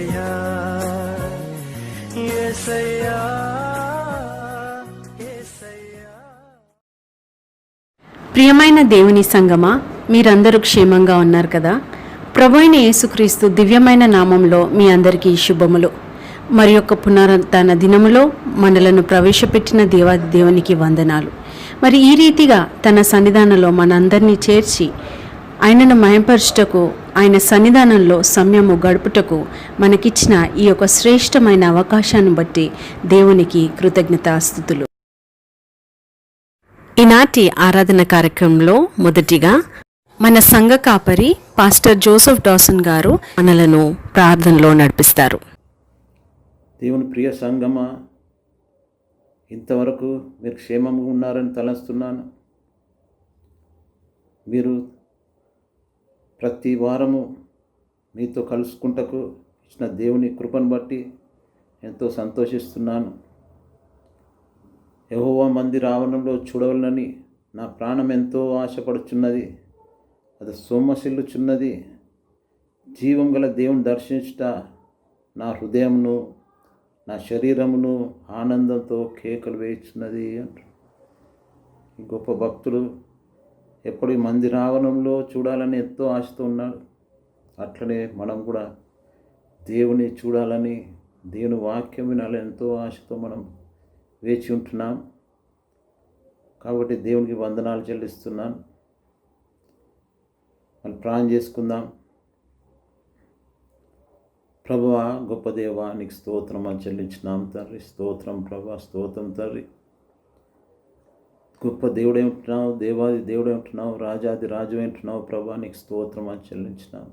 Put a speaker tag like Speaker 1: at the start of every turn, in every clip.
Speaker 1: యేసయ్యా యేసయ్యా యేసయ్యా.
Speaker 2: ప్రియమైన దేవుని సంగమా, మీరందరూ క్షేమంగా ఉన్నారు కదా? ప్రభువైన యేసుక్రీస్తు దివ్యమైన నామంలో మీ అందరికీ శుభములు. మరి యొక్క పునరుత్థాన దినములో మనలను ప్రవేశపెట్టిన దేవాది దేవునికి వందనాలు. మరి ఈ రీతిగా తన సన్నిధానంలో మనందరినీ చేర్చి ఆయనను మహింపరచుటకు, ఆయన సన్నిధానంలో సమయము గడుపుటకు మనకిచ్చిన ఈ యొక్క శ్రేష్టమైన అవకాశాన్ని బట్టి దేవునికి కృతజ్ఞతాస్తుతులు. ఈనాటి ఆరాధన కార్యక్రమంలో మొదటిగా మన సంఘ కాపరి పాస్టర్ జోసెఫ్ డాసన్ గారు మనలను ప్రార్థనలో నడిపిస్తారు.
Speaker 3: దేవుని ప్రియ సంగమా, ఇంతవరకు మీరు క్షేమంగా ఉన్నారని తలస్తున్నాను. మీరు ప్రతి వారము మీతో కలుసుకుంటకు ఇచ్చిన దేవుని కృపను బట్టి ఎంతో సంతోషిస్తున్నాను. యెహోవా మందిర ఆవరణంలో చూడవలనని నా ప్రాణం ఎంతో ఆశపడుచున్నది. అది సొమ్మసిల్లుచున్నది. జీవం గల దేవుని దర్శించుట నా హృదయమును, నా శరీరమును ఆనందంతో కేకలు వేయుచున్నది అంటారు. ఈ గొప్ప భక్తుడు ఎప్పుడు ఈ మందిర ఆవరణంలో చూడాలని ఎంతో ఆశతో ఉన్నాడు. అట్లనే మనం కూడా దేవుని చూడాలని, దేవుని వాక్యం వినాలని ఎంతో ఆశతో మనం వేచి ఉంటున్నాం. కాబట్టి దేవునికి వందనాలు చెల్లిస్తున్నాను. మనం ప్రార్థన చేసుకుందాం. ప్రభువా, గొప్ప దేవా, నీకు స్తోత్రం అని చెల్లించినాం తండ్రి. స్తోత్రం ప్రభా, స్తోత్రం తండ్రి. గొప్ప దేవుడు ఏమంటున్నావు, దేవాది దేవుడు ఏమంటున్నావు, రాజాది రాజు ఏమంటున్నావు ప్రభా, నీకు స్తోత్రం అని చెల్లించినాం.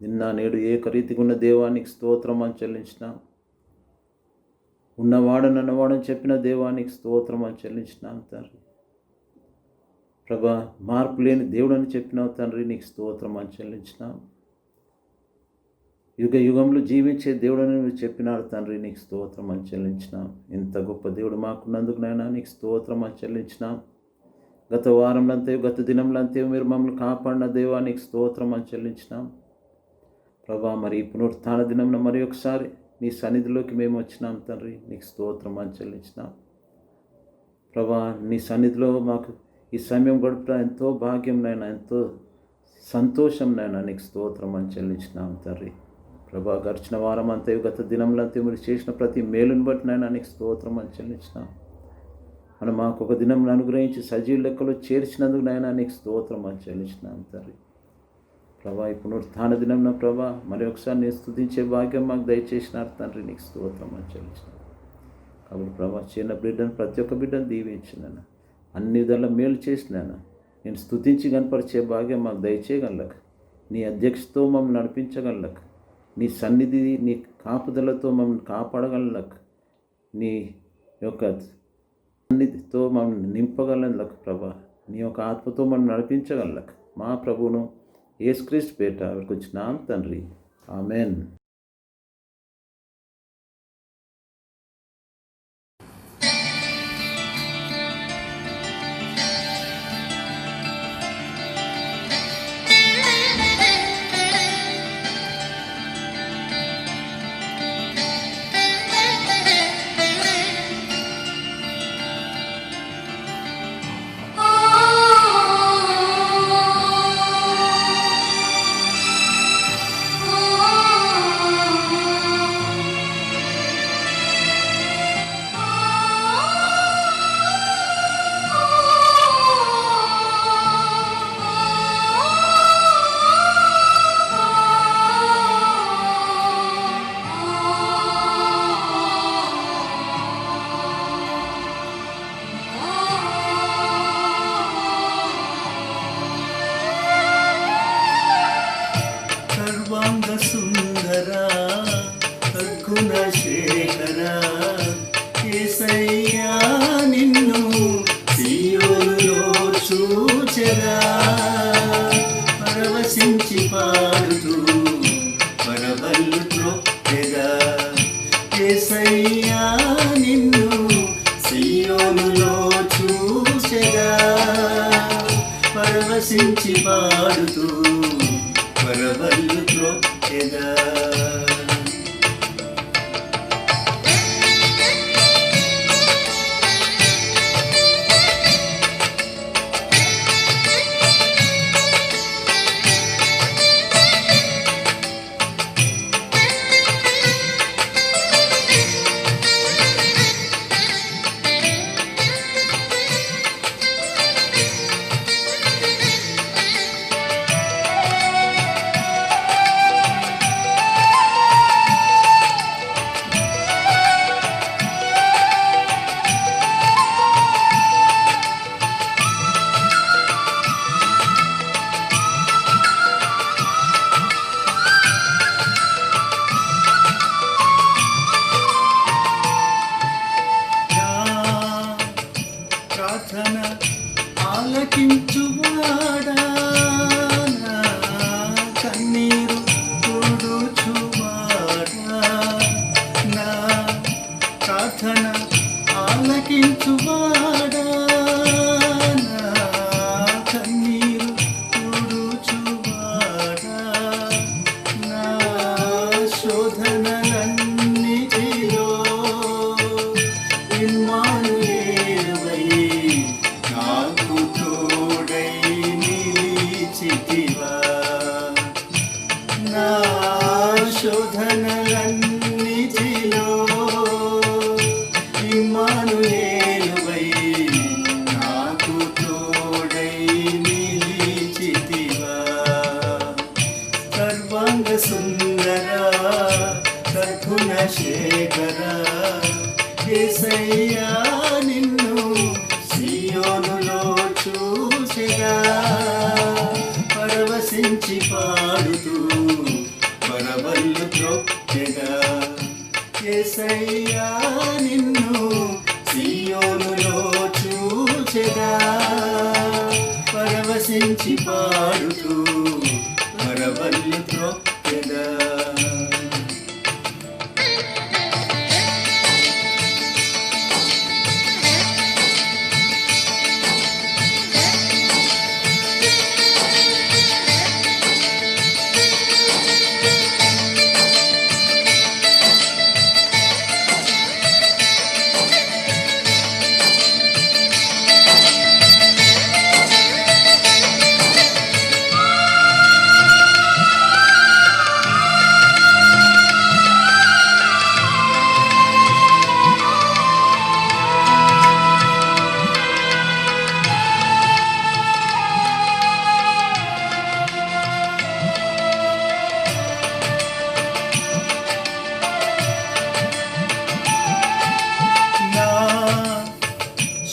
Speaker 3: నిన్న నేడు ఏకరీతిగా ఉన్న దేవా, నీకు స్తోత్రం అని చెల్లించినాం. ఉన్నవాడని అన్నవాడని చెప్పిన దేవా, నీకు స్తోత్రం అని చెల్లించినాం తండ్రి. ప్రభా, మార్పు లేని దేవుడు అని చెప్పినావు తండ్రి, నీకు స్తోత్రం అని చెల్లించినాం. యుగ యుగంలో జీవించే దేవుడని నువ్వు చెప్పినాడు తండ్రి, నీకు స్తోత్రం అని చెల్లించినాం. ఇంత గొప్ప దేవుడు మాకున్నందుకు నైనా నీకు స్తోత్రం అని చెల్లించినాం. గత వారంలంతే, గత దినంలంతే మీరు మమ్మల్ని కాపాడిన దేవా, నీకు స్తోత్రం అని చెల్లించినాం. ప్రభా, మరి ఈ పునరుత్థాన దినంలో మరి ఒకసారి నీ సన్నిధిలోకి మేము వచ్చినాం తండ్రి, నీకు స్తోత్రం అని చెల్లించినాం. ప్రభా, నీ సన్నిధిలో మాకు ఈ సమయం గడుపుట ఎంతో భాగ్యం నైనా, ఎంతో సంతోషం నైనా, నీకు స్తోత్రం అని చెల్లించినాం తండ్రి. ప్రభా, గడిచిన వారం అంతే, గత దినంలంతే మీరు చేసిన ప్రతి మేలుని బట్టి నైనా నీకు స్తోత్రం అని చెల్లించినాం. మనం మాకు ఒక దినం అనుగ్రహించి సజీవ లెక్కలో చేర్చినందుకు నైనా నీకు స్తోత్రం అని చెల్లించినాం తండ్రి. ప్రభా, ఈ పునరుత్థాన దినం ప్రభా మరి ఒకసారి నేను స్తుతించే భాగ్యం మాకు దయచేసినారు తండ్రి, నీకు స్తోత్రం అని చెల్లించినాం. కాబట్టి ప్రభా, చిన్న బిడ్డను, ప్రతి ఒక్క బిడ్డను దీవించినాను, అన్ని విధాల మేలు చేసినాను. నేను స్తుతించి కనపరిచే భాగ్యం మాకు దయచేయగలకు, నీ అధ్యక్షతో మమ్మల్ని నడిపించగలకు, నీ సన్నిధి, నీ కాపుదలతో మమ్మల్ని కాపాడగలకు, నీ యొక్క సన్నిధితో మమ్మల్ని నింపగలకు ప్రభా, నీ యొక్క ఆత్మతో మమ్మల్ని నడిపించగలకు. మా ప్రభువును యేసుక్రీస్తు పేట అవరికి వచ్చినాం తండ్రి, ఆమెన్.
Speaker 1: సుందర సద్గుణ శేఖర యేసయ్యా, నిన్ను సీయోనులో చూచెదా, పరవశించి పాడుతూ పరవళ్ళు త్రొక్కెదా. యేసయ్యా, నిన్ను సీయోనులో చూచెదా, పరవశించి పాడుతూ పరవళ్ళు త్రొక్కెదా. సద్గుణ శేఖర యేసయ్యా నిన్ను సియోనులో చూచెదా పరవశించి పాడుతూ పరవళ్ళు త్రొక్కెదా యేసయ్యా నిన్ను సియోనులో చూచెదా పరవశించి పాడుతూ పరవళ్ళు త్రొక్కెదా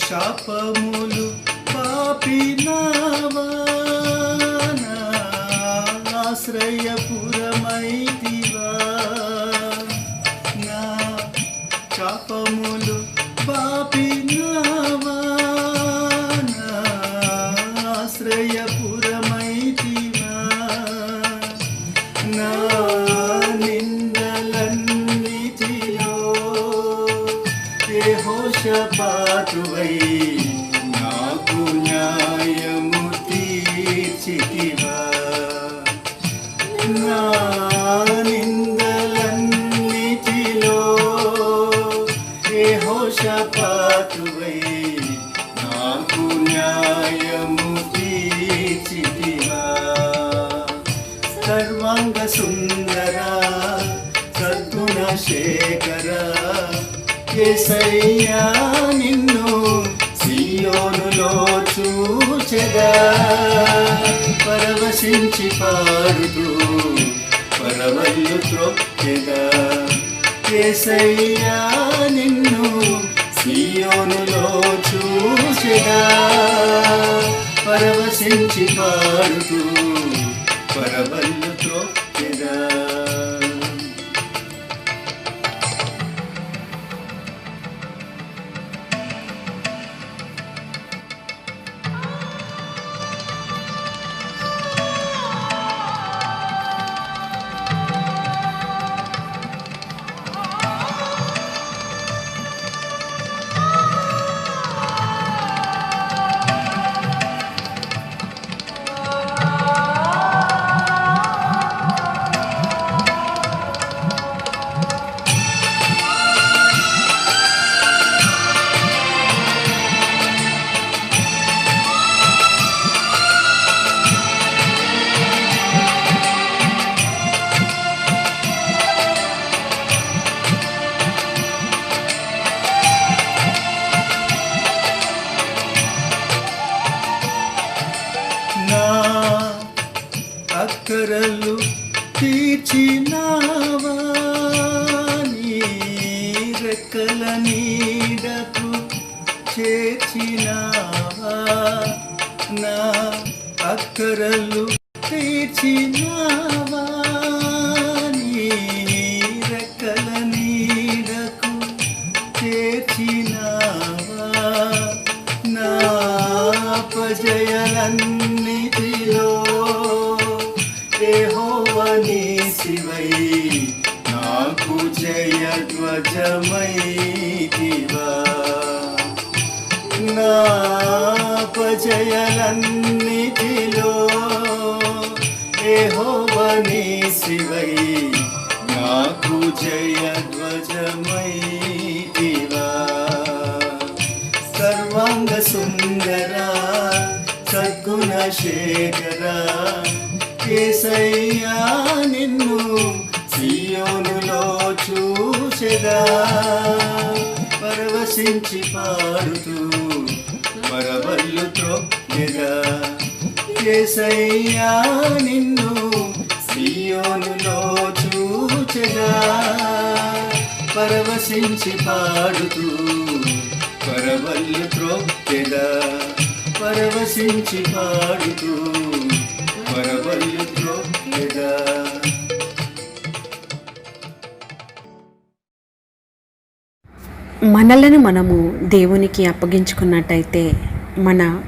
Speaker 1: శాపములు పాపినావా నా ఆశ్రయపురమైతివా నా శాపములు పాపినావా నా ఆశ్రయపురమైతివా నా నిందలన్నిటిలో యెహోషాపాతువై నాకు న్యాయము తీర్చితివా నా నిందలన్నిటిలో యెహోషాపాతువై నాకు న్యాయము తీర్చితివా సర్వాంగ సుందర సద్గుణ శేఖర యేసయ్యా నిన్ను సియోనులో చూచెదా పరవశించి పాడుతూ పరవళ్ళు త్రొక్కెదా యేసయ్యా నిన్ను సియోనులో చూచెదా పరవశించి పాడుతూ పరవళ్ళు త్రొక్కెదా అక్కరలు తీర్చినావా నీ రెక్కల నీడకు చేర్చినావా నా అక్కరలు తీర్చినావా నీ రెక్కల నీడకు చేర్చినావా నా అపజయాలన్నిటిలో యెహోవా నీసివై నాకు జయధ్వజమైతివా నా అపజయాలన్నిటిలో యెహోవా నీసివై నాకు జయధ్వజమైతివా సర్వాంగ సుందర సద్గుణ శేఖర యేసయ్యా నిన్ను సియోనులో చూచెదా పరవశించి పాడుతూ పరవళ్ళు త్రొక్కెదా యేసయ్యా నిన్ను సియోనులో చూచెదా పరవశించి పాడుతూ పరవళ్ళు త్రొక్కెదా పరవశించి పాడుతూ పరవళ్ళు త్రొక్కెదా.
Speaker 2: మనలను మనము దేవునికి అప్పగించుకున్నట్టయితే మన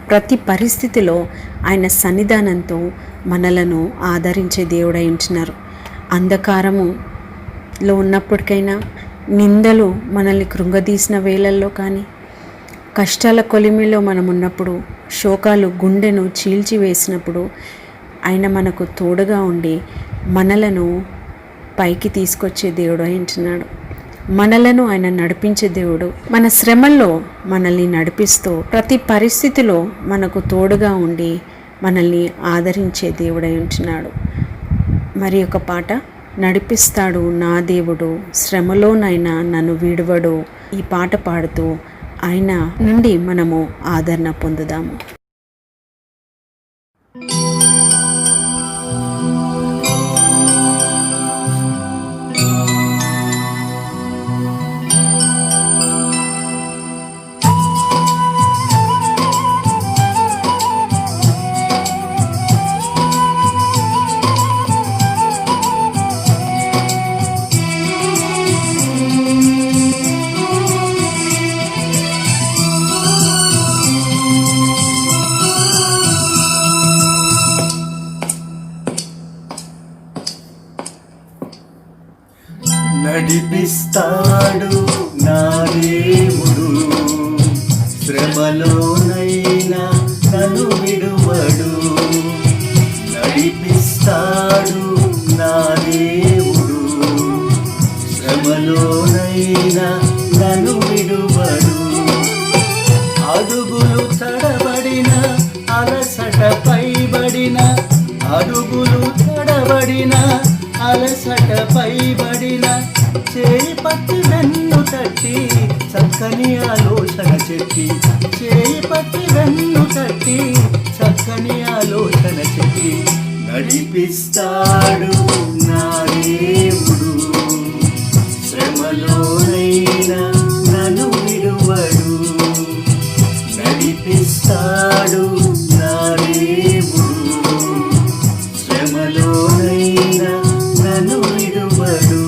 Speaker 2: ప్రతి పరిస్థితిలో ఆయన సన్నిధానంతో మనలను ఆదరించే దేవుడై ఉంటున్నారు. అంధకారములో ఉన్నప్పటికైనా, నిందలు మనల్ని కృంగదీసిన వేళల్లో కానీ, కష్టాల కొలిమిలో మనం ఉన్నప్పుడు, శోకాలు గుండెను చీల్చివేసినప్పుడు ఆయన మనకు తోడుగా ఉండి మనలను పైకి తీసుకొచ్చే దేవుడు అయి ఉంటున్నాడు. మనలను ఆయన నడిపించే దేవుడు. మన శ్రమల్లో మనల్ని నడిపిస్తూ ప్రతి పరిస్థితిలో మనకు తోడుగా ఉండి మనల్ని ఆదరించే దేవుడై ఉంటున్నాడు. మరి ఒక పాట, నడిపిస్తాడు నా దేవుడు శ్రమలోనైనా నన్ను విడువడు, ఈ పాట పాడుతూ ఆయన నుండి మనము ఆదరణ పొందుదాము.
Speaker 1: నడిపిస్తాడు నా దేవుడు శ్రమలోనైనా నన్ను విడువడు. నడిపిస్తాడు నా దేవుడు శ్రమలోనైనా నన్ను విడువడు. అడుగులు తడబడిన అలసట పైబడిన, అడుగులు తడబడిన అలసట పైబడిన, చేయి పట్టి వెన్ను తట్టి చక్కని ఆలోచన చెప్పి, చేయి పట్టి వెన్ను తట్టి చక్కని ఆలోచన చెప్పి, నడిపిస్తాడు నా దేవుడు శ్రమలోనైనా నన్ను విడువడు. నడిపిస్తాడు నా దేవుడు శ్రమలోనైనా నన్ను విడువడు.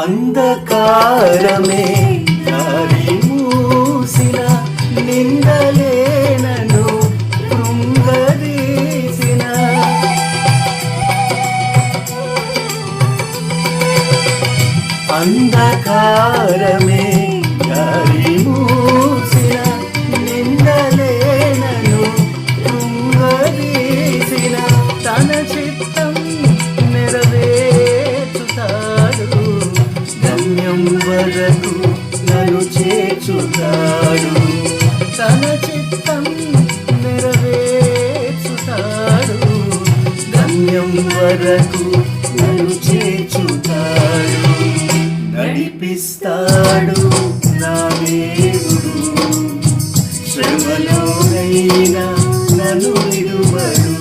Speaker 1: అంధకారమే దారి మూసిన, నిందలేనను కృంగదీసిన, అంధకారమే దారి మూసిన, నిందలేనను కృంగదీసిన, తన చిత్తం నెరవేర్చుతాడు, గమ్యం వరకు నన్ను చేర్చుతాడు. తన చిత్తం నెరవేర్చుతాడు, గమ్యం వరకు నన్ను చేర్చుతాడు. నడిపిస్తాడు నా దేవుడు శ్రమలోనైనా నన్ను విడువడు.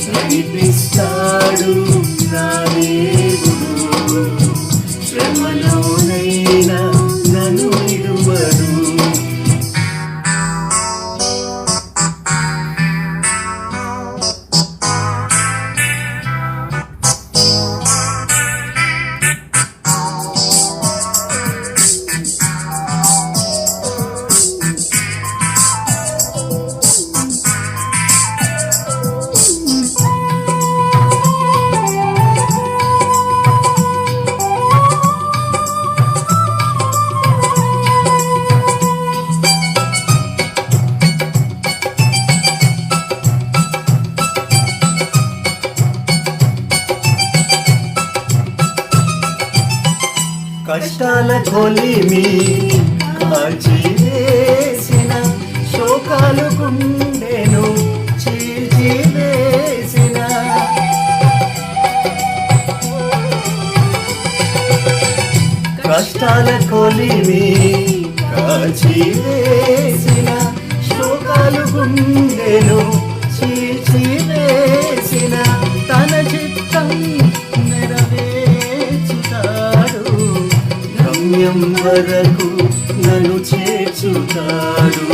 Speaker 1: నడిపిస్తాడు నా దేవుడు శ్రమలోనైనా నన్ను విడువడు. కష్టాల కొలిమి కాల్చివేసిన, శోకాలు గుండెను చీల్చివేసిన, కష్టాల కొలిమి కాల్చివేసిన, శోకాలు గుండెను చీల్చివేసిన, తన చిత్తం నెరవేర్చుతాడు, గమ్యం వరకు నన్ను చేర్చుతాడు,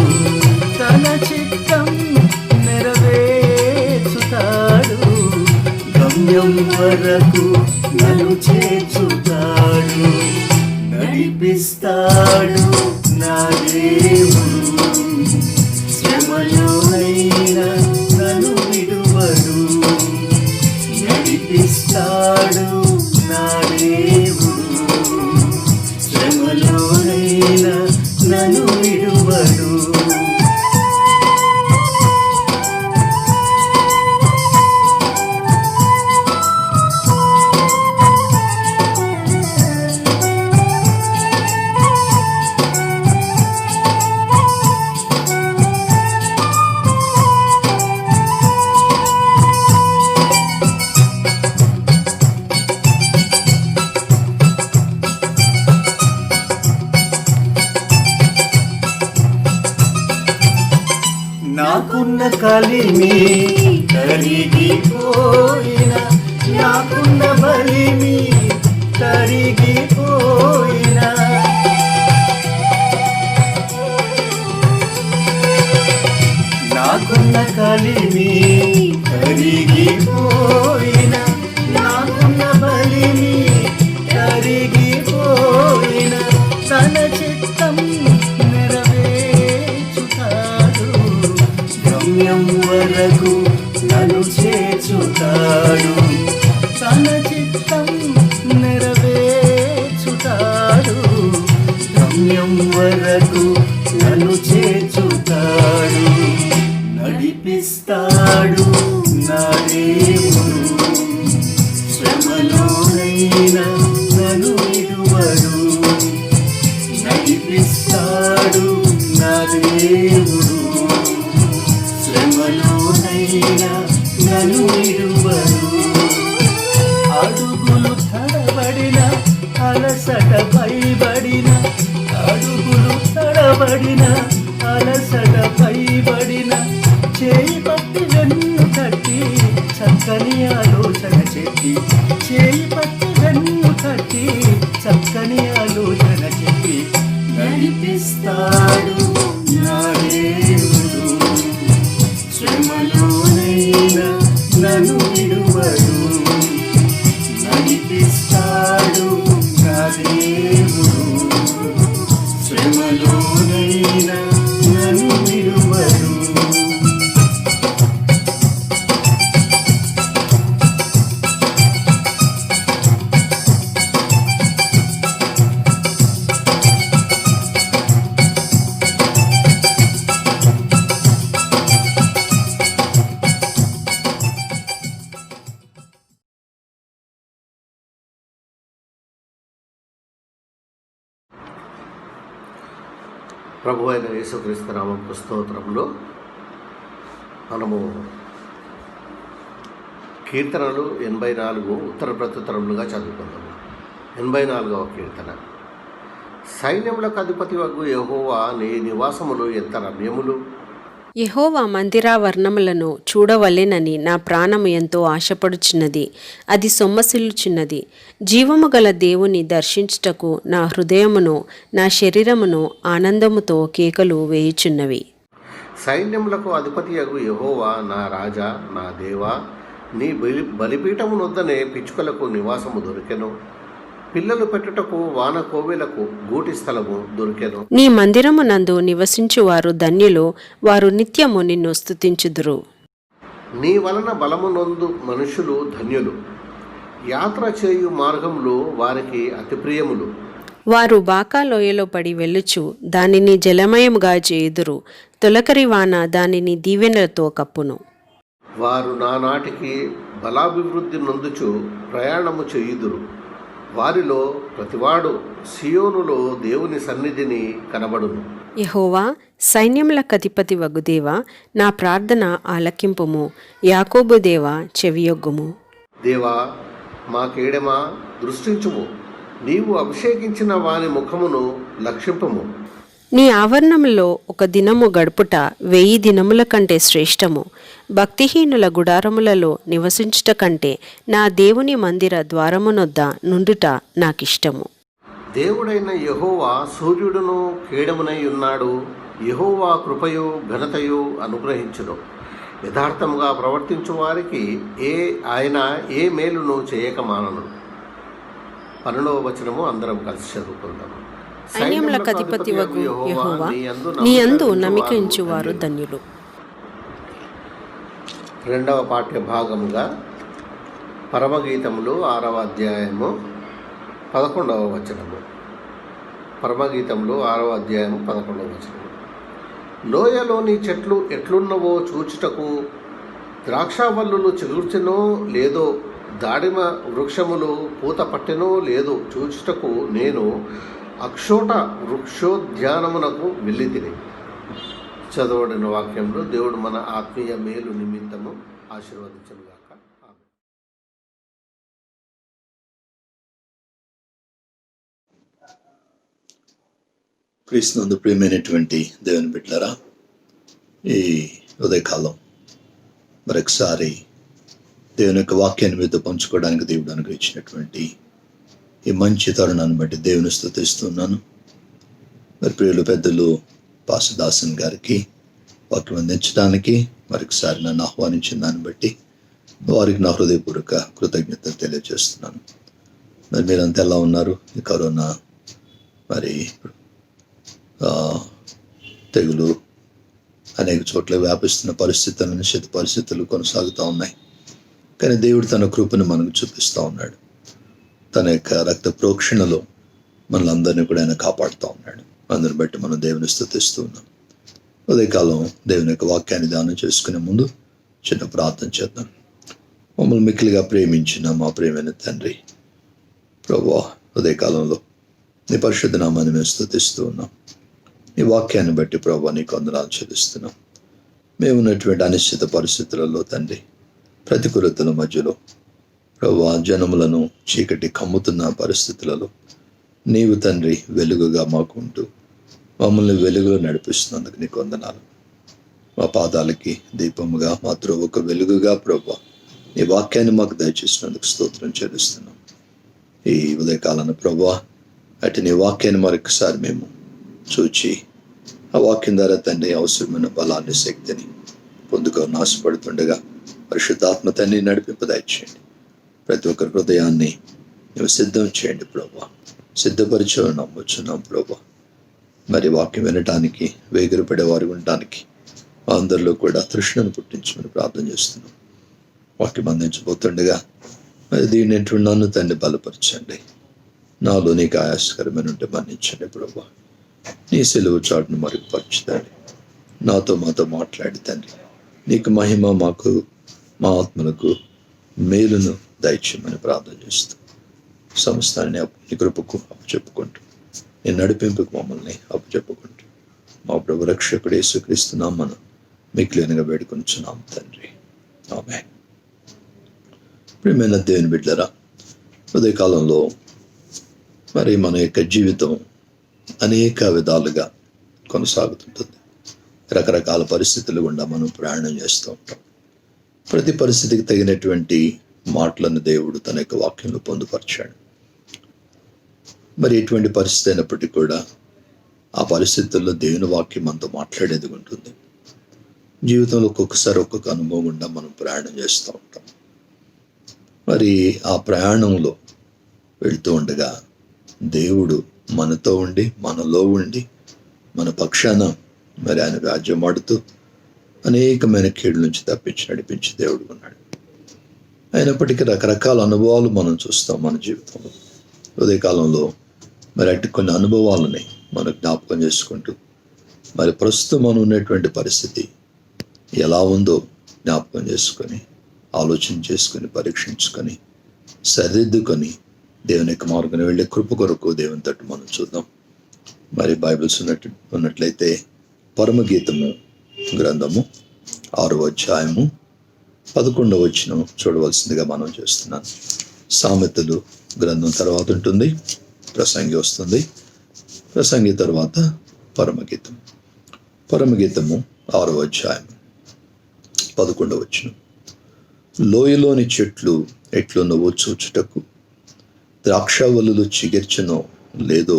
Speaker 1: తన చిత్తం నెరవేర్చుతాడు, గమ్యం వరకు నన్ను చేర్చుతాడు, నడిపిస్తాడు నా దేవుడు, శ్రమలోనైనా నన్ను విడువడు, నడిపిస్తాడు నా దేవుడు, శ్రమలోనైనా నన్ను విడువడు. నాకున్న కలిమి కరిగిపోయిన, నాకున్న బలిమి కరిగిపోయిన, నాకున్న కలిమి కరిగిపోయిన, నాకున్న బలిమి కరిగిపోయిన, తన చిత్తం నెరవేర్చుతాడు, గమ్యం వరకు నన్ను చేర్చుతాడు, తన చిత్తం నెరవేర్చుతాడు, గమ్యం వరకు నన్ను చేర్చుతాడు, నడిపిస్తాడు నా దేవుడు, శ్రమలోనైనా నన్ను విడువడు, నడిపిస్తాడు నా దేవుడు, శ్రమలోనైనా నన్ను విడువడు, అడుగులు తడబడిన, అలసట భయపడిన, అడుగులు తడబడిన, అలసట భయపడిన, చేయి పట్టి వెన్ను తట్టి చక్కని ఆలోచన చెప్పి, చేయి పట్టి వెన్ను తట్టి చక్కని ఆలోచన చెప్పి, నడిపిస్తాడు నా దేవుడు, శ్రమలోనైనా నన్ను విడువడు, నడిపిస్తాడు నా దేవుడు, శ్రమలోనైనా నన్ను విడువడు.
Speaker 4: ప్రభు అయిన యేసుక్రీస్తు నామం స్తోత్రంలో మనము కీర్తనలు 84 ఉత్తర ప్రత్యుత్తరములుగా చదువుకుందాము. 84వ కీర్తన. సైన్యములకు అధిపతి వగు యెహోవా నీ నివాసములు ఎంత రమ్యములు.
Speaker 2: యెహోవా మందిరావర్ణములను చూడవలెనని నా ప్రాణము ఎంతో ఆశపడుచున్నది, అది సొమ్మసిల్లుచున్నది. జీవము గల దేవుని దర్శించుటకు నా హృదయమును నా శరీరమును ఆనందముతో కేకలు వేయుచున్నవి.
Speaker 4: సైన్యములకు అధిపతియగు యెహోవా నా రాజా నా దేవా, నీ బలిపీఠమునొద్దనే పిచ్చుకలకు నివాసము దొరికెను, పిల్లలు పెట్టుటకు వాన కోవెలకు గూటి స్థలము దొరికెను.
Speaker 2: నీ మందిరమునందు నివసించువారు ధన్యులు, వారు నిత్యము నిన్ను స్తుతించుదురు.
Speaker 4: నీ వలన బలము నొందు మనుషులు ధన్యులు, యాత్ర చేయు మార్గములు వారికి అతి ప్రియములు.
Speaker 2: వారు బాకాలోయలో పడి వెళ్ళుచు దానిని జలమయముగా చేయుదురు, తొలకరి వాన దానిని దీవెనలతో కప్పును.
Speaker 4: వారు నానాటికి బలాభివృద్ధి నొందుచు ప్రయాణము చేయుదురు, వారిలో ప్రతివాడు సియోనులో దేవుని సన్నిధిని కనబడును.
Speaker 2: యెహోవా సైన్యములకధిపతి వగుదేవా, నా ప్రార్థన ఆలకింపుము. యాకోబు దేవా, చెవియొగ్గుము.
Speaker 4: దేవా, మా కేడెమా దృష్టించుము. నీవు అభిషేకించిన వాని ముఖమును లక్షింపము.
Speaker 2: నీ ఆవరణంలో ఒక దినము గడుపుట 1000 దినముల కంటే శ్రేష్టము. భక్తిహీనుల గుడారములలో నివసించుట కంటే నా దేవుని మందిర ద్వారమునొద్ద నుండుట నాకిష్టము.
Speaker 4: దేవుడైన యెహోవా సూర్యుడును కేడమునై ఉన్నాడు. యెహోవా కృపయు ఘనతయు అనుగ్రహించును. యథార్థముగా ప్రవర్తించు వారికి ఆయన ఏ మేలును చేయక మానను. 12వ వచనము అందరం కలిసి చదువుకుందాం.
Speaker 2: సైన్యములకు అధిపతి వగు యెహోవా, నీ యందు నమ్మికించువారు ధన్యులు.
Speaker 4: రెండవ పాఠ్య భాగముగా పరమగీతములు 6వ అధ్యాయము 11వ వచనము. పరమగీతములు 6వ అధ్యాయము 11వ వచనము. లోయలోని చెట్లు ఎట్లున్నవో చూచుటకు, ద్రాక్షావల్లులు చిగుర్చెనో లేదో, దాడిమ వృక్షములు పూత పట్టెనో లేదో చూచుటకు నేను అక్షోట వృక్షోద్యానమునకు వెళ్ళితిని. చదవబడిన వాక్యంలో దేవుడు మన ఆత్మీయ మేలు నిమిత్తము ఆశీర్వదించుగాక. ఆమేన్.
Speaker 5: క్రీస్తునందు ప్రియమైనటువంటి దేవుని బిడ్డలారా, ఈ ఉదయకాలం మరొకసారి దేవుని యొక్క వాక్యాన్ని మీతో పంచుకోవడానికి దేవుడు అనుగ్రహించినటువంటి ఈ మంచి తరుణాన్ని బట్టి దేవుని స్తుతిస్తున్నాను. మరి ప్రియులు పెద్దలు పాసుదాసన్ గారికి వాక్యం అందించడానికి మరొకసారి నన్ను ఆహ్వానించిన దాన్ని బట్టి వారికి నా హృదయపూర్వక కృతజ్ఞతలు తెలియజేస్తున్నాను. మరి మీరంతా ఎలా ఉన్నారు? ఈ కరోనా మరి తెగులు అనేక చోట్ల వ్యాపిస్తున్న పరిస్థితులు, నిశ్చిత పరిస్థితులు కొనసాగుతూ ఉన్నాయి. కానీ దేవుడు తన కృపను మనకు చూపిస్తూ ఉన్నాడు. తన యొక్క రక్త ప్రోక్షణలో మనలందరినీ కూడా ఆయన కాపాడుతూ ఉన్నాడు. అందరిని బట్టి మనం దేవుని స్తుతిస్తూ ఉన్నాం. ఉదయకాలం దేవుని యొక్క వాక్యాన్ని ధ్యానం చేసుకునే ముందు చిన్న ప్రార్థన చేద్దాం. మమ్మల్ని మిక్కిలిగా ప్రేమించిన మా ప్రేమైన తండ్రి, ప్రభువా, ఉదయకాలంలో నీ పరిశుద్ధ నామాన్ని మేము స్తుతిస్తూ ఉన్నాం. నీ వాక్యాన్ని బట్టి ప్రభువా నీకు వందనాలు చెల్లిస్తున్నాం. మేము ఉన్నటువంటి అనిశ్చిత పరిస్థితులలో తండ్రి, ప్రతికూలతల మధ్యలో ప్రభువా, జనములను చీకటి కమ్ముతున్న పరిస్థితులలో నీవు తండ్రి వెలుగుగా మాకు ఉంటూ మమ్మల్ని వెలుగులో నడిపిస్తున్నందుకు నీకు వందనాలు. మా పాదాలకి దీపముగా, మా త్రోవకు వెలుగుగా ప్రభువా నీ వాక్యాన్ని మాకు దయచేసినందుకు స్తోత్రం చెల్లిస్తున్నాం. ఈ ఉదయకాలాన ప్రభువా అటు నీ వాక్యాన్ని మరొకసారి మేము చూచి ఆ వాక్యం ద్వారా తండ్రి అవసరమైన బలాన్ని, శక్తిని పొందుకొని ఆశపడుతుండగా పరిశుద్ధాత్మ తండ్రి నడిపింపు దయచేయండి. ప్రతి ఒక్కరి హృదయాన్ని నువ్వు సిద్ధం చేయండి ప్రభువా. సిద్ధపరిచేవారు నమ్మొచ్చున్నాం ప్రభువా. మరి వాక్యం వినటానికి వేగిరపడే వారు ఉండటానికి మా అందరిలో కూడా తృష్ణను పుట్టించమని ప్రార్థన చేస్తున్నాం. వాక్యం అందించబోతుండగా మరి దీన్ని నన్ను తండ్రి బలపరచండి. నాలో నీకు ఆయాసకరమైన ఉంటే మన్నించండి ప్రభువా. నీ సెలవు చాటును మరుగుపరచుతండి. నాతో మాతో మాట్లాడి తండ్రి నీకు మహిమ, మాకు మా ఆత్మలకు మేలును దయచేయమని ప్రార్థన చేస్తూ సమస్తాన్ని నీ కృపకు అప్పచెప్పుకుంటూ నీ నడిపింపుకు మమ్మల్ని అప్పచెప్పుకుంటూ మా ప్రభు రక్షకుడు యేసుక్రీస్తు నామమున మిక్కిలిగా వేడుకొంచున్నాం తండ్రి. ఆమేన్. ప్రియమైన దేవుని బిడ్డలారా, ఉదయకాలంలో మరి మన యొక్క జీవితం అనేక విధాలుగా కొనసాగుతుంటుంది. రకరకాల పరిస్థితులు గుండా మనం ప్రయాణం చేస్తూ ఉంటాం. ప్రతి పరిస్థితికి తగినటువంటి మాటలను దేవుడు తన యొక్క వాక్యంలో పొందుపరిచాడు. మరి ఎటువంటి పరిస్థితి అయినప్పటికీ కూడా ఆ పరిస్థితుల్లో దేవుని వాక్యం మనతో మాట్లాడేది ఉంటుంది. జీవితంలో ఒక్కొక్కసారి ఒక్కొక్క అనుభవం గుండా మనం ప్రయాణం చేస్తూ ఉంటాం. మరి ఆ ప్రయాణంలో వెళ్తూ ఉండగా దేవుడు మనతో ఉండి, మనలో ఉండి, మన పక్షాన మరి ఆయన రాజ్యం ఆడుతూ అనేకమైన కీడు నుంచి తప్పించి నడిపించి దేవుడు ఉన్నాడు. అయినప్పటికీ రకరకాల అనుభవాలు మనం చూస్తాం మన జీవితంలో. ఉదయకాలంలో మరి అటు కొన్ని అనుభవాలని మనం జ్ఞాపకం చేసుకుంటూ మరి ప్రస్తుతం మనం ఉన్నటువంటి పరిస్థితి ఎలా ఉందో జ్ఞాపకం చేసుకొని, ఆలోచన చేసుకొని, పరీక్షించుకొని, సరిదిద్దుకొని దేవుని యొక్క మార్గం వెళ్ళే కృప కొరకు దేవుని తట్టు మనం చూద్దాం. మరి బైబిల్స్ ఉన్నట్లయితే పరమగీతము గ్రంథము 6వ అధ్యాయము 11వ వచనం చూడవలసిందిగా మనం చేస్తున్నాను. సామెతలు గ్రంథం తర్వాత ఉంటుంది, ప్రసంగి వస్తుంది, ప్రసంగి తర్వాత పరమగీతం. పరమగీతము 6వ అధ్యాయం 11వ వచనం. లోయలోని చెట్లు ఎట్లున్నవో చూచుటకు, ద్రాక్షవల్లులు చిగిర్చనో లేదో,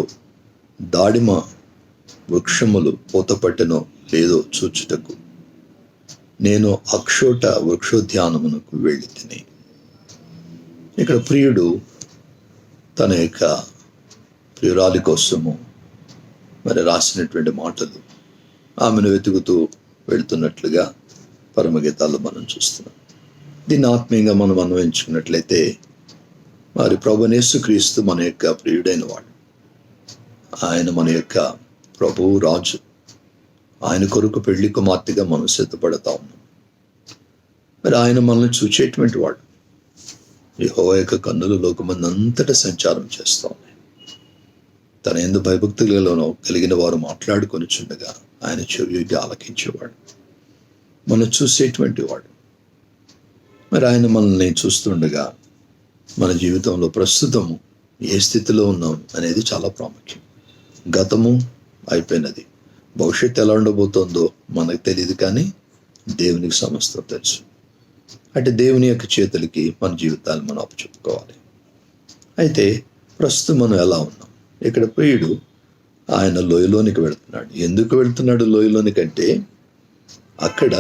Speaker 5: దాడిమ వృక్షములు పూతపట్టెనో లేదో చూచుటకు నేను అక్షోట వృక్షోద్యానమునకు వెళ్ళి తిని. ఇక్కడ ప్రియుడు తన యొక్క ప్రియురాలి కోసము మరి రాసినటువంటి మాటలు ఆమెను వెతుకుతూ వెళుతున్నట్లుగా పరమగీతాల్లో మనం చూస్తున్నాం. దీన్ని ఆత్మీయంగా మనం అన్వయించుకున్నట్లయితే మరి ప్రభువైన యేసుక్రీస్తు మన యొక్క ప్రియుడైన వాడు. ఆయన మన యొక్క ప్రభువు, రాజు. ఆయన కొరకు పెళ్లి కుమార్తెగా మనం సిద్ధపడతా ఉన్నాం. మరి ఆయన మనల్ని చూచేటువంటి వాడు. యెహోవా యొక్క కన్నులు లోకమందంతటా సంచారం చేస్తూ ఉన్నాయి. తన యందు భయభక్తులలో కలిగిన వారు మాట్లాడుకొని చుండగా ఆయన చెవిగా ఆలకించేవాడు, మనం చూసేటువంటి వాడు. మరి ఆయన మనల్ని చూస్తుండగా మన జీవితంలో ప్రస్తుతము ఏ స్థితిలో ఉన్నాం అనేది చాలా ప్రాముఖ్యం. గతము అయిపోయినది, భవిష్యత్తు ఎలా ఉండబోతోందో మనకు తెలియదు, కానీ దేవునికి సమస్తం తెలుసు. అంటే దేవుని యొక్క చేతులకి మన జీవితాలు మనం అప్పచెప్పుకోవాలి. అయితే ప్రస్తుతం మనం ఎలా ఉన్నాం? ఇక్కడ ప్రియుడు ఆయన లోయలోనికి వెళుతున్నాడు. ఎందుకు వెళుతున్నాడు లోయలోనికి అంటే, అక్కడ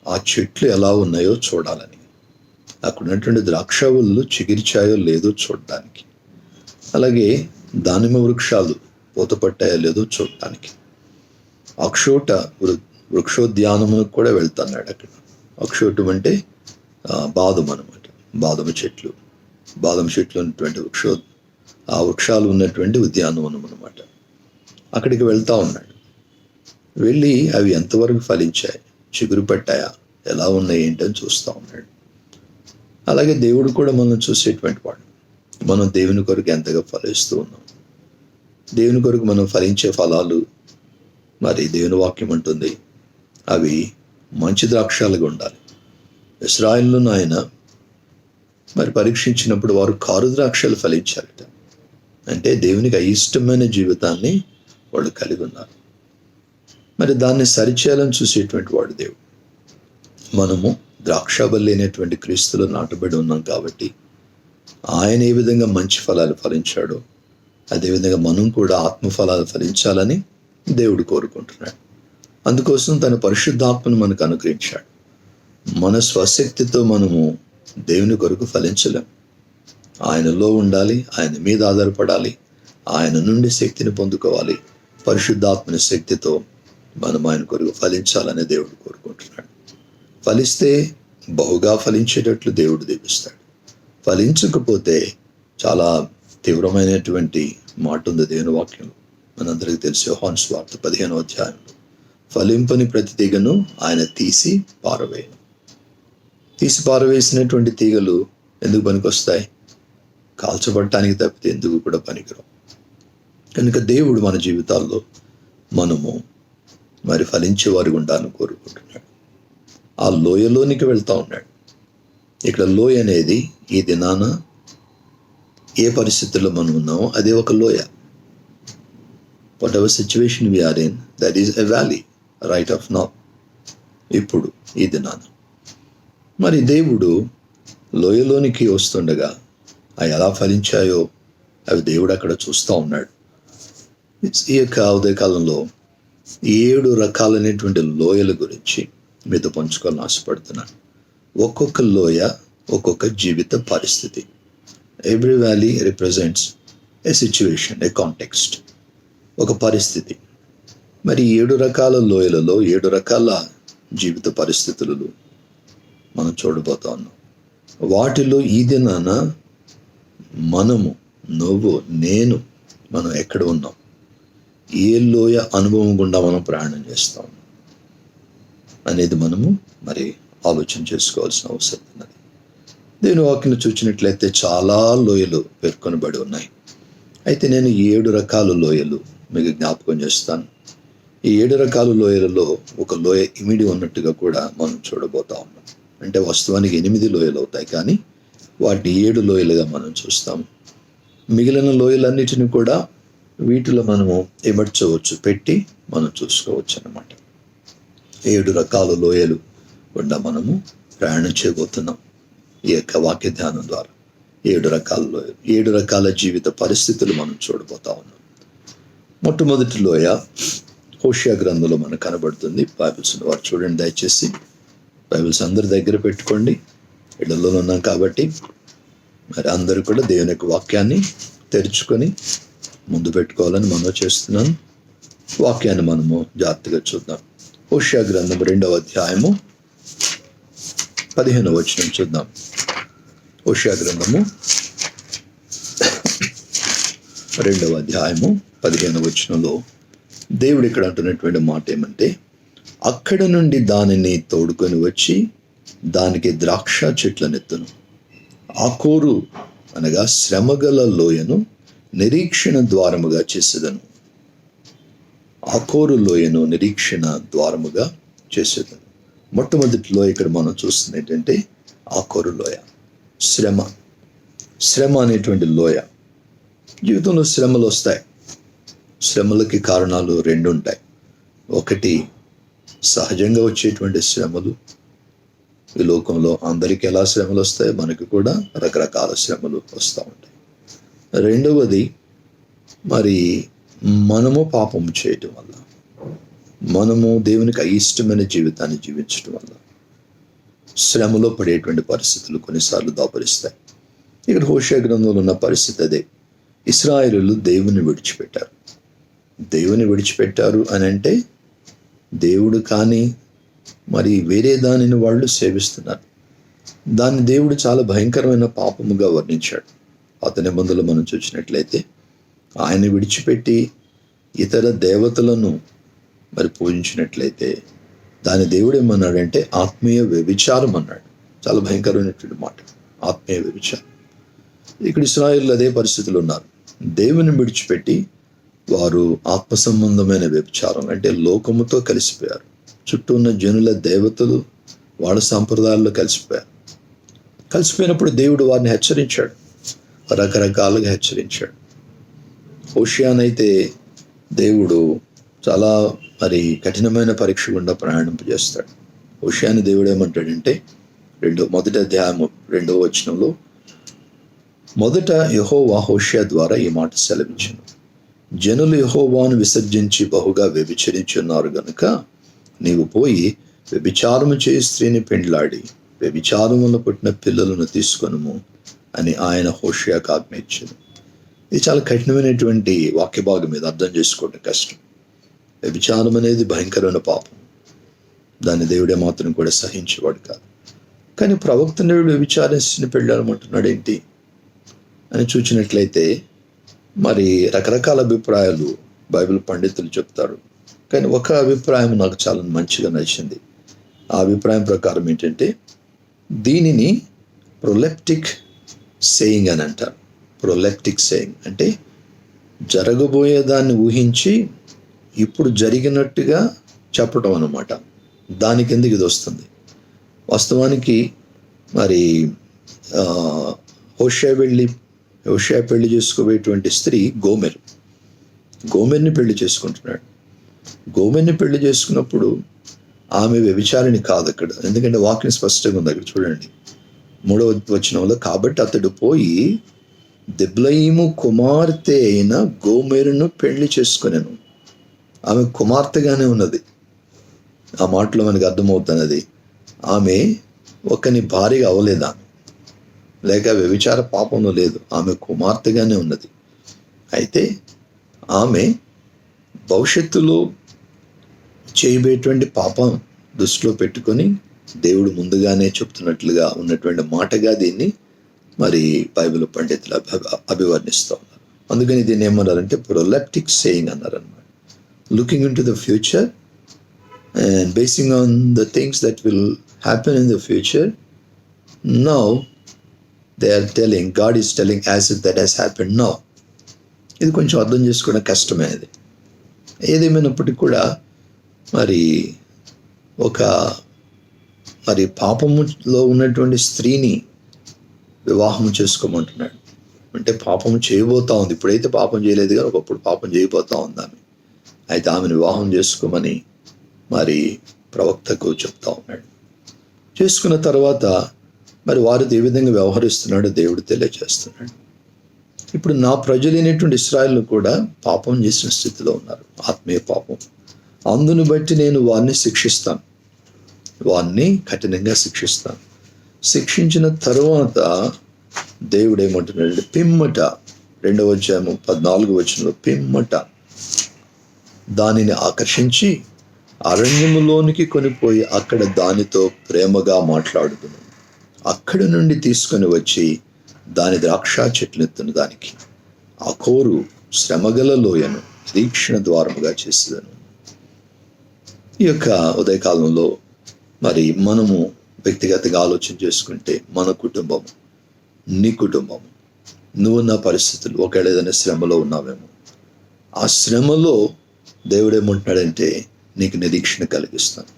Speaker 5: ఆ చెట్లు ఎలా ఉన్నాయో చూడాలని, అక్కడ ఉన్నటువంటి ద్రాక్షవల్లు చిగిర్చాయో లేదో చూడటానికి, అలాగే దానిమ్మ వృక్షాలు పూతపట్టాయో లేదో చూడటానికి, అక్షోట వృక్షోద్యానమునకు కూడా వెళ్తున్నాడు. అక్కడ అక్షోటం అంటే బాదం అనమాట, బాదం చెట్లు ఉన్నటువంటి ఆ వృక్షాలు ఉన్నటువంటి ఉద్యానవనం అనమాట. అక్కడికి వెళ్తా ఉన్నాడు. వెళ్ళి అవి ఎంతవరకు ఫలించాయి, చిగురు పట్టాయా, ఎలా ఉన్నాయి ఏంటని చూస్తూ ఉన్నాడు. అలాగే దేవుడు కూడా మనం చూసేటువంటి వాడు. మనం దేవుని కొరకు ఎంతగా ఫలిస్తూ ఉన్నాం, దేవుని కొరకు మనం ఫలించే ఫలాలు మరి దేవుని వాక్యం అంటుంది అవి మంచి ద్రాక్షాలుగా ఉండాలి. ఇశ్రాయేలును ఆయన మరి పరీక్షించినప్పుడు వారు కారు ద్రాక్షలు ఫలించారట. అంటే దేవునికి అయిష్టమైన జీవితాన్ని వాళ్ళు కలిగి ఉన్నారు. మరి దాన్ని సరిచేయాలని చూసేటువంటి వాడు దేవుడు. మనము ద్రాక్షబల్లి అనేటువంటి క్రీస్తులో నాటబడి ఉన్నాం కాబట్టి ఆయన ఏ విధంగా మంచి ఫలాలు ఫలించాడో అదేవిధంగా మనం కూడా ఆత్మఫలాలు ఫలించాలని దేవుడు కోరుకుంటున్నాడు. అందుకోసం తన పరిశుద్ధాత్మను మనకు అనుగ్రహించాడు. మన స్వశక్తితో మనము దేవుని కొరకు ఫలించలేం. ఆయనలో ఉండాలి, ఆయన మీద ఆధారపడాలి, ఆయన నుండి శక్తిని పొందుకోవాలి. పరిశుద్ధాత్మని శక్తితో మనం ఆయన కొరకు ఫలించాలని దేవుడు కోరుకుంటున్నాడు. ఫలిస్తే బహుగా ఫలించేటట్లు దేవుడు దీపిస్తాడు. ఫలించకపోతే చాలా తీవ్రమైనటువంటి మాట ఉంది దేవుని వాక్యంలో. మనందరికీ తెలిసి యోహాను సువార్త 15వ అధ్యాయంలో ఫలింపని ప్రతి తీగను ఆయన తీసి పారవేసినటువంటి తీగలు ఎందుకు పనికొస్తాయి? కాల్చబడటానికి తప్పితే ఎందుకు కూడా పనికిరావు. కనుక దేవుడు మన జీవితాల్లో మనము మరి ఫలించే వారికి ఉండాలని కోరుకుంటున్నాడు. ఆ లోయలోనికి వెళ్తా ఉన్నాడు. ఇక్కడ లోయ అనేది ఈ దినాన ఏ పరిస్థితుల్లో మనం ఉన్నామో అదే ఒక లోయ. Whatever situation we are in, that is a valley right of now. ఇప్పుడు ఈ దినాన మరి దేవుడు లోయలోనికి వస్తుండగా అవి ఎలా ఫలించాయో అవి దేవుడు అక్కడ చూస్తూ ఉన్నాడు. ఈ యొక్క ఉదయకాలంలో 7 రకాలైనటువంటి లోయల గురించి మీతో పంచుకోవాలని ఆశపడుతున్నాను. ఒక్కొక్క లోయ ఒక్కొక్క జీవిత పరిస్థితి. ఎవ్రీ వ్యాలీ రిప్రజెంట్స్ ఏ సిచ్యువేషన్, ఏ కాంటెక్స్ట్, ఒక పరిస్థితి. మరి 7 రకాల లోయలలో 7 రకాల జీవిత పరిస్థితులను మనం చూడబోతా ఉన్నాం. వాటిలో ఈ దినాన మనము, నువ్వు, నేను, మనం ఎక్కడ ఉన్నాం, ఏ లోయ అనుభవం గుండా మనం ప్రయాణం చేస్తాం అనేది మనము మరి ఆలోచన చేసుకోవాల్సిన అవసరం ఉన్నది. దేవుని వాక్యం చూసినట్లయితే చాలా లోయలు పేర్కొనబడి ఉన్నాయి. అయితే నేను 7 రకాల లోయలు మీకు జ్ఞాపకం చేస్తాను. ఈ 7 రకాల లోయలలో ఒక లోయ ఇమిడి ఉన్నట్టుగా కూడా మనం చూడబోతా ఉన్నాం. అంటే వాస్తవానికి 8 లోయలు అవుతాయి, కానీ వాటిని 7 లోయలుగా మనం చూస్తాము. మిగిలిన లోయలన్నిటిని కూడా వీటిలో మనము ఎమర్చవచ్చు, పెట్టి మనం చూసుకోవచ్చు అన్నమాట. 7 రకాల లోయలు గుండా మనము ప్రయాణం చేయబోతున్నాం ఈ యొక్క వాక్య ధ్యానం ద్వారా. 7 రకాల లోయలు, 7 రకాల జీవిత పరిస్థితులు మనం చూడబోతా ఉన్నాం. మొట్టమొదటి లోయ హోషేయ గ్రంథంలో మనకు కనబడుతుంది. బైబిల్స్ వారు చూడండి దయచేసి. బైబిల్స్ అందరి దగ్గర పెట్టుకోండి. ఇళ్లలో ఉన్నాం కాబట్టి మరి అందరూ కూడా దేవుని యొక్క వాక్యాన్ని తెరుచుకొని ముందు పెట్టుకోవాలని మనం చేస్తున్నాను. వాక్యాన్ని మనము జాగ్రత్తగా చూద్దాం. హోషేయ గ్రంథం 2వ అధ్యాయము 15వ వచనం చూద్దాం. హోషేయ గ్రంథము 2వ అధ్యాయము 15వ వచనంలో దేవుడు ఇక్కడ అంటున్నటువంటి మాట ఏమంటే, అక్కడ నుండి దానిని తోడుకొని వచ్చి దానికి ద్రాక్ష చెట్లనెత్తును, ఆకోరు అనగా శ్రమగల లోయను నిరీక్షణ ద్వారముగా చేసేదను. ఆకోరు లోయను నిరీక్షణ ద్వారముగా చేసేదను. మొట్టమొదటిలో ఇక్కడ మనం చూస్తుంది ఏంటంటే ఆకోరు లోయ, శ్రమ అనేటువంటి లోయ. జీవితంలో శ్రమలు వస్తాయి. శ్రమలకి కారణాలు 2 ఉంటాయి. ఒకటి సహజంగా వచ్చేటువంటి శ్రమలు. ఈ లోకంలో అందరికీ ఎలా శ్రమలు వస్తాయి, మనకి కూడా రకరకాల శ్రమలు వస్తూ ఉంటాయి. రెండవది మరి మనము పాపం చేయటం వల్ల, మనము దేవునికి అయిష్టమైన జీవితాన్ని జీవించడం వల్ల శ్రమలో పడేటువంటి పరిస్థితులు కొన్నిసార్లు దాపరిస్తాయి. ఇక్కడ హోషేయ గ్రంథంలో ఉన్న పరిస్థితి అదే. ఇశ్రాయేలీయులు దేవుని విడిచిపెట్టారు. దేవుని విడిచిపెట్టారు అని అంటే దేవుడు కానీ మరి వేరే దానిని వాళ్ళు సేవిస్తున్నారు. దాన్ని దేవుడు చాలా భయంకరమైన పాపముగా వర్ణించాడు. అతని నిబంధనలు మనం చూసినట్లయితే ఆయన విడిచిపెట్టి ఇతర దేవతలను మరి పూజించినట్లయితే దాని దేవుడు ఏమన్నాడంటే ఆత్మీయ వ్యభిచారం అన్నాడు. చాలా భయంకరమైనటువంటి మాట, ఆత్మీయ వ్యభిచారం. ఇక్కడ ఇశ్రాయేలు అదే పరిస్థితులు ఉన్నారు. దేవుని విడిచిపెట్టి వారు ఆత్మ సంబంధమైన వ్యభిచారం అంటే లోకముతో కలిసిపోయారు. చుట్టూ ఉన్న జనుల దేవతలు వాళ్ళ సాంప్రదాయాల్లో కలిసిపోయినప్పుడు దేవుడు వారిని హెచ్చరించాడు, రకరకాలుగా హెచ్చరించాడు. హోషేయనైతే దేవుడు చాలా మరి కఠినమైన పరీక్ష గుండా ప్రయాణింపజేస్తాడు. హోషేయని దేవుడు ఏమంటాడంటే మొదటి అధ్యాయము 2వ వచనంలో, మొదట యెహోవా హోషేయ ద్వారా ఈ మాట సెలవించెను, జనులు యెహోవాను విసర్జించి బహుగా వ్యభిచరించున్నారు గనుక నీవు పోయి వ్యభిచారము చేయి స్త్రీని పెండ్లాడి వ్యభిచారం వల్ల పుట్టిన పిల్లలను తీసుకొనుము అని ఆయన హోషేయకు ఆజ్ఞ ఇచ్చాడు. ఇది చాలా కఠినమైనటువంటి వాక్య భాగం, మీద అర్థం చేసుకోవడం కష్టం. వ్యభిచారం అనేది భయంకరమైన పాపం. దాన్ని దేవుడే మాత్రం కూడా సహించేవాడు కాదు. కానీ ప్రవక్త దేవుడు వ్యభిచారిని పెళ్ళాలమంటున్నాడు ఏంటి అని చూసినట్లయితే మరి రకరకాల అభిప్రాయాలు బైబిల్ పండితులు చెప్తారు. కానీ ఒక అభిప్రాయం నాకు చాలా మంచిగా నచ్చింది. ఆ అభిప్రాయం ప్రకారం ఏంటంటే దీనిని ప్రొలెప్టిక్ సేయింగ్ అని అంటారు. ప్రొలెప్టిక్ సేయింగ్ అంటే జరగబోయేదాన్ని ఊహించి ఇప్పుడు జరిగినట్టుగా చెప్పడం అన్నమాట. దాని కిందకి ఇది వస్తుంది. వాస్తవానికి మరి హోషేయ పెళ్లి చేసుకోబోయేటువంటి స్త్రీ గోమెర్ని పెళ్లి చేసుకుంటున్నాడు. గోమెర్ని పెళ్లి చేసుకున్నప్పుడు ఆమె వ్యభిచారిణి కాదు అక్కడ. ఎందుకంటే వాక్యం స్పష్టంగా ఉంది అక్కడ చూడండి 3వ వచనంలో, కాబట్టి అతడు పోయి దిబ్లయీము కుమార్తె అయిన గోమెరును పెళ్లి చేసుకునేను. ఆమె కుమార్తెగానే ఉన్నది. ఆ మాటలో మనకు అర్థమవుతున్నది ఆమె ఒకని భార్యగా అవ్వలేదా, లేక వ్యభిచార పాపంలో లేదు, ఆమె కుమార్తెగానే ఉన్నది. అయితే ఆమె భవిష్యత్తులో చేయబోయేటువంటి పాపం దృష్టిలో పెట్టుకొని దేవుడు ముందుగానే చెప్తున్నట్లుగా ఉన్నటువంటి మాటగా దీన్ని మరి బైబిల్ పండితులు అభివర్ణిస్తూ ఉన్నారు. అందుకని దీన్ని ఏమన్నారంటే ప్రొలెప్టిక్ సేయింగ్ అన్నారనమాట. Looking in to the future and basing on the things that will happen in the future, now they are telling, God is telling as if that has happened now. ఇది కొంచెం అర్థం చేసుకోవడం కష్టమే. అది ఏదేమైనప్పటికీ కూడా మరి పాపములో ఉన్నటువంటి స్త్రీని వివాహం చేసుకోమంటున్నాడు. అంటే పాపం చేయబోతా ఉంది. ఇప్పుడైతే పాపం చేయలేదు కానీ ఒకప్పుడు పాపం చేయబోతా ఉంది ఆమె. అయితే ఆమెను వివాహం చేసుకోమని మరి ప్రవక్తకు చెప్తా ఉన్నాడు. చేసుకున్న తర్వాత మరి వారితో ఏ విధంగా వ్యవహరిస్తున్నాడో దేవుడు తెలియజేస్తున్నాడు. ఇప్పుడు నా ప్రజలైనటువంటి ఇశ్రాయేలు కూడా పాపం చేసిన స్థితిలో ఉన్నారు, ఆత్మీయ పాపం. అందును బట్టి నేను వారిని శిక్షిస్తాను, వారిని కఠినంగా శిక్షిస్తాను. శిక్షించిన తరువాత దేవుడు ఏమంటున్నాడు, పిమ్మట 2వ అధ్యాయము 14వ వచనంలో, పిమ్మట దానిని ఆకర్షించి అరణ్యములోనికి కొనిపోయి అక్కడ దానితో ప్రేమగా మాట్లాడుతున్నాను. అక్కడి నుండి తీసుకొని వచ్చి దాని ద్రాక్ష చెట్లెత్తును దానికి అఖోరు శ్రమగల లోయను నిరీక్షణ ద్వారముగా చేసేదను. ఈ యొక్క ఉదయకాలంలో మరి మనము వ్యక్తిగతంగా ఆలోచన చేసుకుంటే మన కుటుంబం, నీ కుటుంబం, నువ్వు నా పరిస్థితులు, ఒకవేళ ఏదైనా శ్రమలో ఉన్నావేమో, ఆ శ్రమలో దేవుడు ఏమంటున్నాడంటే నీకు నిరీక్షణ కలిగిస్తాను.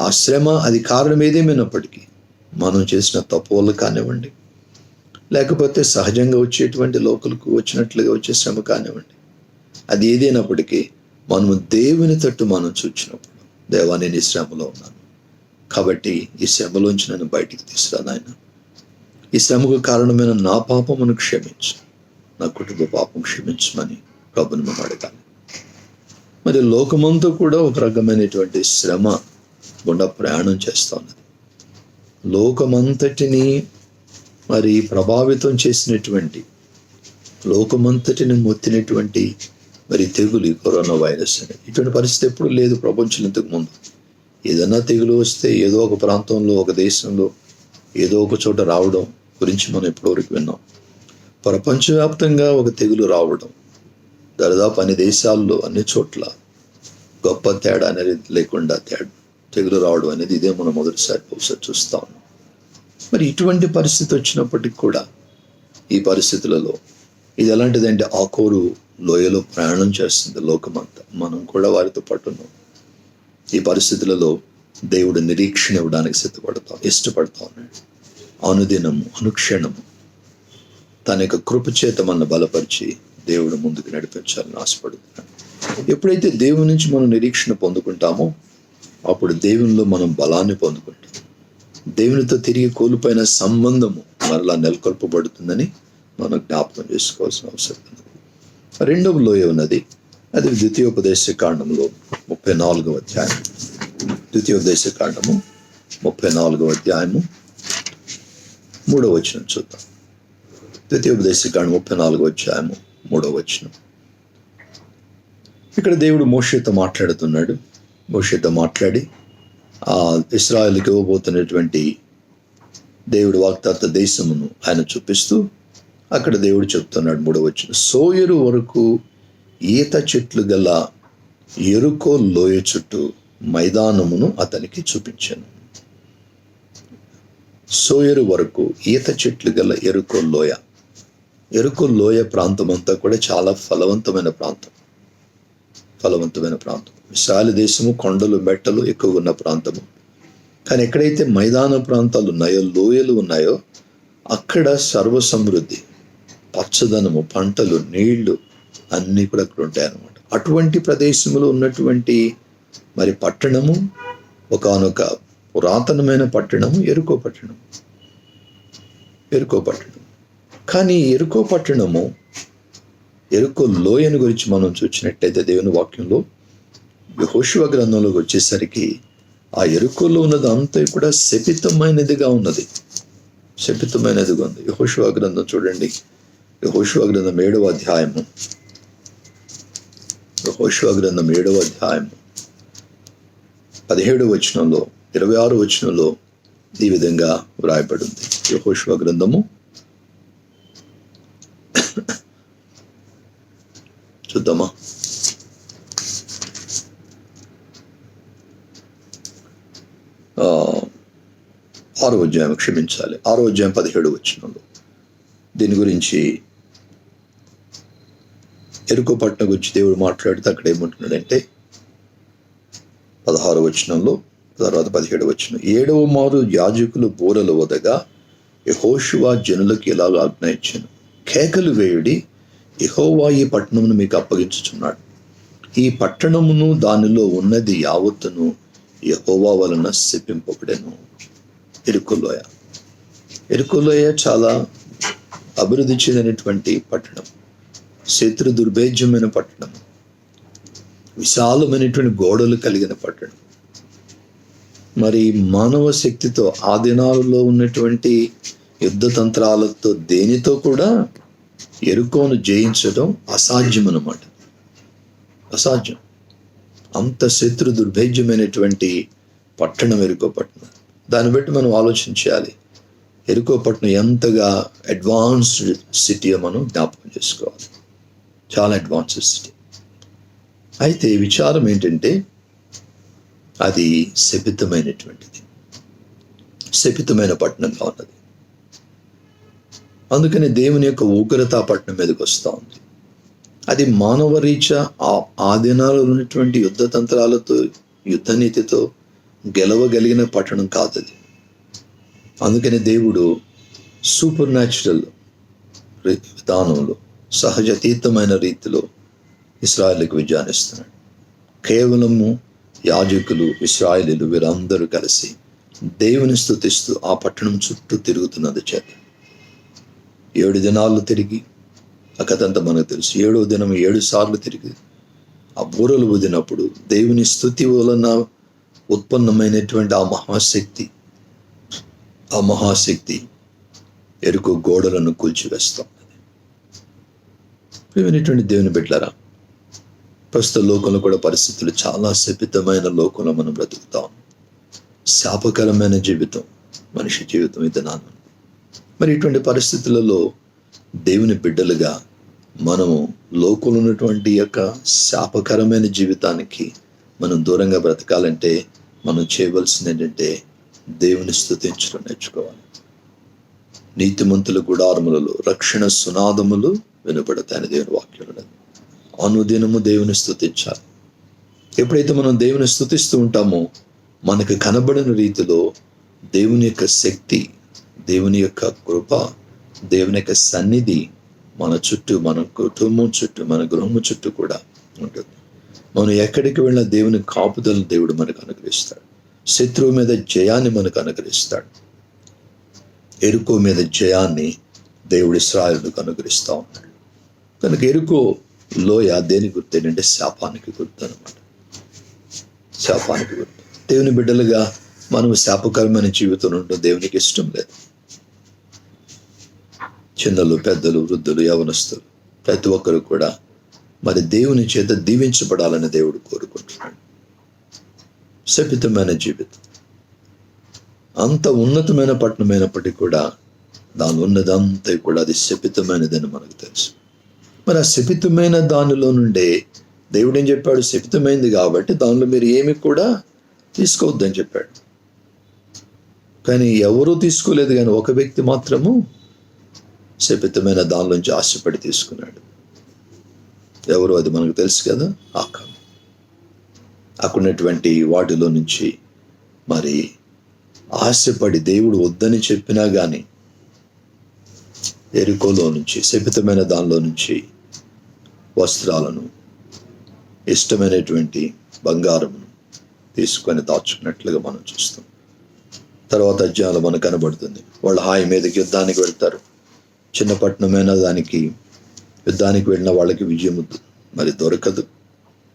Speaker 5: ఆ శ్రమ అది కారణం ఏదేమైనప్పటికీ, మనం చేసిన తప్పు వల్ల కానివ్వండి, లేకపోతే సహజంగా వచ్చేటువంటి లోకలకు వచ్చినట్లుగా వచ్చే శ్రమ కానివ్వండి, అది ఏదైనప్పటికీ మనము దేవుని తట్టు మనం చూచినప్పుడు, దేవా నేను ఈ శ్రమలో ఉన్నాను కాబట్టి ఈ శ్రమలోంచి నన్ను బయటికి తీసుకురా నాయన, ఈ శ్రమకు కారణమైన నా పాపమును క్షమించు, నా కుటుంబ పాపం క్షమించమని ప్రభుని మనం అడగాలి. మరి లోకమంతా కూడా ఒక రకమైనటువంటి శ్రమ గుండా ప్రయాణం చేస్తూ ఉన్నది. లోకమంతటిని మరి ప్రభావితం చేసినటువంటి, లోకమంతటిని మొత్తినటువంటి మరి తెగులు కరోనా వైరస్ అని. ఇటువంటి పరిస్థితి ఎప్పుడు లేదు ప్రపంచంలో ఇంతకు ముందు. ఏదన్నా తెగులు వస్తే ఏదో ఒక ప్రాంతంలో, ఒక దేశంలో, ఏదో ఒక చోట రావడం గురించి మనం ఎప్పటివరకు విన్నాం. ప్రపంచవ్యాప్తంగా ఒక తెగులు రావడం, దాదాపు అన్ని దేశాల్లో అన్ని చోట్ల గొప్ప తేడా అనేది లేకుండా తెగులు రావడం అనేది ఇదే మనం మొదటిసారి బహుశా చూస్తా ఉన్నాం. మరి ఇటువంటి పరిస్థితి వచ్చినప్పటికి కూడా ఈ పరిస్థితులలో ఇది ఎలాంటిదంటే ఆకోరు లోయలో ప్రయాణం చేస్తుంది లోకమంతా. మనం కూడా వారితో పాటు ఉన్నాం. ఈ పరిస్థితులలో దేవుడు నిరీక్షణ ఇవ్వడానికి ఇష్టపడతా ఉన్నాడు. అనుదినము, అనుక్షణము తన యొక్క కృప చేత మన బలపరిచి దేవుడు ముందుకు నడిపించాలని ఆశపడుతున్నాడు. ఎప్పుడైతే దేవుని నుంచి మనం నిరీక్షణ పొందుకుంటామో అప్పుడు దేవునిలో మనం బలాన్ని పొందుకుంటాం. దేవునితో తిరిగి కోల్పోయిన సంబంధము మరలా నెలకొల్పబడుతుందని మనం జ్ఞాపకం చేసుకోవాల్సిన అవసరం ఉంది. 2వ లోయ ఉన్నది, అది ద్వితీయోపదేశ కాండంలో 34వ అధ్యాయం. ద్వితీయోపదేశ కాండము 34వ అధ్యాయము 3వ వచనం చూద్దాం. ద్వితీయోపదేశ కాండం 34వ అధ్యాయము 3వ వచనం. ఇక్కడ దేవుడు మోషేతో మాట్లాడుతున్నాడు. మోషేతో మాట్లాడి ఆ ఇశ్రాయేలుకి ఇవ్వబోతున్నటువంటి దేవుడు వాగ్దాత దేశమును ఆయన చూపిస్తూ అక్కడ దేవుడు చెప్తున్నాడు 3వ వచనం, సోయరు వరకు ఈత చెట్లు గల ఎరుకో లోయ చుట్టూ మైదానమును అతనికి చూపించాను. సోయరు వరకు ఈత చెట్లు గల ఎరుకో లోయ. ఎరుకో లోయ ప్రాంతం అంతా కూడా చాలా ఫలవంతమైన ప్రాంతం. విశాల దేశము, కొండలు, మెట్టలు ఎక్కువ ఉన్న ప్రాంతము. కానీ ఎక్కడైతే మైదాన ప్రాంతాలు ఉన్నాయో, లోయలు ఉన్నాయో, అక్కడ సర్వసమృద్ధి, పచ్చదనము, పంటలు, నీళ్లు అన్నీ కూడా అక్కడ ఉంటాయన్నమాట. అటువంటి ప్రదేశంలో ఉన్నటువంటి మరి పట్టణము, ఒకానొక పురాతనమైన పట్టణము ఎరుకో పట్టణం. కానీ ఎరుకో పట్టణము, ఎరుకో లోయను గురించి మనం చూసినట్లయితే దేవుని వాక్యంలో యెహోషువ గ్రంథంలోకి వచ్చేసరికి ఆ ఎరుకోలో ఉన్నది అంతా కూడా శపితమైనదిగా ఉంది. యెహోషువ గ్రంథం చూడండి. యెహోషువ గ్రంథం 7వ అధ్యాయము 17వ వచనంలో, 26వ వచనంలో ఈ విధంగా వ్రాయబడి ఉంది. యెహోషువ గ్రంథము చూద్దామా? 6వ అధ్యాయం, క్షమించాలి, 6వ అధ్యాయం 17వ వచనంలో దీని గురించి ఎరుకో పట్టణం గురించి దేవుడు మాట్లాడితే అక్కడ ఏమంటున్నాడంటే 16వ వచనంలో, తర్వాత 17వ వచనం, 7వ మారు యాజకులు బూరలు వదగా యెహోషువ జనులకు ఇలాగ ఆజ్ఞ ఇచ్చాను, కేకలు వేయుడి, యెహోవా ఈ పట్టణమును మీకు అప్పగించుచున్నాడు. ఈ పట్టణమును దానిలో ఉన్నది యావత్తును యెహోవా వలన శపింపబడెను. ఎరుకోలోయ చాలా అభివృద్ధి చెందినటువంటి పట్టణం, శత్రు దుర్భేద్యమైన పట్టణం, విశాలమైనటువంటి గోడలు కలిగిన పట్టణం. మరి మానవ శక్తితో ఆ దినాలలో ఉన్నటువంటి యుద్ధ తంత్రాలతో దేనితో కూడా ఎరుకోను జయించడం అసాధ్యం అన్నమాట. అసాధ్యం. అంత శత్రు దుర్భేద్యమైనటువంటి పట్టణం ఎరుకో పట్టణం. దాన్ని బట్టి మనం ఆలోచించాలి, ఎరుకో పట్టణం ఎంతగా అడ్వాన్స్డ్ సిటీ మనం జ్ఞాపకం చేసుకోవాలి. చాలా అడ్వాన్స్డ్ సిటీ. అయితే విచారం ఏంటంటే అది శపితమైనటువంటిది, శపితమైన పట్టణంగా ఉన్నది. అందుకని దేవుని యొక్క ఉగ్రత పట్టణం మీదకి వస్తూ ఉంది. అది మానవ రీత్యా ఆ దినాల్లో ఉన్నటువంటి యుద్ధ తంత్రాలతో, యుద్ధ నీతితో గెలవగలిగిన పట్టణం కాదు అది. అందుకని దేవుడు సూపర్ న్యాచురల్ విధానంలో, సహజతీతమైన రీతిలో ఇశ్రాయేలుకు విజయాన్నిస్తున్నాడు. కేవలము యాజకులు, ఇశ్రాయేలీలు వీరందరూ కలిసి దేవుని స్తుతిస్తూ ఆ పట్టణం చుట్టూ తిరుగుతున్నది చేత 7 దినాలు తిరిగి, ఆ కథ అంతా మనకు తెలుసు. 7వ దినం 7 సార్లు తిరిగి ఆ బూరలు ఊదినప్పుడు దేవుని స్తుతి వలన ఉత్పన్నమైనటువంటి ఆ మహాశక్తి ఎరుకో గోడలను కూల్చివేస్తాం. ప్రియమైనటువంటి దేవుని బిడ్డలారా, ప్రస్తుత లోకంలో కూడా పరిస్థితులు చాలా శపితమైన లోకంలో మనం బ్రతుకుతాం. శాపకరమైన జీవితం మనిషి జీవితం విధానం. మరి ఇటువంటి పరిస్థితులలో దేవుని బిడ్డలుగా మనము లోకంలో ఉన్నటువంటి యొక్క శాపకరమైన జీవితానికి మనం దూరంగా బ్రతకాలంటే మనం చేయవలసింది ఏంటంటే దేవుని స్తుతించడం నేర్చుకోవాలి. నీతిమంతుల గుడారములలో రక్షణ సునాదములు వినపడతాయని దేవుని వాక్యంలో. అనుదినము దేవుని స్తుతించాలి. ఎప్పుడైతే మనం దేవుని స్తుతిస్తూ ఉంటామో మనకు కనబడిన రీతిలో దేవుని యొక్క శక్తి, దేవుని యొక్క కృప, దేవుని యొక్క సన్నిధి మన చుట్టూ, మన కుటుంబం చుట్టూ, మన గృహం చుట్టూ కూడా ఉంటుంది. మనం ఎక్కడికి వెళ్ళినా దేవుని కాపుదలను దేవుడు మనకు అనుగ్రహిస్తాడు. శత్రువు మీద జయాన్ని మనకు అనుగ్రహిస్తాడు. ఎరుకో మీద జయాన్ని దేవుడు ఇశ్రాయేలుకు అనుగ్రహిస్తూ ఉన్నాడు. కనుక ఎరుకో లోయ దేని గుర్తు ఏంటంటే శాపానికి గుర్తు అనమాట. శాపానికి గుర్తు. దేవుని బిడ్డలుగా మనం శాపకరమైన జీవితం ఉండడం దేవునికి ఇష్టం లేదు. చిన్నలు, పెద్దలు, వృద్ధులు, యవనస్తులు ప్రతి ఒక్కరు కూడా మరి దేవుని చేత దీవించబడాలని దేవుడు కోరుకుంటున్నాడు. శపితమైన జీవితం అంత ఉన్నతమైన పట్టణమైనప్పటికీ కూడా దాని ఉన్నదంతా కూడా అది శపితమైనదని మనకు తెలుసు. మరి ఆ శపితమైన దానిలో నుండే దేవుడు ఏం చెప్పాడు? శపితమైంది కాబట్టి దానిలో మీరు ఏమి కూడా తీసుకోవద్దని చెప్పాడు. కానీ ఎవరూ తీసుకోలేదు. కానీ ఒక వ్యక్తి మాత్రము శపితమైన దానిలోంచి ఆశపడి తీసుకున్నాడు. ఎవరు? అది మనకు తెలుసు కదా, ఆకాను. అక్కడున్నటువంటి వాటిలో నుంచి మరి ఆశపడి దేవుడు వద్దని చెప్పినా కానీ ఎరుకోలో నుంచి, శపితమైన దానిలో నుంచి వస్త్రాలను, ఇష్టమైనటువంటి బంగారమును తీసుకొని దాచుకున్నట్లుగా మనం చూస్తాం. తర్వాత అధ్యాయంలో మనకు కనబడుతుంది. వాళ్ళు హాయి మీదకి యుద్ధానికి వెళ్తారు. చిన్న పట్టణమైన దానికి యుద్ధానికి వెళ్ళిన వాళ్ళకి విజయం మరి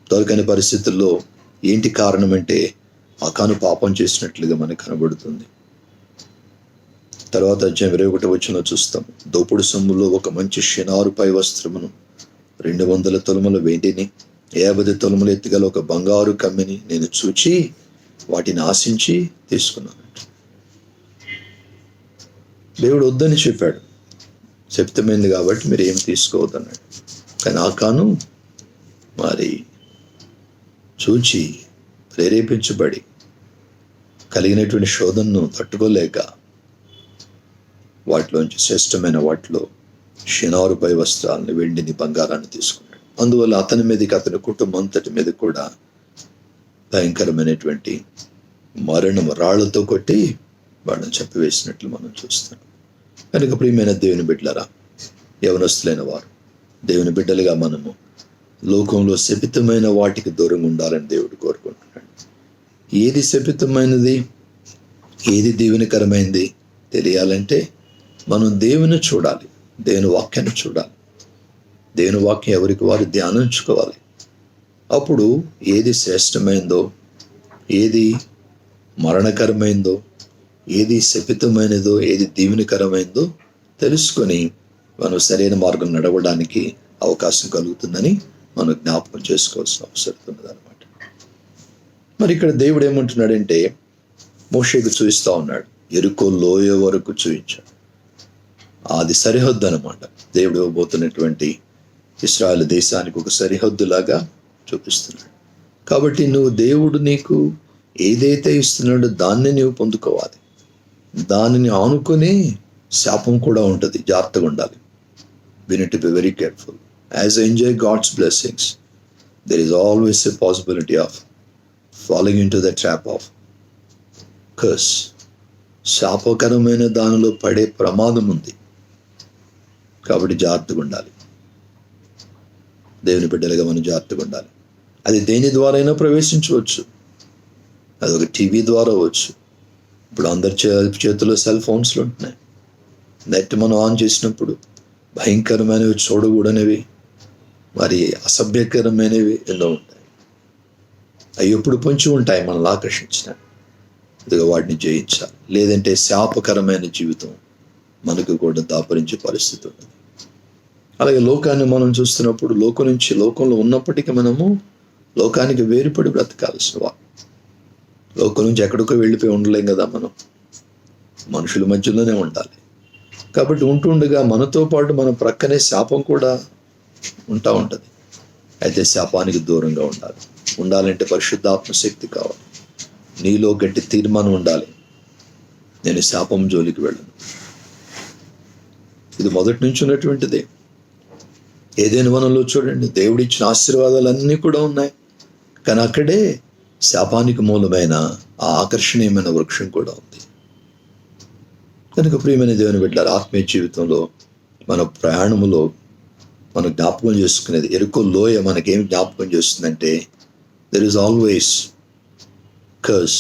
Speaker 5: దొరకని పరిస్థితుల్లో ఏంటి కారణం అంటే ఆకాను పాపం చేసినట్లుగా మనకు కనబడుతుంది. తర్వాత అధ్యాయం 21 వచనంలో చూస్తాం. దోపుడు సొమ్ములో ఒక మంచి షినారు పై వస్త్రమును, 200 తులముల వెండిని, 50 తులముల ఎత్తుగల ఒక బంగారు కమ్మిని నేను చూచి వాటిని ఆశించి తీసుకున్నాను. దేవుడు వద్దని చెప్పాడు, శపితమైంది కాబట్టి మీరు ఏమి తీసుకోవద్దన్నాడు. కానీ ఆకాను మరి చూచి ప్రేరేపించబడి కలిగినటువంటి శోధనను తట్టుకోలేక వాటిలోంచి శ్రేష్టమైన వాటిలో షినారుపై వస్త్రాలను, వెండిని, బంగారాన్ని తీసుకున్నాడు. అందువల్ల అతని మీదకి, అతని కుటుంబం అంతటి మీద కూడా భయంకరమైనటువంటి మరణం రాళ్లతో కొట్టి వాళ్ళని చెప్పివేసినట్లు మనం చూస్తాం. కనుక ప్రియమైన దేవుని బిడ్డలారా, యవనస్తులైన వారు, దేవుని బిడ్డలుగా మనము లోకంలో శపితమైన వాటికి దూరంగా ఉండాలని దేవుడు కోరుకుంటున్నాడు. ఏది శపితమైనది, ఏది దీవెనకరమైంది తెలియాలంటే మనం దేవుని చూడాలి, దేవుని వాక్యాన్ని చూడాలి. దేవుని వాక్యం ఎవరికి వారు ధ్యానించుకోవాలి. అప్పుడు ఏది శ్రేష్టమైందో, ఏది మరణకరమైందో, ఏది శపితమైనదో, ఏది దీవెనకరమైందో తెలుసుకొని మనం సరైన మార్గం నడవడానికి అవకాశం కలుగుతుందని మనం జ్ఞాపకం చేసుకోవాల్సిన అవసరం ఉన్నదన్నమాట. మరి ఇక్కడ దేవుడు ఏమంటున్నాడంటే, మోషేకు చూపిస్తూ ఉన్నాడు, యెరికో లోయ వరకు చూపించాడు. అది సరిహద్దు అనమాట. దేవుడు ఇవ్వబోతున్నటువంటి ఇశ్రాయేలు దేశానికి ఒక సరిహద్దులాగా చూపిస్తున్నాడు. కాబట్టి నువ్వు, దేవుడు నీకు ఏదైతే ఇస్తున్నాడో దాన్ని నీవు పొందుకోవాలి. దానిని ఆనుకుని శాపం కూడా ఉంటుంది. జాగ్రత్తగా ఉండాలి. We need to be very careful. As I enjoy God's blessings, there is always a possibility of falling into the trap of curse. శాపకరమైన దానిలో పడే ప్రమాదం ఉంది. కాబట్టి జాగ్రత్తగా ఉండాలి. దేవుని బిడ్డలుగా మనం జాగ్రత్తగా ఉండాలి. అది దేని ద్వారా అయినా ప్రవేశించవచ్చు. అదొక టీవీ ద్వారా అవ్వచ్చు. ఇప్పుడు అందరి చేతుల్లో సెల్ ఫోన్స్లు ఉంటున్నాయి. నెట్ మనం ఆన్ చేసినప్పుడు భయంకరమైనవి, చూడకూడనివి, మరి అసభ్యకరమైనవి ఎన్నో ఉంటాయి. అవి ఎప్పుడు పొంచి ఉంటాయి మనల్ని ఆకర్షించిన. ఇదిగా వాటిని జయించాలి. లేదంటే శాపకరమైన జీవితం మనకు కూడా దాపరించే పరిస్థితి ఉంది. అలాగే లోకాన్ని మనం చూస్తున్నప్పుడు లోకంలో ఉన్నప్పటికీ మనము లోకానికి వేరుపడి బ్రతకాల్సిన వారు. లోకం నుంచి ఎక్కడికో వెళ్ళిపోయి ఉండలేం కదా. మనం మనుషుల మధ్యలోనే ఉండాలి. కాబట్టి ఉంటుండగా మనతో పాటు మన ప్రక్కనే శాపం కూడా ఉంటుంది. అయితే శాపానికి దూరంగా ఉండాలంటే పరిశుద్ధాత్మ శక్తి కావాలి. నీలో గట్టి తీర్మానం ఉండాలి, నేను శాపం జోలికి వెళ్ళను. ఇది మొదటి నుంచి ఉన్నటువంటిదే. ఏదైనా వనంలో చూడండి, దేవుడిచ్చిన ఆశీర్వాదాలన్నీ కూడా ఉన్నాయి. కానీ అక్కడే శాపానికి మూలమైన ఆ ఆకర్షణీయమైన వృక్షం కూడా ఉంది. కనుక ప్రియమైన దేవుని బిడ్డలారా, ఆత్మీయ జీవితంలో మన ప్రయాణములో మనం జ్ఞాపకం చేసుకునేది, యెరికో లోయ మనకేం జ్ఞాపకం చేస్తుందంటే, there is always curse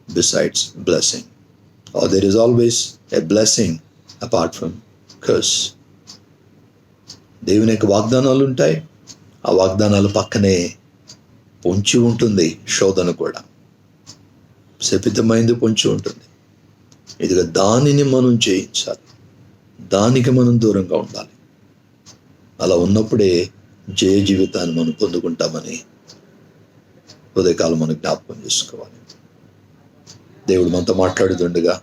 Speaker 5: besides blessing, or there is always a blessing apart from curse. దేవుని యొక్క వాగ్దానాలు ఉంటాయి. ఆ వాగ్దానాల పక్కనే పొంచి ఉంటుంది శోధన కూడా. శపితమైంది పొంచి ఉంటుంది. ఇదిగా దానిని మనం జయించాలి. దానికి మనం దూరంగా ఉండాలి. అలా ఉన్నప్పుడే జయ జీవితాన్ని మనం పొందుకుంటామని ఉదయకాలం మనం జ్ఞాపకం చేసుకోవాలి. దేవుడు మనతో మాట్లాడుతుండగా,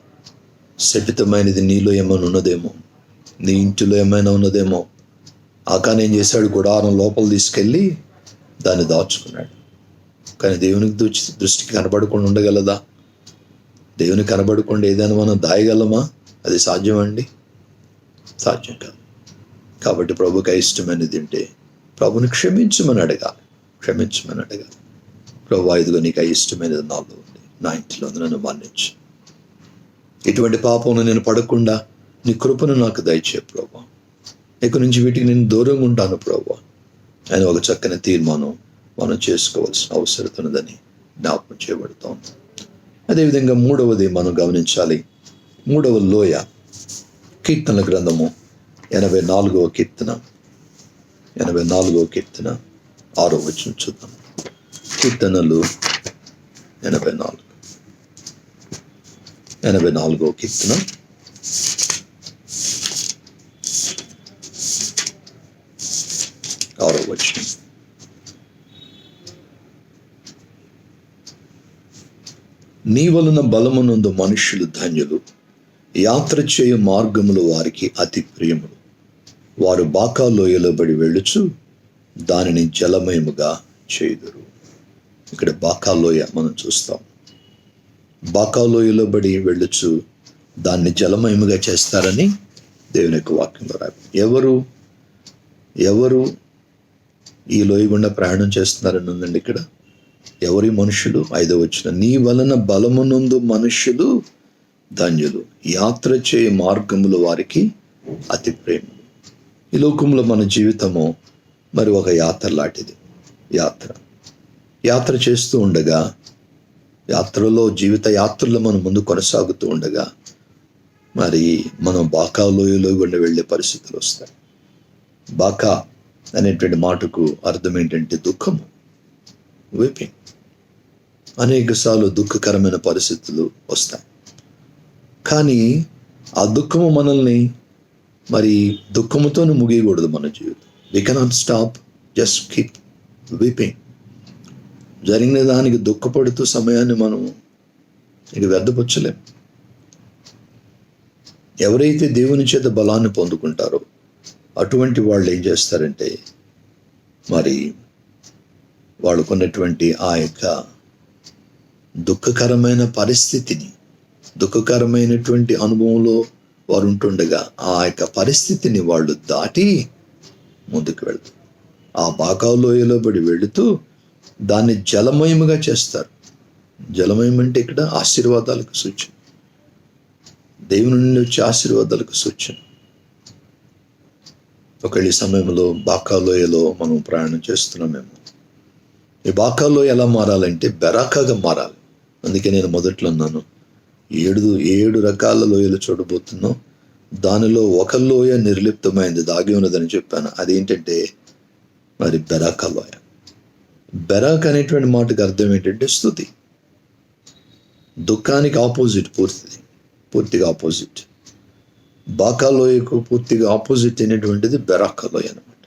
Speaker 5: శపితమైనది నీలో ఏమైనా ఉన్నదేమో, నీ ఇంటిలో ఏమైనా ఉన్నదేమో. ఆకాన్ ఏం చేశాడు? గుడారం లోపల తీసుకెళ్ళి దాన్ని దాచుకున్నాడు. కానీ దేవునికి దృష్టికి కనబడకుండా ఉండగలదా? దేవునికి కనబడకుండా ఏదైనా మనం దాయగలమా? అది సాధ్యమండి? సాధ్యం కాదు. కాబట్టి ప్రభుకి అయిష్టమైనది తింటే ప్రభుని క్షమించమని అడగాలి. ప్రభు, ఇదిగో నీకు అయిష్టమైనది నాలో ఉంది, నా ఇంటిలో నన్ను మన్నించు. ఇటువంటి పాపంలో నేను పడకుండా నీ కృపను నాకు దయచే ప్రభు. ఇక్కడి నుంచి వీటికి నేను దూరంగా ఉంటాను ప్రభు అని ఒక చక్కని తీర్మానం మనం చేసుకోవాల్సిన అవసరం ఉన్నదని జ్ఞాపకం చేయబడుతాం. అదేవిధంగా మూడవది మనం గమనించాలి. మూడవ లోయ, కీర్తనల గ్రంథము 84వ కీర్తన 6వ వచనం చూద్దాం. కీర్తనలు 84వ కీర్తన 6వ వచనం. నీ వలన బలమునందు మనుష్యులు ధన్యులు, యాత్ర చేయు మార్గములు వారికి అతి ప్రియములు. వారు బాకా లోయలో బడి వెళ్ళుచు దానిని జలమయముగా చేయుదురు. ఇక్కడ బాకా లోయ మనం చూస్తాం. బాకాలోయలో బడి వెళ్ళొచ్చు దాన్ని జలమయముగా చేస్తారని దేవుని యొక్క వాక్యంలో రాయి. ఎవరు ఈ లోయ గుండా ప్రయాణం చేస్తున్నారని ఉందండి ఇక్కడ. ఎవరి మనుషులు? 5వ వచనం, నీ వలన బలమునందు మనుష్యులు ధన్యులు, యాత్ర చేయ మార్గములు వారికి అతి ప్రేమ. ఈ లోకంలో మన జీవితము మరి ఒక యాత్ర లాంటిది. యాత్ర చేస్తూ ఉండగా, యాత్రలో జీవిత యాత్రలో మనం ముందు కొనసాగుతూ ఉండగా మరి మనం బాకా లోయలో గుండా వెళ్ళే పరిస్థితులు వస్తాయి. బాకా అనేటువంటి మాటకు అర్థం ఏంటంటే దుఃఖము, వీపింగ్. అనేక సార్లు దుఃఖకరమైన పరిస్థితులు వస్తాయి. కానీ ఆ దుఃఖము మనల్ని మరి దుఃఖముతోనే ముగియకూడదు మన జీవితం. We cannot stop, just keep weeping. జరిగిన దానికి దుఃఖపడుతూ సమయాన్ని మనం ఇక వ్యర్థపుచ్చలేం. ఎవరైతే దేవుని చేత బలాన్ని పొందుకుంటారో అటువంటి వాళ్ళు ఏం చేస్తారంటే మరి వాళ్ళకున్నటువంటి ఆ యొక్క దుఃఖకరమైన పరిస్థితిని, దుఃఖకరమైనటువంటి అనుభవంలో వారు ఉంటుండగా ఆ యొక్క పరిస్థితిని వాళ్ళు దాటి ముందుకు వెళ్తారు. ఆ బాకాలోయలో పడి వెళుతూ దాన్ని జలమయముగా చేస్తారు. జలమయం అంటే ఇక్కడ ఆశీర్వాదాలకు సూచన, దేవుని నుండి వచ్చే ఆశీర్వాదాలకు సూచన. ఒకవేళ ఈ సమయంలో బాకాలోయలో మనం ప్రయాణం చేస్తున్నామేమో. ఈ బాకాలోయ ఎలా మారాలంటే బెరాకాగా మారాలి. అందుకే నేను మొదట్లో అన్నాను, 7 రకాల లోయలు చూడబోతున్నాం. దానిలో ఒక లోయ నిర్లిప్తమైంది, దాగి ఉన్నదని చెప్పాను. అదేంటంటే మరి బెరాకా లోయ. బెరాక్ అనేటువంటి మాటకు అర్థం ఏంటంటే స్తుతి. దుఃఖానికి ఆపోజిట్, పూర్తిగా ఆపోజిట్. బాకా లోయకు పూర్తిగా ఆపోజిట్ అయినటువంటిది బెరాకా లోయ అనమాట.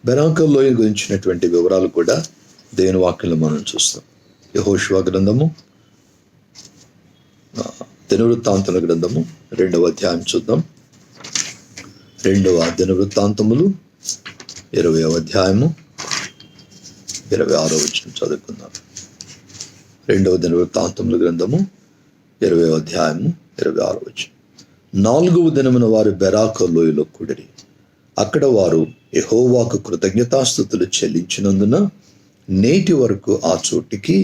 Speaker 5: బెరాకా లోయ గురించినటువంటి వివరాలు కూడా దేవుని వాక్యంలో మనం చూస్తాం. యెహోషువ గ్రంథము, దినవృత్తాంతముల గ్రంథము 2వ అధ్యాయం చూద్దాం. 2వ దినవృత్తాంతములు 20వ అధ్యాయము 26వ వచనం చదువుకుందాం. 2వ దినవృత్తాంతముల గ్రంథము 20వ అధ్యాయము 26వ వచనం. 4వ దినమున వారు బెరాకా లోయలో కూడిరి. అక్కడ వారు యెహోవాకు కృతజ్ఞతాస్తుతులు చెల్లించినందున నేటి వరకు ఆ చోటికి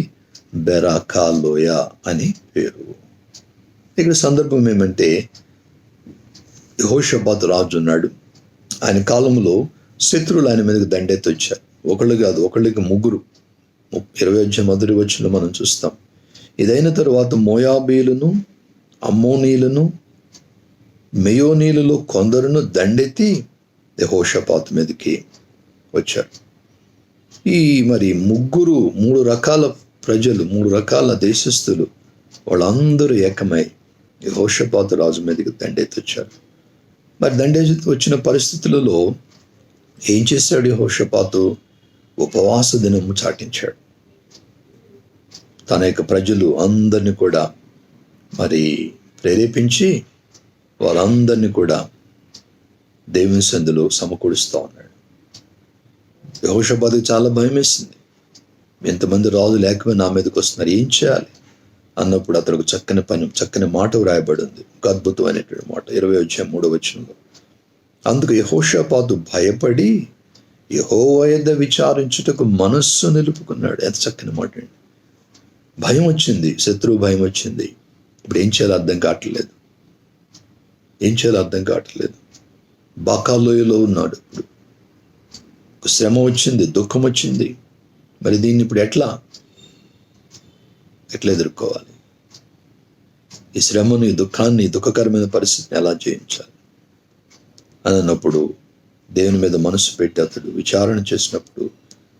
Speaker 5: బెరాకా లోయ అని పేరు. ఇక్కడ సందర్భం ఏమంటే యెహోషాపాతు రాజు ఉన్నాడు. ఆయన కాలంలో శత్రువులు ఆయన మీదకి దండెత్తి వచ్చారు. ఒకళ్ళు కాదు, ఒకళ్ళకి 3. 20 వచనంలో మనం చూస్తాం. ఇదైన తరువాత మోయాబీలను, అమ్మోనీలను, మెయోనీలలో కొందరును దండెత్తి యెహోషాపాతు మీదకి వచ్చారు. ఈ మరి 3 రకాల ప్రజలు, 3 రకాల దేశస్థులు, వాళ్ళందరూ ఏకమై యెహోషాపాతు రాజు మీదకి దండెత్తి వచ్చారు. మరి దండెత్తి వచ్చిన పరిస్థితులలో ఏం చేశాడు యెహోషాపాతు? ఉపవాస దినము చాటించాడు. తన యొక్క ప్రజలు అందరినీ కూడా మరి ప్రేరేపించి వాళ్ళందరినీ కూడా దేవుని సందులో సమకూరుస్తూ ఉన్నాడు. యెహోషాపాతుకి చాలా భయం వేసింది. ఎంతమంది రాజు లేకపోయినా నా మీదకి వస్తున్నారు, ఏం చేయాలి అన్నప్పుడు అతనికి చక్కని మాట వ్రాయబడి ఉంది. ఒక అద్భుతమైనటువంటి మాట 23వ వచనంలో. అందుకు యెహోషాపాతు భయపడి యెహోవా యొద్ద విచారించుటకు మనస్సు నిలుపుకున్నాడు. ఎంత చక్కని మాట అండి. భయం వచ్చింది, శత్రువు భయం వచ్చింది. ఇప్పుడు ఏం చేయాలో అర్థం కావట్లేదు. బాకాలోయలో ఉన్నాడు. ఇప్పుడు శ్రమ వచ్చింది, దుఃఖం వచ్చింది. మరి దీన్ని ఇప్పుడు ఎట్లా ఎదుర్కోవాలి? ఈ శ్రమను, ఈ దుఃఖాన్ని, దుఃఖకరమైన పరిస్థితిని ఎలా జయించాలి అని అన్నప్పుడు దేవుని మీద మనసు పెట్టి అతడు విచారణ చేసినప్పుడు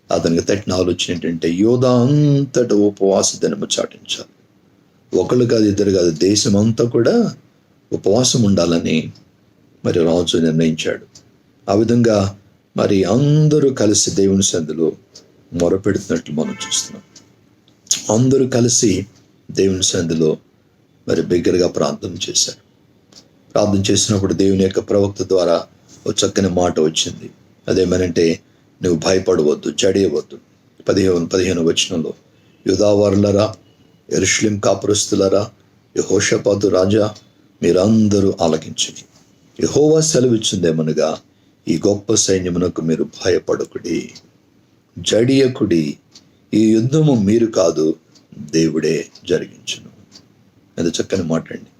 Speaker 5: అతనికి తట్టిన ఆలోచన ఏంటంటే యోధా అంతటా ఉపవాస దినము చాటించాలి. ఒకళ్ళు కాదు, ఇద్దరు కాదు, దేశం అంతా కూడా ఉపవాసం ఉండాలని మరి రాజు నిర్ణయించాడు. ఆ విధంగా మరి అందరూ కలిసి దేవుని సందులో మొరపెడుతున్నట్లు మనం చూస్తున్నాం. అందరూ కలిసి దేవుని సందులో మరి బిగ్గరగా ప్రార్థన చేశారు. ప్రార్థన చేసినప్పుడు దేవుని యొక్క ప్రవక్త ద్వారా ఒక చక్కని మాట వచ్చింది. అదేమనంటే, నువ్వు భయపడవద్దు, జడియవద్దు. 15వ వచనంలో, యూదావారులరా యెరూషలేము కాపురస్తులారా, యెహోషాపాతు రాజా, మీరందరూ ఆలకించండి. యెహోవా సెలవిచ్చిందేమనగా, ఈ గొప్ప సైన్యమునకు మీరు భయపడకుడి, జడియకుడి. ఈ యుద్ధము మీరు కాదు, దేవుడే జరిగించును. ఎంత చక్కని మాట్లాడండి.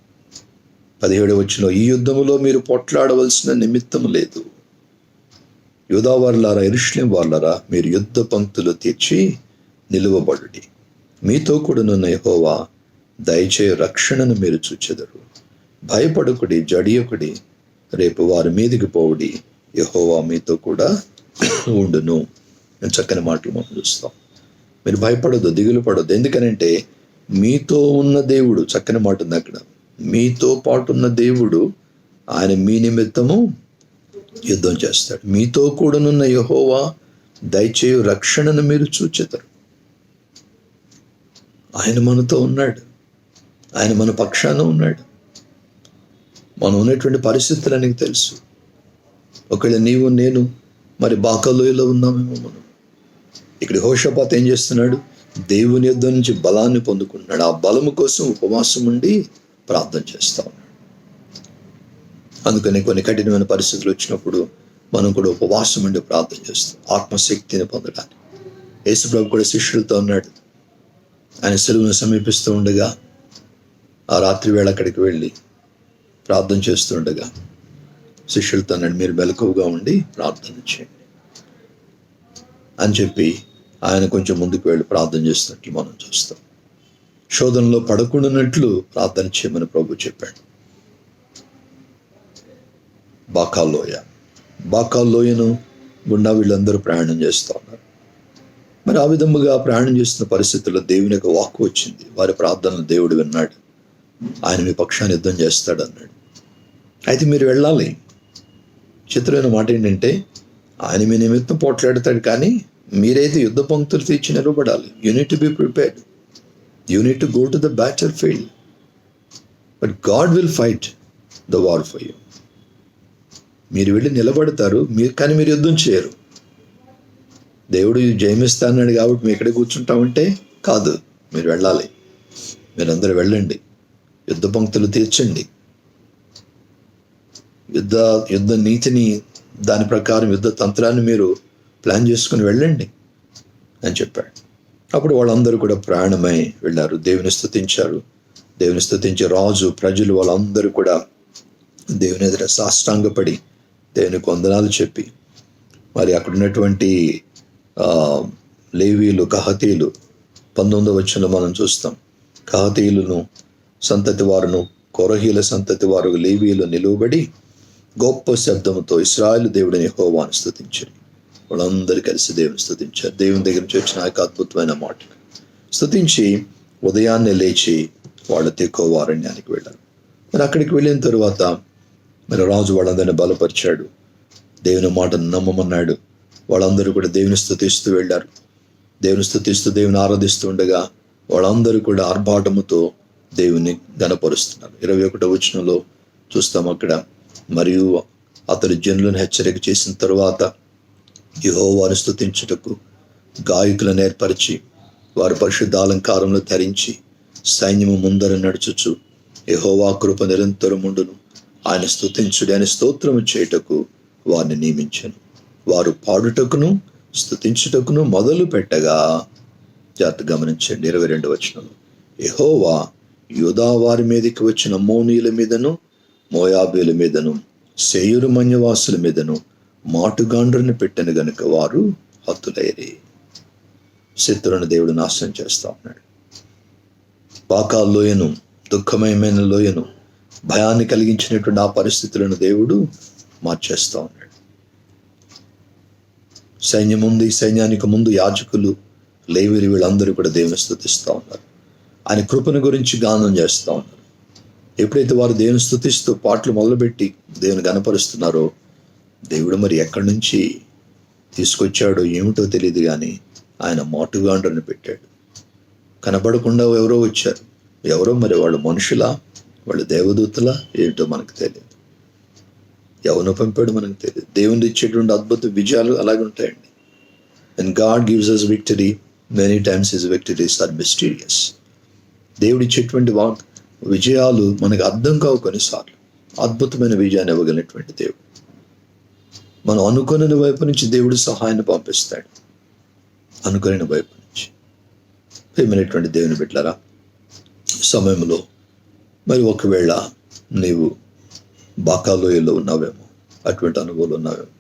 Speaker 5: 17వ వచనంలో, ఈ యుద్ధములో మీరు పొట్లాడవలసిన నిమిత్తం లేదు. యూదా వారులారా, యెరూషలేము వారులారా, మీరు యుద్ధ పంక్తులు తీర్చి నిలువబడుడి. మీతో కూడానున్న యెహోవా దయచేయ రక్షణను మీరు చూచెదరు. భయపడకుడి, జడియకుడి. రేపు వారి మీదికి పోవుడి, యెహోవా మీతో కూడా ఉండును. చక్కని మాటలు మనం చూస్తాం. మీరు భయపడొద్దు, దిగులు పడొద్దు. ఎందుకనంటే మీతో ఉన్న దేవుడు, చక్కని మాట ఉంది అక్కడ, మీతో పాటు ఉన్న దేవుడు ఆయన మీ నిమిత్తము యుద్ధం చేస్తాడు. మీతో కూడానున్న యెహోవా దయచేయు రక్షణను మీరు చూచెదరు. ఆయన మనతో ఉన్నాడు, ఆయన మన పక్షాన ఉన్నాడు. మనం ఉన్నటువంటి పరిస్థితులు ఆయనకు తెలుసు. ఒకవేళ నీవు నేను మరి బాకాలోయలో ఉన్నామేమో. మనం ఇక్కడ యెహోషాపాతు ఏం చేస్తున్నాడు? దేవుని యుద్ధ నుంచి బలాన్ని పొందుకుంటున్నాడు. ఆ బలము కోసం ఉపవాసం ఉండి ప్రార్థన చేస్తా ఉన్నాడు. అందుకని కొన్ని కఠినమైన పరిస్థితులు వచ్చినప్పుడు మనం కూడా ఉపవాసం ఉండి ప్రార్థన చేస్తాం, ఆత్మశక్తిని పొందడానికి. యేసుప్రభు కూడా శిష్యులతో ఉన్నాడు. ఆయన సెలవును సమీపిస్తూ ఉండగా ఆ రాత్రి వేళ అక్కడికి వెళ్ళి ప్రార్థన చేస్తూ ఉండగా శిష్యులతో అన్నాడు, మీరు మెలకువగా ఉండి ప్రార్థన చేయండి అని చెప్పి ఆయన కొంచెం ముందుకు వెళ్ళి ప్రార్థన చేస్తున్నట్లు మనం చూస్తాం. శోధనలో పడకుండానట్లు ప్రార్థన చేయమని ప్రభు చెప్పాడు. బాకాలోయను గుండా వీళ్ళందరూ ప్రయాణం చేస్తూ ఉన్నారు. మరి ఆ విధముగా ప్రయాణం చేస్తున్న పరిస్థితుల్లో దేవుని యొక్క వాక్కు వచ్చింది. వారి ప్రార్థనలు దేవుడు విన్నాడు. ఆయన మీ పక్షాన్ని యుద్ధం చేస్తాడు అన్నాడు. అయితే మీరు వెళ్ళాలి. చిత్రమైన మాట ఏంటంటే, ఆయన మీ నిమిత్తం పోట్లాడతాడు, కానీ మీరైతే యుద్ధ పంక్తులు తీర్చి నిలబడాలి. You need to be prepared. You need to go to the battle field. But God will fight the war for you. మీరు వెళ్ళి నిలబడతారు, కానీ మీరు యుద్ధం చేయరు. దేవుడు జయమిస్తా అన్నాడు కాబట్టి మేము ఎక్కడే కూర్చుంటామంటే కాదు, మీరు వెళ్ళాలి. మీరందరూ వెళ్ళండి, యుద్ధ పంక్తులు తీర్చండి, యుద్ధ నీతిని, దాని ప్రకారం యుద్ధ తంత్రాన్ని మీరు ప్లాన్ చేసుకుని వెళ్ళండి అని చెప్పాడు. అప్పుడు వాళ్ళందరూ కూడా ప్రయాణమై వెళ్ళారు. దేవుని స్తుతించారు. దేవుని స్తుతించే రాజు, ప్రజలు వాళ్ళందరూ కూడా దేవుని ఎదుట సాష్టాంగపడి దేవునికి వందనాలు చెప్పి, మరి అక్కడ ఉన్నటువంటి లేవీలు, కహతీలు 19వ వచనంలో మనం చూస్తాం. కహతీయులను సంతతి వారును, కొరహీల సంతతి వారు లేవీలు నిలువబడి గొప్ప శబ్దంతో ఇశ్రాయేలు దేవుడిని యెహోవాను స్తుతించారు. వాళ్ళందరూ కలిసి దేవుని స్తుతించారు. దేవుని దగ్గర నుంచి వచ్చిన యొక్క అద్భుతమైన మాట స్తుతించి ఉదయాన్నే లేచి వాళ్ళ తెకోవ అరణ్యానికి వెళ్ళారు. మరి అక్కడికి వెళ్ళిన తరువాత మరి రాజు వాళ్ళందరినీ బలపరిచాడు. దేవుని మాటను నమ్మమన్నాడు. వాళ్ళందరూ కూడా దేవుని స్తుతిస్తూ వెళ్ళారు. దేవుని స్తుతిస్తూ దేవుని ఆరాధిస్తూ ఉండగా వాళ్ళందరూ కూడా ఆర్భాటముతో దేవుని గణపరుస్తున్నారు. 21వ వచనంలో చూస్తాం అక్కడ, మరియు అతడు జనులను హెచ్చరిక చేసిన తరువాత యెహోవాను స్తుతించుటకు గాయకులను ఏర్పరిచి వారు పరిశుద్ధ అలంకారంలో ధరించి సైన్యము ముందర నడుచుచు యెహోవా కృప నిరంతరముండును, ఆయన స్తుతించుడి అని స్తోత్రము చేయుటకు వారిని నియమించాను. వారు పాడుటకును స్తుతించుటకును మొదలు పెట్టగా, జాగ్రత్త గమనించండి 22వ వచనంలో, యెహోవా యూదా వారి మీదకి వచ్చిన అమ్మోనీయుల మీదను, మోయాబీల మీదను, శేయూరు మన్యవాసుల మీదను మాటుగాండ్రుని పెట్టిన గనుక వారు హతులైరి. శత్రువును దేవుడు నాశనం చేస్తా ఉన్నాడు. బాకా లోయను, దుఃఖమయమైన లోయను, భయాన్ని కలిగించినటువంటి ఆ పరిస్థితులను దేవుడు మార్చేస్తా ఉన్నాడు. సైన్యం ఉంది, సైన్యానికి ముందు యాజకులు, లేవీలు వీళ్ళందరూ కూడా దేవుని స్తుతిస్తూ ఉన్నారు. ఆయన కృపను గురించి గానం చేస్తూ ఉన్నారు. ఎప్పుడైతే వారు దేవుని స్తుతిస్తూ పాటలు మొదలుపెట్టి దేవుని గణపరుస్తున్నారో, దేవుడు మరి ఎక్కడి నుంచి తీసుకొచ్చాడో ఏమిటో తెలియదు, కానీ ఆయన మాటుగాండ్రని పెట్టాడు. కనబడకుండా ఎవరో వచ్చారు. ఎవరో మరి వాళ్ళు మనుషులా, వాళ్ళు దేవదూతలా ఏంటో మనకు తెలియదు. ఎవరినో పంపాడు మనకు తెలియదు. దేవుని ఇచ్చేటువంటి అద్భుత విజయాలు అలాగే ఉంటాయండి. And God gives us victory, many times his victories are mysterious. దేవుడిచ్చేటువంటి విజయాలు మనకు అర్థం కావు కొన్నిసార్లు. అద్భుతమైన విజయాన్ని ఇవ్వగలిగినటువంటి దేవుడు. మనం అనుకున్న వైపు నుంచి దేవుడు సహాయాన్ని పంపిస్తాడు. అనుకున్న వైపు నుంచి. ప్రియమైనటువంటి దేవుని బిడ్డలారా, సమయంలో మరి ఒకవేళ నీవు బాకాలోయలో ఉన్నావేమో, అటువంటి అనుభవాలు ఉన్నావేమో,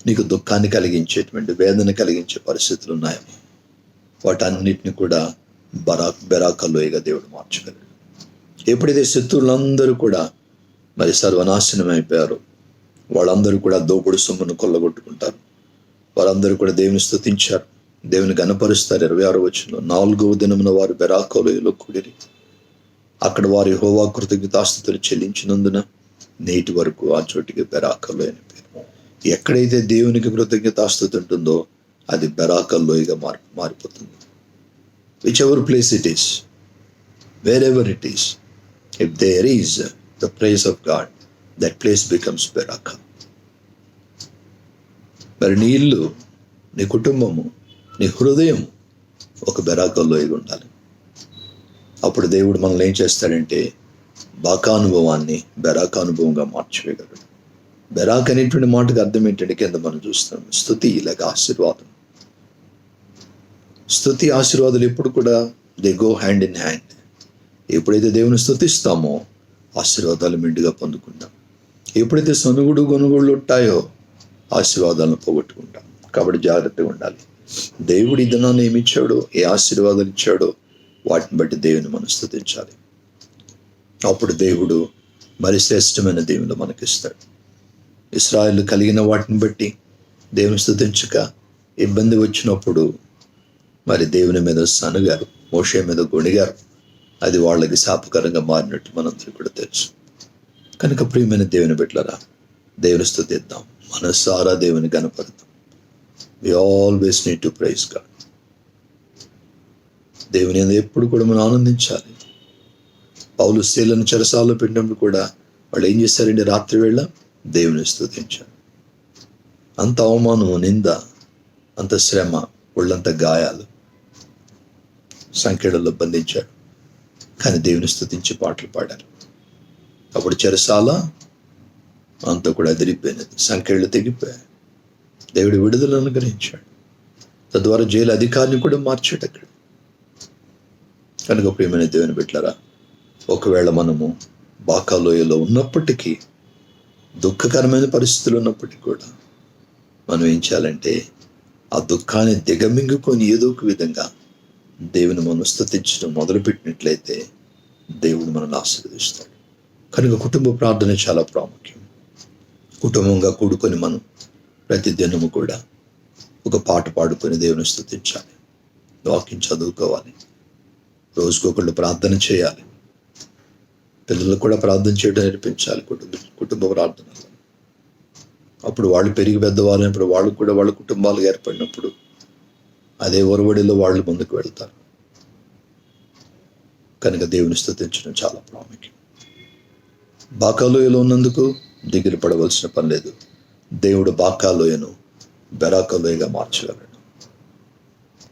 Speaker 5: నీకు దుఃఖాన్ని కలిగించేటువంటి, వేదన కలిగించే పరిస్థితులు ఉన్నాయేమో, వాటన్నిటిని కూడా బెరాకలోయగా దేవుడు మార్చగలడు. ఎప్పుడైతే శత్రువులందరూ కూడా మరి సర్వనాశనం అయిపోయారో, వాళ్ళందరూ కూడా దోపుడు సొమ్మును కొల్లగొట్టుకుంటారు. వారందరూ కూడా దేవుని స్తుతించారు, దేవుని గణపరుస్తారు. 26వ వచనంలో 4వ దినమున వారు బెరాకలోయలో కూడిరి. అక్కడ వారి యెహోవా కృతజ్ఞతాస్తుతులు చెల్లించినందున నేటి వరకు ఆ చోటికి బెరాకలోయ అని పేరు. ఎక్కడైతే దేవునికి కృతజ్ఞతాస్తుతి ఉంటుందో అది బెరాకలోయగా మారిపోతుంది. Whichever place it is, wherever it is, if there is the praise of God, that place becomes Beracah. మరి నీ ఇల్లు, నీ కుటుంబము, నీ హృదయం ఒక బెరాకలోయగా ఉండాలి. అప్పుడు దేవుడు మనల్ని ఏం చేస్తాడంటే బాకానుభవాన్ని బెరాకానుభవంగా మార్చివేయగలడు. బెరాక్ అనేటువంటి మాటకు అర్థం ఏంటంటే కింద మనం చూస్తాం, స్తుతి లేక ఆశీర్వాదం. స్తుతి ఆశీర్వాదాలు ఎప్పుడు కూడా they go hand in hand. ఎప్పుడైతే దేవుని స్తుతిస్తామో ఆశీర్వాదాలు మెండుగా పొందుకుంటాం. ఎప్పుడైతే సనుగుడు గొనుగుళ్ళు ఉంటాయో ఆశీర్వాదాలను పోగొట్టుకుంటాం. కాబట్టి జాగ్రత్తగా ఉండాలి. దేవుడు ఈ దినాన్ని ఏమి ఇచ్చాడో, ఏ ఆశీర్వాదాలు ఇచ్చాడో వాటిని బట్టి దేవుని మనం స్తుతించాలి. అప్పుడు దేవుడు మరి శ్రేష్టమైన దేవుడు మనకిస్తాడు. ఇశ్రాయేలు కలిగిన వాటిని బట్టి దేవుని స్తుతించక ఇబ్బంది వచ్చినప్పుడు మరి దేవుని మీద సనుగారు, మోషే మీద గొణిగారు. అది వాళ్ళకి శాపకరంగా మారినట్టు మనందరికీ కూడా తెలుసు. కనుక ప్రియమైన దేవుని బిడ్డలారా, దేవుని స్తుతిద్దాం, మనసారా దేవుని కనపడతాం. We always need to praise God. దేవుని ఎప్పుడు కూడా మనం ఆనందించాలి. పౌలు శీలను చెరసాల్లో పెట్టినప్పుడు కూడా వాళ్ళు ఏం చేశారండి? రాత్రి వేళ దేవుని స్తుతించారు. అంత అవమానం, నింద, అంత శ్రమ, ఒళ్ళంత గాయాలు, సంఖ్యలలో బంధించాడు. కానీ దేవుని స్తుతించి పాటలు పాడారు. అప్పుడు చెరసాల అంతా కూడా అదిరిపోయినది, సంఖ్యలు తెగిపోయాయి. దేవుడు విడుదల అనుగ్రహించాడు. తద్వారా జైలు అధికారిని కూడా మార్చాడు అక్కడ. కనుక ప్రియమైన దేవుని బిడ్డలారా, ఒకవేళ మనము బాకాలోయలో ఉన్నప్పటికీ, దుఃఖకరమైన పరిస్థితులు ఉన్నప్పటికీ కూడా మనం ఏం చేయాలంటే ఆ దుఃఖాన్ని దిగమింగుకొని ఏదో ఒక విధంగా దేవుని మనం స్తుతించడం మొదలుపెట్టినట్లయితే దేవుడు మనల్ని ఆశీర్వదిస్తాడు. కనుక కుటుంబ ప్రార్థన చాలా ప్రాముఖ్యం. కుటుంబంగా కూడుకొని మనం ప్రతి దినము కూడా ఒక పాట పాడుకొని దేవుని స్తుతించాలి, వాక్యం చదువుకోవాలి, రోజుకొకళ్ళు ప్రార్థన చేయాలి, పిల్లలకు కూడా ప్రార్థన చేయడం నేర్పించాలి. కుటుంబ ప్రార్థనలో అప్పుడు వాళ్ళు పెరిగి పెద్దవాళ్ళైనప్పుడు వాళ్ళు కూడా వాళ్ళ కుటుంబాలు ఏర్పడినప్పుడు అదే ఒరవడిలో వాళ్ళు ముందుకు వెళ్తారు. కనుక దేవుని స్తుతించడం చాలా ప్రాముఖ్యం. బాకాలోయలో ఉన్నందుకు దిగులు పడవలసిన పని లేదు. దేవుడు బాకాలోయను బెరాకలోయగా మార్చగలడు.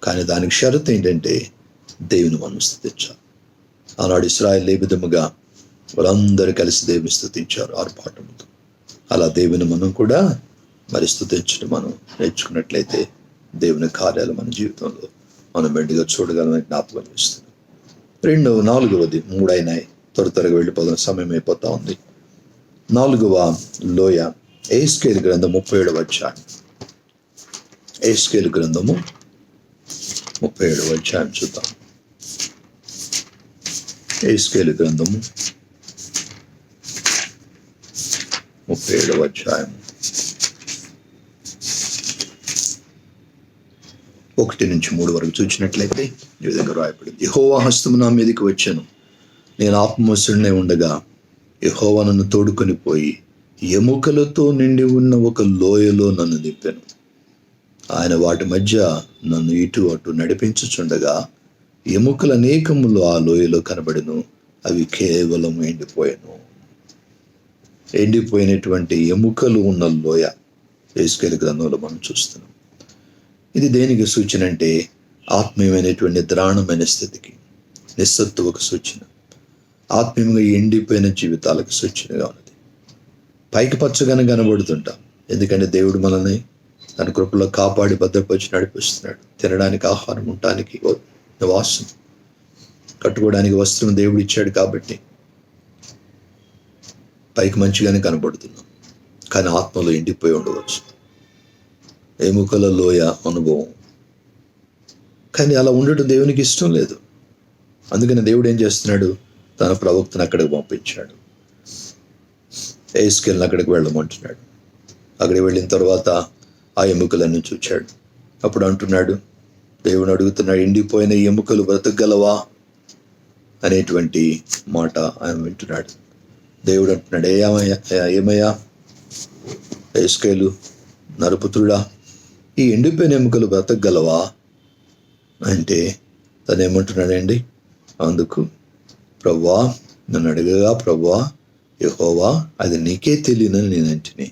Speaker 5: కానీ దానికి షరతు ఏంటంటే దేవుని మనం స్తుతించాలి. ఆనాడు ఇశ్రాయేలు ఏ విధముగా వాళ్ళందరూ కలిసి దేవుని స్తుతించారు ఆర్భాటంతో, అలా దేవుని మనం కూడా మరి స్తుతించడం మనం నేర్చుకున్నట్లయితే దేవుని కార్యాలు మన జీవితంలో మనం మెండుగా చూడగలమని జ్ఞాపకం చేస్తున్నాం. 4వది 3 అయినాయి, త్వరగా వెళ్ళిపోతున్న సమయం అయిపోతా ఉంది. 4వ లోయ ఎహెజ్కేలు గ్రంథం 37వ అధ్యాయం. ఎహెజ్కేలు గ్రంథము 37వ అధ్యాయం చూద్దాం. ఎహెజ్కేలు గ్రంథము 37వ అధ్యాయం 1 నుంచి 3 వరకు చూసినట్లయితే ఈ విధంగా రాయబడింది. యెహోవా హస్తము నా మీదకి వచ్చాను, నేను ఆత్మవశుడినే ఉండగా యెహోవా నన్ను తోడుకొని పోయి ఎముకలతో నిండి ఉన్న ఒక లోయలో నన్ను దింపాను. ఆయన వాటి మధ్య నన్ను ఇటు అటు నడిపించుచుండగా ఎముకల అనేకములు ఆ లోయలో కనబడెను, అవి కేవలం ఎండిపోయినటువంటి ఎముకలు ఉన్న లోయ ఎహెజ్కేలు గ్రంథంలో మనం చూస్తున్నాం. ఇది దేనికి సూచన అంటే ఆత్మీయమైనటువంటి నిద్రాణమైన స్థితికి, నిస్సత్తువకు సూచన, ఆత్మీయంగా ఎండిపోయిన జీవితాలకు సూచనగా ఉన్నది. పైకి పచ్చగానే కనబడుతుంటాం, ఎందుకంటే దేవుడు మనల్ని తన కృపలో కాపాడి భద్రపరిచి నడిపిస్తున్నాడు. తినడానికి ఆహారం, ఉండటానికి నివాసం, కట్టుకోవడానికి వస్త్రం దేవుడు ఇచ్చాడు కాబట్టి పైకి మంచిగానే కనబడుతున్నాం, కానీ ఆత్మలో ఎండిపోయి ఉండవచ్చు. ఎముకల లోయ అనుభవం. కానీ అలా ఉండటం దేవునికి ఇష్టం లేదు. అందుకని దేవుడు ఏం చేస్తున్నాడు, తన ప్రవక్తను అక్కడికి పంపించాడు. ఎహెజ్కేలుని అక్కడికి వెళ్ళమంటున్నాడు. అక్కడికి వెళ్ళిన తర్వాత ఆ ఎముకలన్నీ చూచాడు. అప్పుడు అంటున్నాడు, దేవుడు అడుగుతున్నాడు, ఎండిపోయిన ఎముకలు బ్రతకగలవా అనేటువంటి మాట ఆయన వింటున్నాడు. దేవుడు అంటున్నాడు, ఏమయ్యా ఎహెజ్కేలు నరపుత్రుడా, ఈ ఎండిపోయిన ఎముకలు బ్రతకగలవా అంటే తను ఏమంటున్నాడండి, అందుకు ప్రభువా నన్ను అడగగా ప్రభువా యెహోవా అది నీకే తెలియనని నేను అంటిని.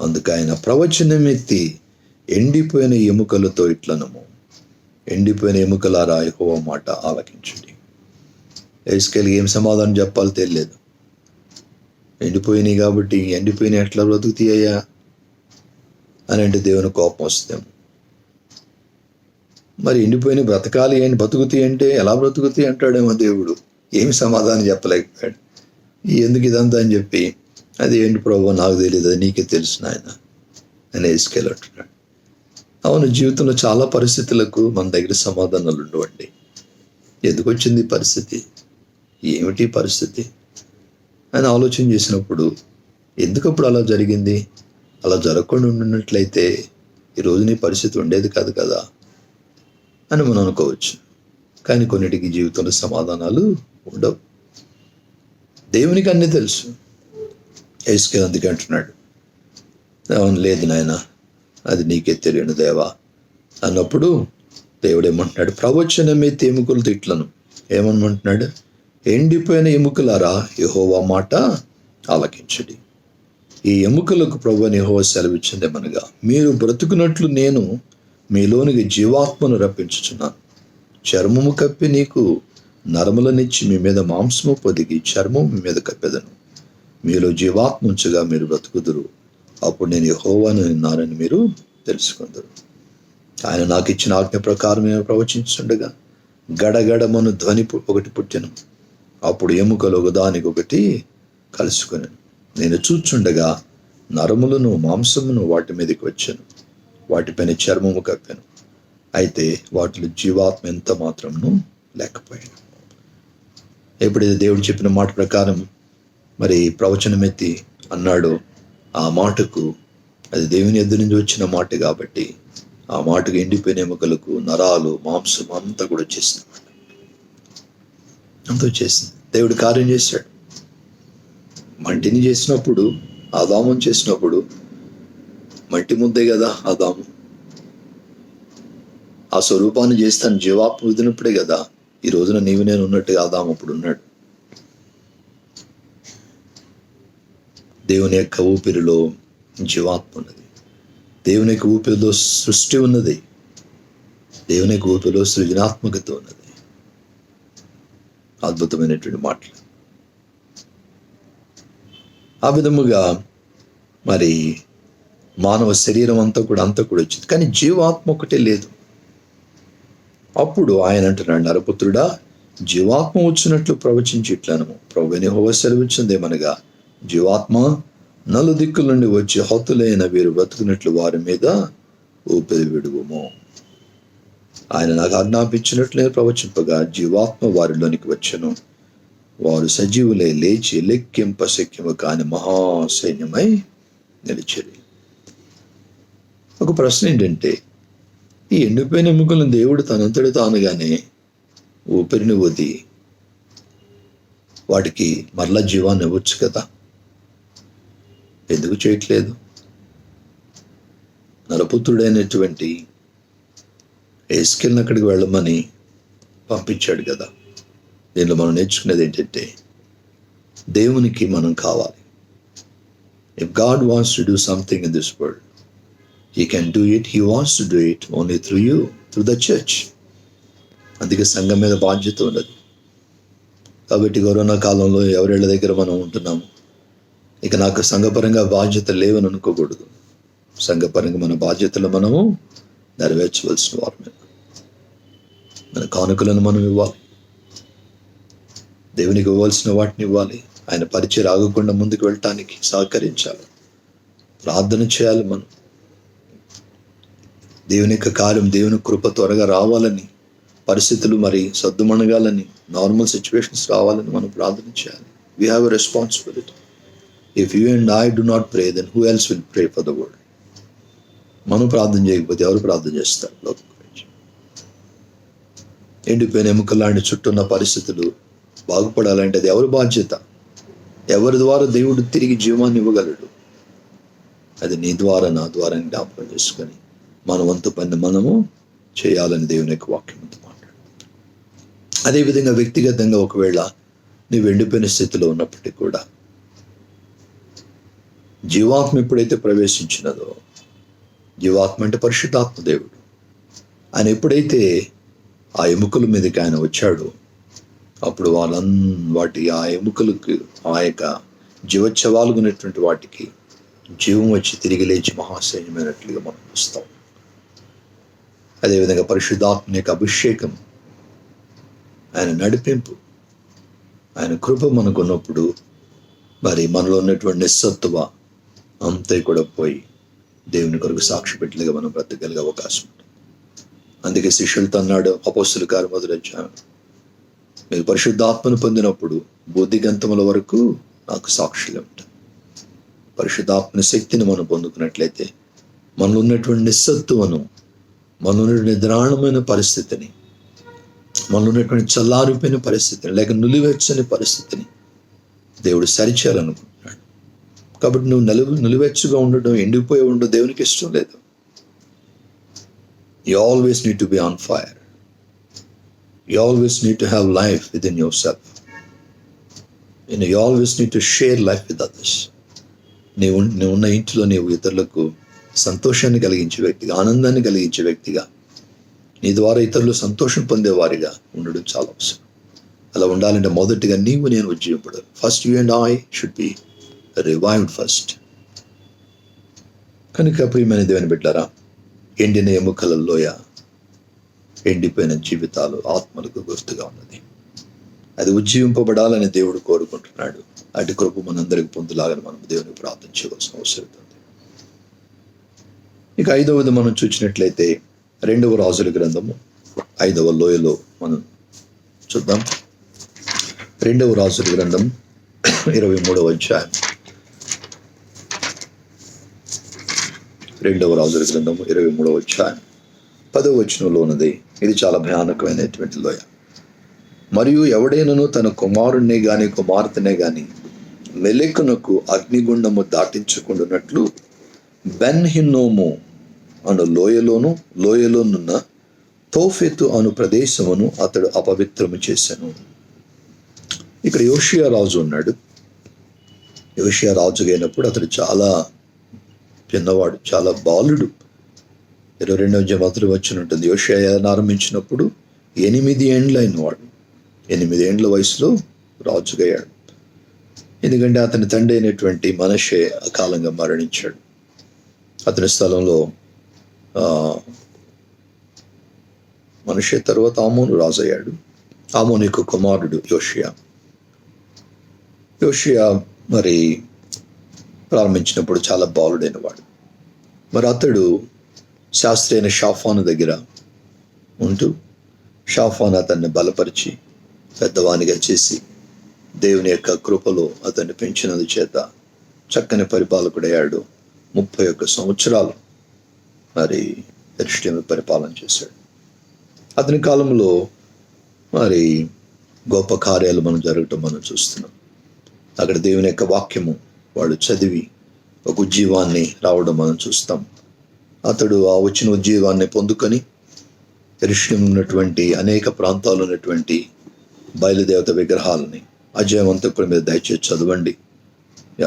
Speaker 5: అందుకు ఆయన ప్రవచనం ఎత్తి ఎండిపోయిన ఎముకలతో ఇట్లనము, ఎండిపోయిన ఎముకలారా యెహోవా మాట ఆలకించండి. ఎహెజ్కేలుకి ఏం సమాధానం చెప్పాలో తెలియలేదు. ఎండిపోయినాయి కాబట్టి ఎండిపోయినాయి ఎట్లా బ్రతుకుతాయ్యా అని అంటే దేవుని కోపం వస్తాము. మరి ఎండిపోయిన బ్రతకాలి ఏంటి, బతుకుతాయి అంటే ఎలా బ్రతుకుతాయి అంటాడేమో దేవుడు. ఏమి సమాధానం చెప్పలేకపోయాడు. ఎందుకు ఇదంతా అని చెప్పి, అది ఏంటి ప్రభు నాకు తెలియదు, అది నీకే తెలుసు నాయన అని ఎహెజ్కేలు అంటున్నాడు. అవును, జీవితంలో చాలా పరిస్థితులకు మన దగ్గర సమాధానాలు ఉండవండి. ఎందుకు వచ్చింది పరిస్థితి, ఏమిటి పరిస్థితి అని ఆలోచన చేసినప్పుడు, ఎందుకప్పుడు అలా జరిగింది, అలా జరగకుండా ఉండినట్లయితే ఈరోజు నీ పరిస్థితి ఉండేది కాదు కదా అని మనం అనుకోవచ్చు. కానీ కొన్నిటికి జీవితంలో సమాధానాలు ఉండవు. దేవునికి అన్నీ తెలుసు. ఎహెజ్కేలు అందుకే అంటున్నాడు, అవును లేదు నాయన అది నీకే తెలియను దేవా అన్నప్పుడు దేవుడు ఏమంటున్నాడు, ప్రవచనమే ఎముకలతో ఇట్లను ఏమనమంటున్నాడు, ఎండిపోయిన ఎముకలారా యెహోవా మాట ఆలకించండి. ఈ ఎముకలకు ప్రభువైన యెహోవా సెలవిచ్చిందేమనగా, మీరు బ్రతుకున్నట్లు నేను మీలోనికి జీవాత్మను రప్పించుచున్నాను. చర్మము కప్పి నీకు నరములనిచ్చి మీ మీద మాంసము పొదిగి చర్మం మీ మీద కప్పెదను. మీలో జీవాత్మ ఉంచగా మీరు బ్రతుకుదురు. అప్పుడు నేను యెహోవాను నానని మీరు తెలుసుకుందరు. ఆయన నాకు ఇచ్చిన ఆజ్ఞ ప్రకారం నేను ప్రవచించుండగా గడగడమను ధ్వని ఒకటి పుట్టెను. అప్పుడు ఎముకలు ఒకదానికొకటి కలుసుకొని నేను చూచుండగా నరములను మాంసమును వాటి మీదకి వచ్చాను, వాటిపైన చర్మము కప్పాను, అయితే వాటిలో జీవాత్మ ఎంత మాత్రమును లేకపోయాను. ఎప్పుడైతే దేవుడు చెప్పిన మాట ప్రకారం మరి ప్రవచనం ఎత్తి అన్నాడో, ఆ మాటకు అది దేవుని ఎదురు నుంచి వచ్చిన మాట కాబట్టి ఆ మాటకు ఎండిపోయిన ఎముకలకు నరాలు మాంసం అంతా కూడా వచ్చేసింది. అంతా వచ్చేసింది. దేవుడు కార్యం చేశాడు. మంటిని చేసినప్పుడు, ఆదాముని చేసినప్పుడు మట్టి ముద్దే కదా ఆదాము. ఆ స్వరూపాన్ని చేస్తాను జీవాత్మ వదిలినప్పుడే కదా ఈ రోజున నీవు నేను ఉన్నట్టుగా ఆదాము అప్పుడు ఉన్నాడు. దేవుని యొక్క ఊపిరిలో జీవాత్మ ఉన్నది. దేవుని యొక్క ఊపిరిలో సృష్టి ఉన్నది. దేవుని యొక్క ఊపిరిలో సృజనాత్మకత ఉన్నది. అద్భుతమైనటువంటి మాటలు. ఆ విధముగా మరి మానవ శరీరం అంతా కూడా వచ్చింది, కానీ జీవాత్మ ఒకటే లేదు. అప్పుడు ఆయన అంటున్నాడు, నరపుత్రుడా జీవాత్మ వచ్చినట్లు ప్రవచించి ఇట్లను ప్రభువైన యెహోవా సెలవిచ్చిందేమనగా, జీవాత్మ నలు దిక్కుల నుండి వచ్చి హతులైన వీరు బ్రతుకున్నట్లు వారి మీద ఊపిరి విడువుము. ఆయన నాకు ఆజ్ఞాపించినట్లు నేను ప్రవచింపగా జీవాత్మ వారిలోనికి వచ్చెను. వారు సజీవులై లేచి లెక్కింప శక్యము కాని మహాసైన్యమై నిలిచిరి. ఒక ప్రశ్న ఏంటంటే, ఈ ఎండిపోయిన ఎముకలను దేవుడు తనంతటి తానుగానే ఊపిరిని వది వాటికి మరలా జీవాన్ని ఇవ్వచ్చు కదా, ఎందుకు చేయట్లేదు? నరపుత్రుడైనటువంటి ఎహెజ్కేలుని అక్కడికి వెళ్ళమని పంపించాడు కదా. దీనిలో మనం నేర్చుకునేది ఏంటంటే, దేవునికి మనం కావాలి. If God wants to do something in this world, He can do it. He wants to do it only through you, through the church. అందుకే సంఘం మీద బాధ్యత ఉన్నది. కాబట్టి కరోనా కాలంలో ఎవరిళ్ళ దగ్గర మనం ఉంటున్నాము, ఇక నాకు సంఘపరంగా బాధ్యత లేవని అనుకోకూడదు. సంఘపరంగా మన బాధ్యతలు మనము నెరవేర్చవలసిన వారమే. మన కానుకలను మనం ఇవ్వాలి, దేవునికి ఇవ్వాల్సిన వాటిని ఇవ్వాలి. ఆయన పరిచయం ఆగకుండా ముందుకు వెళ్ళటానికి సహకరించాలి, ప్రార్థన చేయాలి. మనం దేవుని యొక్క కార్యం, దేవుని కృప త్వరగా రావాలని, పరిస్థితులు మరి సర్దుమణగాలని, నార్మల్ సిచ్యువేషన్స్ రావాలని మనం ప్రార్థన చేయాలి. We have a responsibility. If you and I do not pray, then who else will pray for the world? మనం ప్రార్థన చేయకపోతే ఎవరు ప్రార్థన చేస్తారు? లోకం గురించి ఎండిపోయిన ఎముకలాంటి చుట్టూన్న పరిస్థితులు బాగుపడాలంటే అది ఎవరి బాధ్యత? ఎవరి ద్వారా దేవుడు తిరిగి జీవాన్ని ఇవ్వగలడు? అది నీ ద్వారా, నా ద్వారా జ్ఞాపకం చేసుకొని మన వంతు పని మనము చేయాలని దేవుని యొక్క వాక్యంతో మాట్లాడు. అదేవిధంగా వ్యక్తిగతంగా ఒకవేళ నీవు ఎండిపోయిన స్థితిలో ఉన్నప్పటికీ కూడా జీవాత్మ ఎప్పుడైతే ప్రవేశించినదో, జీవాత్మ అంటే పరిశుద్ధాత్మ దేవుడు, ఆయన ఎప్పుడైతే ఆ ఎముకల మీదకి ఆయన వచ్చాడో అప్పుడు ఆ ఎముకలకు, ఆ యొక్క జీవోత్సవాలు ఉన్నటువంటి వాటికి జీవం వచ్చి తిరిగి లేచి మహాసైన్యమైనట్లుగా మనం చూస్తాం. అదేవిధంగా పరిశుద్ధాత్మ యొక్క అభిషేకం, ఆయన నడిపింపు, ఆయన కృప మనకు ఉన్నప్పుడు మరి మనలో ఉన్నటువంటి నిస్సత్తువ అంతా కూడా పోయి దేవుని కొరకు సాక్షి పెట్టలేగా మనం బ్రతకగలిగే అవకాశం ఉంటుంది. అందుకే శిష్యులతో అన్నాడు, అపోస్తుల కార్యం 1వ అధ్యాయం, మీరు పరిశుద్ధాత్మను పొందినప్పుడు బుద్ధిగంతముల వరకు నాకు సాక్షులే ఉంటాయి. పరిశుద్ధాత్మ శక్తిని మనం పొందుకున్నట్లయితే మనలో ఉన్నటువంటి నిస్సత్తువను, మనలో ఉన్నటువంటి నిద్రాణమైన పరిస్థితిని, మనలో ఉన్నటువంటి చల్లారిపోయిన పరిస్థితిని, లేక నులివెచ్చని పరిస్థితిని దేవుడు సరిచేయాలనుకుంటున్నాడు. కాబట్టి నువ్వు నిలువెచ్చుగా ఉండడం, ఎండిపోయి ఉండడం దేవునికి ఇష్టం లేదు. You always need to be on fire. You always need to have life within yourself. You always need to share life with others. నీవు ఉన్న ఇంటిలో నీవు ఇతరులకు సంతోషాన్ని కలిగించే వ్యక్తిగా, ఆనందాన్ని కలిగించే వ్యక్తిగా, నీ ద్వారా ఇతరులు సంతోషం పొందేవారిగా ఉండడం చాలా అవసరం. అలా ఉండాలంటే మొదటిగా నీవు నేను ఉజ్జీవింపడు. First you and I should be revived first. కనుక ప్రియమైన దేవుని బిడ్డలారా, ఎండిన ఎముకల లోయ, ఎండిపోయిన జీవితాలు ఆత్మలకు గుర్తుగా ఉన్నది. అది ఉజ్జీవింపబడాలని దేవుడు కోరుకుంటున్నాడు. అటు కృప మనందరికి పొందులాగానే మనం దేవునికి ప్రార్థన చేయవలసిన అవసరం ఉంది. ఇక 5వది మనం చూసినట్లయితే 2వ రాజుల గ్రంథము 5వ లోయలో మనం చూద్దాం. 2వ రాజుల గ్రంథం 23వ అధ్యాయం. 2వ రాజుల గ్రంథం 23వ అధ్యాయం 10వ వచనంలో ఉన్నది. ఇది చాలా భయానకమైనటువంటి లోయ. మరియు ఎవడైనను తన కుమారుణ్ణి గాని కుమార్తెనే గాని మెలెకునకు అగ్నిగుండము దాటించకుండానట్లు బెన్ హిన్నోము అను లోయలోనున్న తోఫెతు అను ప్రదేశమును అతడు అపవిత్రము చేశాను. ఇక్కడ యోషియా రాజు ఉన్నాడు. యోషియా రాజు అయినప్పుడు అతడు చాలా చిన్నవాడు, చాలా బాలుడు. 22వ అధ్యాయం వచ్చిన ఉంటుంది. యోషియా ఆరంభించినప్పుడు 8 ఏండ్లు అయినవాడు. 8 ఏండ్ల వయసులో రాజుగయ్యాడు. ఎందుకంటే అతని తండ్రి అయినటువంటి మనషే అకాలంగా మరణించాడు. అతని స్థలంలో మనషే తర్వాత ఆమోను రాజు అయ్యాడు. ఆమోను యొక్క కుమారుడు యోషియా. యోషియా మరి ప్రారంభించినప్పుడు చాలా బాలుడైన వాడు. మరి అతడు శాస్త్రి అయిన షాఫాను దగ్గర ఉంటూ షాఫాను అతన్ని బలపరిచి పెద్దవానిగా చేసి దేవుని యొక్క కృపలో అతన్ని పెంచినందు చేత చక్కని పరిపాలకుడయ్యాడు. 31 సంవత్సరాలు మరి యెరూషలేము పరిపాలన చేశాడు. అతని కాలంలో మరి గొప్ప కార్యాలు మనం జరగటం మనం చూస్తున్నాం. అక్కడ దేవుని యొక్క వాక్యము వాళ్ళు చదివి ఒక ఉజ్జీవాన్ని రావడం మనం చూస్తాం. అతడు ఆ వచ్చిన ఉజ్జీవాన్ని పొందుకొని యెరూషలేములో ఉన్నటువంటి అనేక ప్రాంతాల్లో ఉన్నటువంటి బయలుదేవత విగ్రహాలని అజయవంతకుల మీద దయచేసి చదవండి.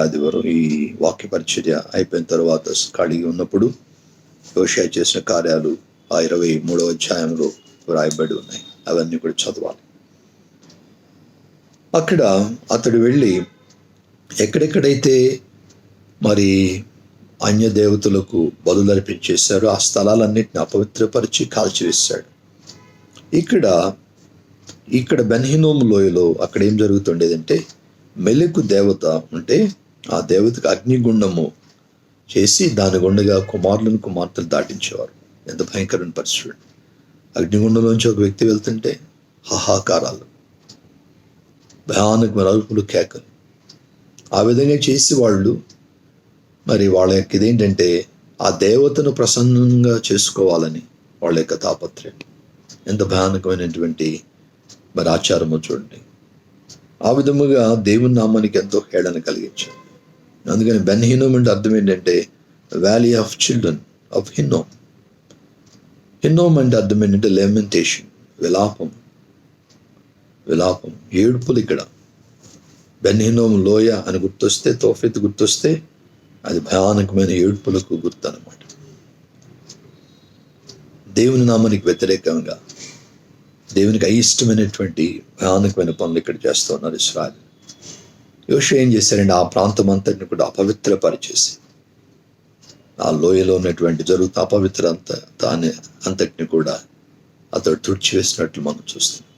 Speaker 5: ఆదివారం ఈ వాక్య పరిచర్య అయిపోయిన తర్వాత ఖాళీగా ఉన్నప్పుడు యోషియా చేసిన కార్యాలు ఆ 23వ అధ్యాయంలో వ్రాయబడి ఉన్నాయి. అవన్నీ కూడా చదవాలి. అక్కడ అతడు వెళ్ళి ఎక్కడెక్కడైతే మరి అన్య దేవతలకు బలులు అర్పించేశారో ఆ స్థలాలన్నింటిని అపవిత్రపరిచి కాల్చివేశాడు. ఇక్కడ బెన్ హిన్నోము లోయలో అక్కడ ఏం జరుగుతుండేదంటే, మెలెకు దేవత ఉంటే ఆ దేవతకు అగ్నిగుండము చేసి దాని గుండగా కుమార్తెలు దాటించేవారు. ఎంత భయంకరమైన పరిస్థితి! అగ్నిగుండంలోంచి ఒక వ్యక్తి వెళ్తుంటే హాహాకారాలు, భయానకమైన అరుపులు, కేకలు. ఆ విధంగా చేసి వాళ్ళు మరి వాళ్ళ యొక్క ఇదేంటంటే ఆ దేవతను ప్రసన్నంగా చేసుకోవాలని వాళ్ళ యొక్క తాపత్రయం. ఎంత భయానకమైనటువంటి మరి ఆచారమో చూడండి. ఆ విధముగా దేవుని నామానికి ఎంతో హేళన కలిగించారు. అందుకని బెన్ హిన్నోమ్ అంటే అర్థం ఏంటంటే వ్యాలీ ఆఫ్ చిల్డ్రన్ ఆఫ్ హిన్నోమ్. హిన్నోమ్ అంటే అర్థం ఏంటంటే లెమెంటేషన్, విలాపం, ఏడుపులు. ఇక్కడ బెన్ హిన్నోమ్ లోయ అని గుర్తొస్తే, తోఫెత్ గుర్తొస్తే అది భయానకమైన ఏడుపులకు గుర్తు అన్నమాట. దేవుని నామానికి వ్యతిరేకంగా, దేవునికి అయిష్టమైనటువంటి భయానకమైన పనులు ఇక్కడ చేస్తూ ఉన్నారు ఇశ్రాయేలు. యోషువ ఏం చేశారంటే ఆ ప్రాంతం అంతటిని కూడా అపవిత్రపరిచేసి, ఆ లోయలో ఉన్నటువంటి జరుగుతున్న అంతటిని కూడా అతడు తుడిచివేసినట్లు మనం చూస్తున్నాం.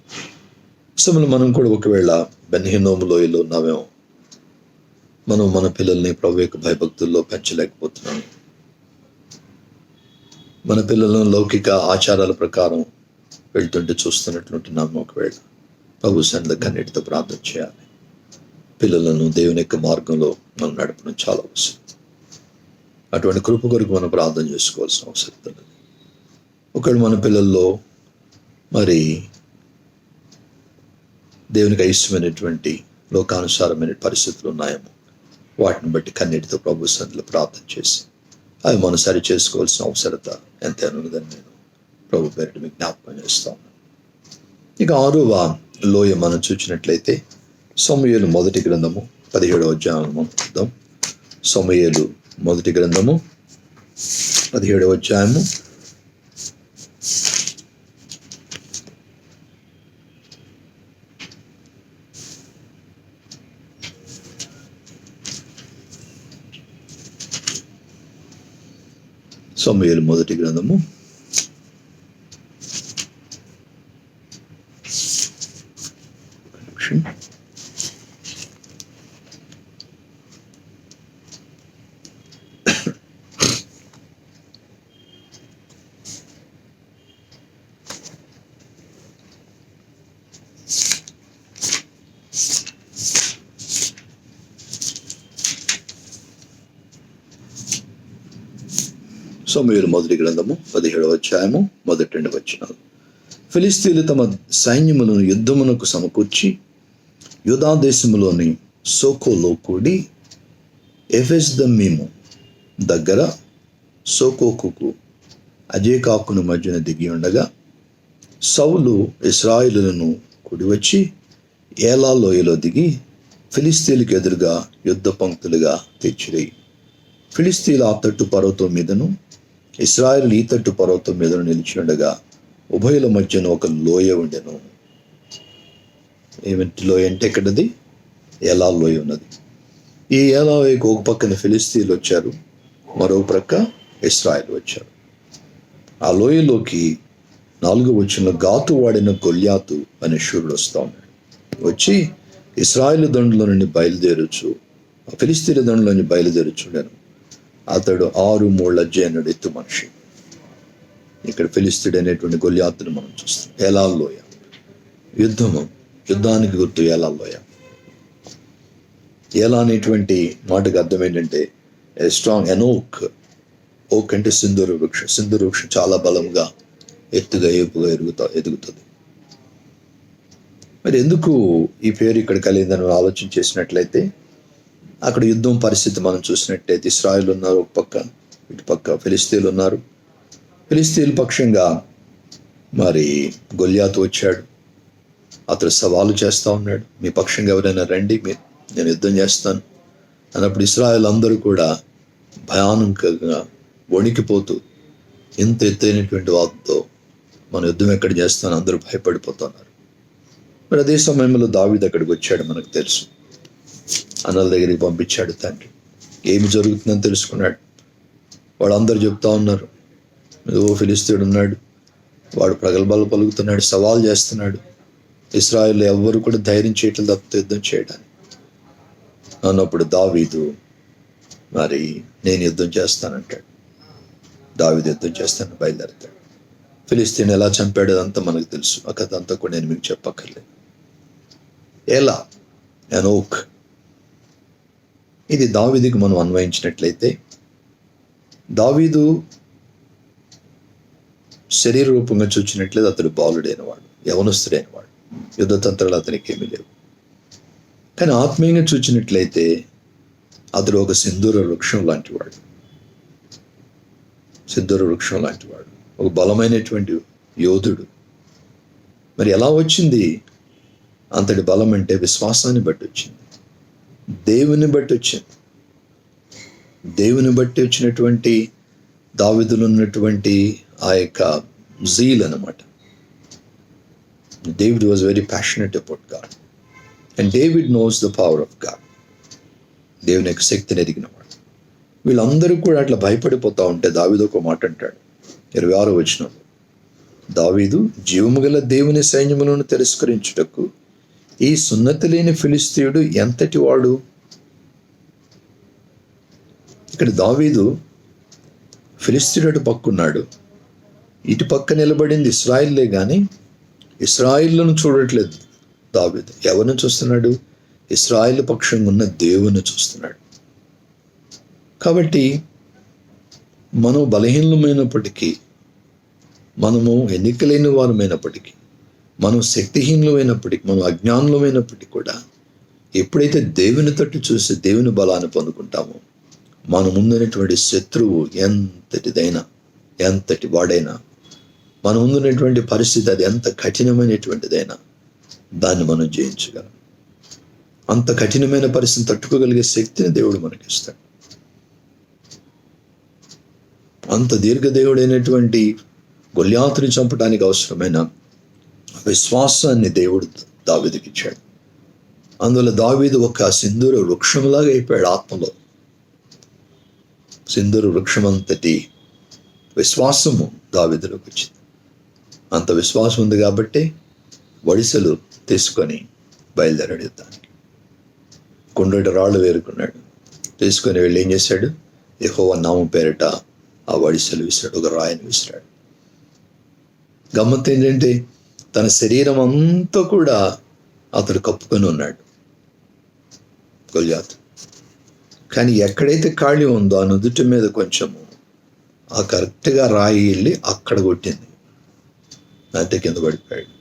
Speaker 5: సో మనం కూడా ఒకవేళ బెన్ హిన్నోము లోయలో ఉన్నామేమో, మనం మన పిల్లల్ని ప్రభు యొక్క భయభక్తుల్లో పెంచలేకపోతున్నాం. మన పిల్లలను లౌకిక ఆచారాల ప్రకారం వెళ్తుంటే చూస్తున్నట్లుంటున్నాము. ఒకవేళ ప్రభు సన్నిధిలో కన్నీటితో ప్రార్థన చేయాలి. పిల్లలను దేవుని యొక్క మార్గంలో మనం నడపడం చాలా అవసరం. అటువంటి కృప కొరకు మనం ప్రార్థన చేసుకోవాల్సిన అవసరం ఉంది. ఒకవేళ మన పిల్లల్లో మరి దేవునికి అయిష్టమైనటువంటి లోకానుసారమైన పరిస్థితులు ఉన్నాయేమో, వాటిని బట్టి కన్నీటితో ప్రభు సన్నిధిలో ప్రార్థన చేసి అవి మనం సరి చేసుకోవాల్సిన అవసరత ఎంతైనా ఉన్నదని నేను ప్రభు పేరిట మీకు జ్ఞాపకం చేస్తాను. ఇక 6వ లోయ మనం చూసినట్లయితే సమూయేలు మొదటి గ్రంథము 17వ అధ్యాయము చూద్దాం. సమూయేలు మొదటి గ్రంథము 17వ అధ్యాయము సమూయేలు మొదటి గ్రంథము 17వ అధ్యాయము 1-2 వచనాలు. ఫిలిస్తీన్లు తమ సైన్యములను యుద్ధమునకు సమకూర్చి యూదా దేశములోని సోకోలో కూడి ఎఫెస్దమ్మీము దగ్గర సోకోకుకు అజేకాకును మధ్యన దిగి ఉండగా, సౌలు ఇశ్రాయేలులను కూడివచ్చి ఏలా లోయలో దిగి ఫిలిస్తీన్లకు ఎదురుగా యుద్ధ పంక్తులుగా తెచ్చిరి. ఫిలిస్తీన్లు ఆ తట్టు పర్వతం మీదను, ఇశ్రాయేలు ఈ తట్టు పర్వతం మీదను నిలిచి ఉండగా ఉభయుల మధ్యన ఒక లోయ ఉండెను. ఏమిటి లోయ అంటే ఎక్కడది? ఏలా లోయ ఉన్నది. ఈ ఏలా లోయకు ఒక పక్కన ఫిలిస్తీన్లు వచ్చారు, మరో ప్రక్క ఇశ్రాయేలు వచ్చారు. ఆ లోయలోకి 4వ వచనంలో గాతు వాడిన గొల్యాతు అనే శూరుడు వస్తా ఉన్నాడు. వచ్చి ఇశ్రాయేలు దండులో నుండి బయలుదేరచ్చు, ఫిలిస్తీన్ల దండులో నుండి బయలుదేరుచుండెను. అతడు 6 మూళ్ళ జేనుడు ఎత్తు మనిషి. ఇక్కడ ఫిలిస్తీన్ అనేటువంటి గొల్యాతును మనం చూస్తాం. ఏలా లోయ, యుద్ధానికి గుర్తు ఏలా లోయ. ఏలా అనేటువంటి మాటకు అర్థం ఏంటంటే స్ట్రాంగ్ ఎనోక్. ఓక్ అంటే సింధూర వృక్షం. సింధూర వృక్షం చాలా బలంగా ఎత్తుగా ఏపుగా ఎదుగుతుంది. మరి ఎందుకు ఈ పేరు ఇక్కడ కలిగిందని ఆలోచన చేసినట్లయితే, అక్కడ యుద్ధం పరిస్థితి మనం చూసినట్టయితే ఇశ్రాయేలు ఉన్నారు ఒక పక్క, ఇటు పక్క ఫిలిస్తీన్లు ఉన్నారు. ఫిలిస్తీన్ల పక్షంగా మరి గొల్యాతు వచ్చాడు. అతడు సవాలు చేస్తూ ఉన్నాడు, మీ పక్షంగా ఎవరైనా రండి, నేను యుద్ధం చేస్తాను అన్నప్పుడు ఇశ్రాయేలు అందరూ కూడా భయానకంగా వణికిపోతూ ఇంత ఎత్తైనటువంటి వాటితో మన యుద్ధం ఎక్కడ చేస్తాను అందరూ భయపడిపోతున్నారు. మరి అదే సమయంలో దావీదు అక్కడికి వచ్చాడు. మనకు తెలుసు, అన్నల దగ్గరికి పంపించాడు తండ్రి. ఏమి జరుగుతుందని తెలుసుకున్నాడు. వాళ్ళందరూ చెప్తా ఉన్నారు, ఏదో ఫిలిస్తీయుడు ఉన్నాడు, వాడు ప్రగల్భాలు పలుకుతున్నాడు, సవాల్ చేస్తున్నాడు. ఇశ్రాయేలు ఎవ్వరు కూడా ధైర్యం చేయట్లేదు తప్ప యుద్ధం చేయడానికి. అన్నప్పుడు దావీదు మరి నేను యుద్ధం చేస్తానంటాడు. దావీదు యుద్ధం చేస్తాను బయలుదేరతాడు. ఫిలిస్తీన్ ఎలా చంపాడు అదంతా మనకు తెలుసు. ఆ కథ అంతా కూడా నేను మీకు చెప్పక్కర్లేదు. ఎలా ఎనోక్, ఇది దావీదుకి మనం అన్వయించినట్లయితే, దావీదు శరీర రూపంగా చూచినట్లయితే అతడు బాలుడైన వాడు, యవనస్తుడైన వాడు, యుద్ధ తంత్రాలు అతనికి ఏమీ లేవు. కానీ ఆత్మీయంగా చూచినట్లయితే అతడు ఒక సింధూర వృక్షం లాంటి వాడు, సింధూర వృక్షం లాంటి వాడు, ఒక బలమైనటువంటి యోధుడు. మరి ఎలా వచ్చింది అంతటి బలం అంటే? విశ్వాసాన్ని బట్టి వచ్చింది, దేవుని బట్టి వచ్చింది. దేవుని బట్టి వచ్చినటువంటి దావీదులో ఉన్నటువంటి ఆ యొక్క జీల్ అన్నమాట. David was very passionate about God. And David knows the power of God. దేవుని యొక్క శక్తిని ఎరిగినవాడు. వీళ్ళందరూ కూడా అట్లా భయపడిపోతా ఉంటే దావీదు ఒక మాట అంటాడు 26వ వచనంలో, దావీదు జీవము గల దేవుని సైన్యములను తిరస్కరించుటకు ఈ సున్నతి లేని ఫిలిస్తీయుడు ఎంతటి వాడు. ఇక్కడ దావీదు ఫిలిస్తీయుడు పక్కున్నాడు, ఇటు పక్క నిలబడింది ఇశ్రాయిల్లే, కానీ ఇశ్రాయిల్లను చూడట్లేదు దావీదు. ఎవరిని చూస్తున్నాడు? ఇశ్రాయిల్ పక్షంగా ఉన్న దేవుని చూస్తున్నాడు. కాబట్టి మనం బలహీనమైనప్పటికీ, మనము ఎన్నికలేని వారమైనప్పటికీ, మనం శక్తిహీనులమైనప్పటికీ, మనం అజ్ఞానులమైనప్పటికీ కూడా ఎప్పుడైతే దేవుని తట్టు చూసి దేవుని బలాన్ని పొందుకుంటామో, మన ముందున్నటువంటి శత్రువు ఎంతటిదైనా, ఎంతటి వాడైనా, మన ముందున్నటువంటి పరిస్థితి అది ఎంత కఠినమైనటువంటిదైనా దాన్ని మనం జయించగలం. అంత కఠినమైన పరిస్థితిని తట్టుకోగలిగే శక్తిని దేవుడు మనకిస్తాడు. అంత దీర్ఘదేవుడైనటువంటి గొల్యాతుని చంపడానికి అవసరమైన విశ్వాసాన్ని దేవుడు దావీదుకి ఇచ్చాడు. అందువల్ల దావీదు ఒక సింధూర వృక్షంలాగా అయిపోయాడు ఆత్మలో. సింధూర వృక్షం అంతటి విశ్వాసము దావీదులోకి వచ్చింది. అంత విశ్వాసం ఉంది కాబట్టి వడిసెలు తీసుకొని బయలుదేరాడు యుద్ధానికి. కుండటి రాళ్ళు వేరుకున్నాడు, తీసుకొని వెళ్ళి ఏం చేశాడు? యెహోవా నామం పేరిట ఆ వడిసెలు విసిరాడు, ఒక రాయిని విసిరాడు. గమ్మత్తు ఏంటంటే తన శరీరం అంతా కూడా అతడు కప్పుకొని ఉన్నాడు గొల్యాతు. కానీ ఎక్కడైతే ఖాళీ ఉందో ఆ నుదుటి మీద కొంచెము ఆ కరెక్ట్గా రాయి వెళ్ళి అక్కడ కొట్టింది, అంతే కింద పడిపోయాడు.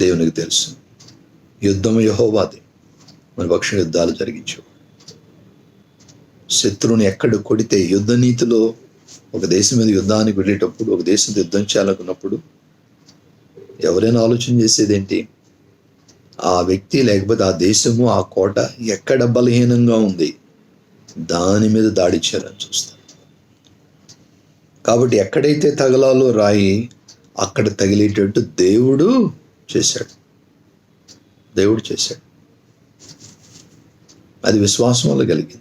Speaker 5: దేవునికి తెలుసు యుద్ధము యెహోవాది, మన పక్షం యుద్ధాలు జరిగించేవాడు. శత్రువుని ఎక్కడ కొడితే, యుద్ధ నీతిలో ఒక దేశం మీద యుద్ధానికి వెళ్ళేటప్పుడు, ఒక దేశంతో యుద్ధం చేయాలనుకున్నప్పుడు ఎవరైనా ఆలోచన చేసేదేంటి? ఆ వ్యక్తి లేకపోతే ఆ దేశము, ఆ కోట ఎక్కడ బలహీనంగా ఉంది దాని మీద దాడి చేయాలని చూస్తారు. కాబట్టి ఎక్కడైతే తగలాలో రాయి అక్కడ తగిలేటట్టు దేవుడు చేశాడు. అది విశ్వాసం వల్ల కలిగింది.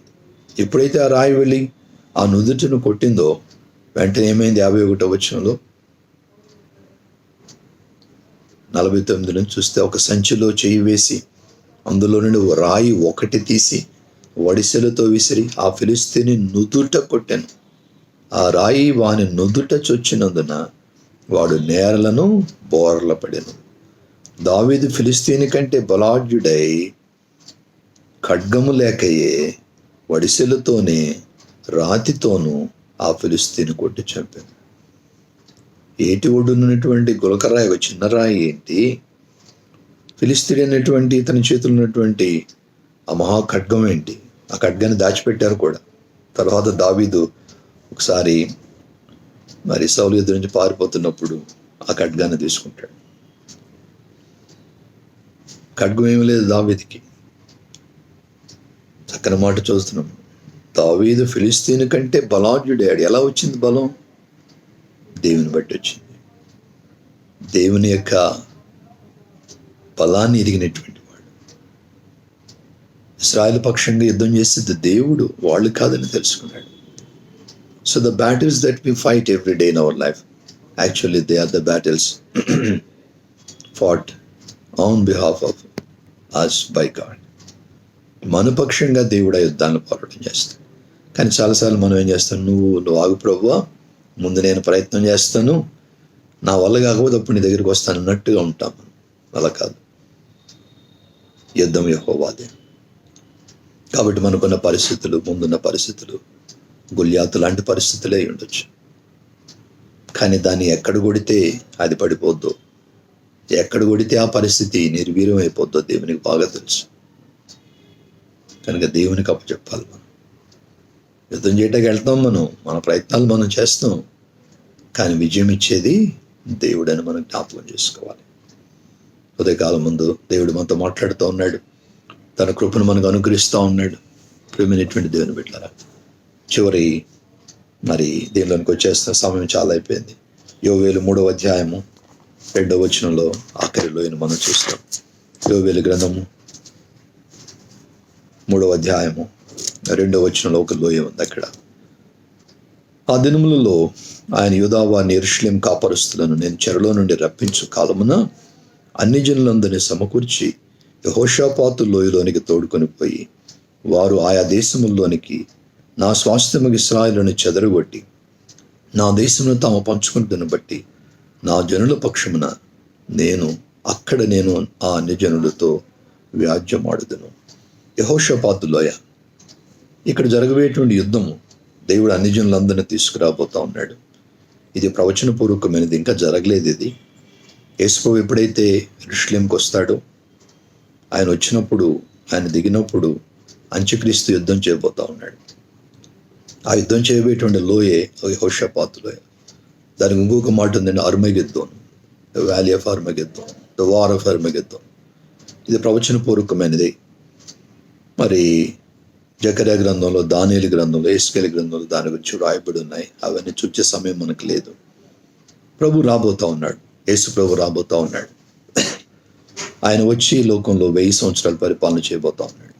Speaker 5: ఎప్పుడైతే ఆ రాయి వెళ్ళి ఆ నుదుటిని కొట్టిందో వెంటనే ఏమైంది? 51వ వచనంలో 49 నుంచి చూస్తే, ఒక సంచిలో చేయి వేసి అందులో నుండి రాయి ఒకటి తీసి వడిసెలతో విసిరి ఆ ఫిలిస్తీని నుదుట కొట్టెను. ఆ రాయి వాని నుదుట చొచ్చినందున వాడు నేరలను బోర్ల పడెను. దావీదు ఫిలిస్తీని కంటే బలాఢ్యుడై ఖడ్గము లేకయే వడిసెలతోనే రాతితోనూ ఆ ఫిలిస్తీని కొట్టి చంపాను. ఏటి ఒడ్డున్నటువంటి గులకరాయి, ఒక చిన్న రాయి ఏంటి? ఫిలిస్తీన్ అనేటువంటి తన చేతులు ఉన్నటువంటి ఆ మహా ఖడ్గం ఏంటి? ఆ ఖడ్గాన్ని దాచిపెట్టారు కూడా. తర్వాత దావీదు ఒకసారి మరి సౌలు యుద్ధం నుంచి పారిపోతున్నప్పుడు ఆ ఖడ్గాన్ని తీసుకుంటాడు. ఖడ్గం ఏమీ లేదు దావీదుకి. చక్కని మాట చూస్తున్నాం, దావీదు ఫిలిస్తీను కంటే బలాఢ్యుడాడు. ఎలా వచ్చింది బలం? దేవుని బట్టి వచ్చింది. దేవుని యొక్క బలాన్ని ఎరిగినటువంటి వాడు. ఇశ్రాయేలు పక్షంగా యుద్ధం చేసేది దేవుడు, వాళ్ళు కాదని తెలుసుకున్నాడు. So the battles that we fight every day in our life, actually they are the battles fought on behalf of us by God. మన పక్షంగా దేవుడు ఆ యుద్ధాలను పోరాటం చేస్తాడు. కానీ చాలాసార్లు మనం ఏం చేస్తాం, నువ్వు ఆగు ప్రభువా, ముందు నేను ప్రయత్నం చేస్తాను, నా వల్ల కాకపోతే అప్పుడు నీ దగ్గరికి వస్తాను అన్నట్టుగా ఉంటాం. అలా కాదు, యుద్ధం యెహోవాదే. కాబట్టి మనకున్న పరిస్థితులు, ముందున్న పరిస్థితులు గొల్యాతు లాంటి పరిస్థితులే ఉండొచ్చు. కానీ దాన్ని ఎక్కడ కొడితే అది పడిపోద్దో, ఎక్కడ కొడితే ఆ పరిస్థితి నిర్వీర్యం అయిపోద్దో దేవునికి బాగా తెలుసు. కనుక దేవునికి అప్పచెప్పాలి. మనం యుద్ధం చేయటానికి వెళ్తాం, మన ప్రయత్నాలు మనం చేస్తాం, కానీ విజయం ఇచ్చేది దేవుడని మనం జ్ఞాపకం చేసుకోవాలి. ఉదయకాలం ముందు దేవుడు మనతో మాట్లాడుతూ ఉన్నాడు, తన కృపను మనకు అనుగ్రహిస్తూ ఉన్నాడు. ప్రేమైనటువంటి దేవుని బిడ్డలారా, చివరి దీనిలోనికి వచ్చేస్తున్న సమయం చాలా అయిపోయింది. యోవేలు 3వ అధ్యాయము 2వ వచనంలో ఆఖరి లోయను మనం చూస్తాం. యోవేలు గ్రంథము 3వ అధ్యాయము 2వ వచనంలో ఒక లోయ ఉంది. అక్కడ ఆ దినములలో ఆయన యూదావారిని యెరూషలేము కాపరస్తులను నేను చెరలో నుండి రప్పించు కాలమున అన్ని జనులందరినీ సమకూర్చి యెహోషాపాతు లోయలోనికి తోడుకొని పోయి వారు ఆయా దేశముల్లోనికి నా స్వాస్థ్యము ఇశ్రాయేలును చెదరగొట్టి నా దేశమును తాము పంచుకుంటున్న బట్టి నా జనుల పక్షమున నేను ఆ అన్ని జనులతో వ్యాజ్యమాడుదును. యెహోషాపాతు లోయ, ఇక్కడ జరగబోయేటువంటి యుద్ధము దేవుడు అన్ని జనులందరినీ తీసుకురాబోతా ఉన్నాడు. ఇది ప్రవచనపూర్వకమైనది, ఇంకా జరగలేదు. ఇది యేసుప్రభువు ఎప్పుడైతే యెరూషలేముకి వస్తాడో, ఆయన వచ్చినప్పుడు, ఆయన దిగినప్పుడు అంత్యక్రీస్తు యుద్ధం చేయబోతా ఉన్నాడు. ఆ యుద్ధం చేయబోయేటువంటి లోయే యెహోషాపాతు లోయ. దానికి ఇంకొక మాట ఉందండి, Armageddon, the valley of Armageddon, the war of Armageddon. ఇది ప్రవచనపూర్వకమైనది. మరి జకర్యా గ్రంథంలో, దానియేలు గ్రంథంలో, యెహెజ్కేలు గ్రంథంలో దాని గురించి రాయబడి ఉన్నాయి. అవన్నీ చూచే సమయం మనకు లేదు. ప్రభు రాబోతా ఉన్నాడు, యేసు ప్రభు రాబోతా ఉన్నాడు. ఆయన వచ్చి లోకంలో 1000 సంవత్సరాల పరిపాలన చేయబోతా ఉన్నాడు.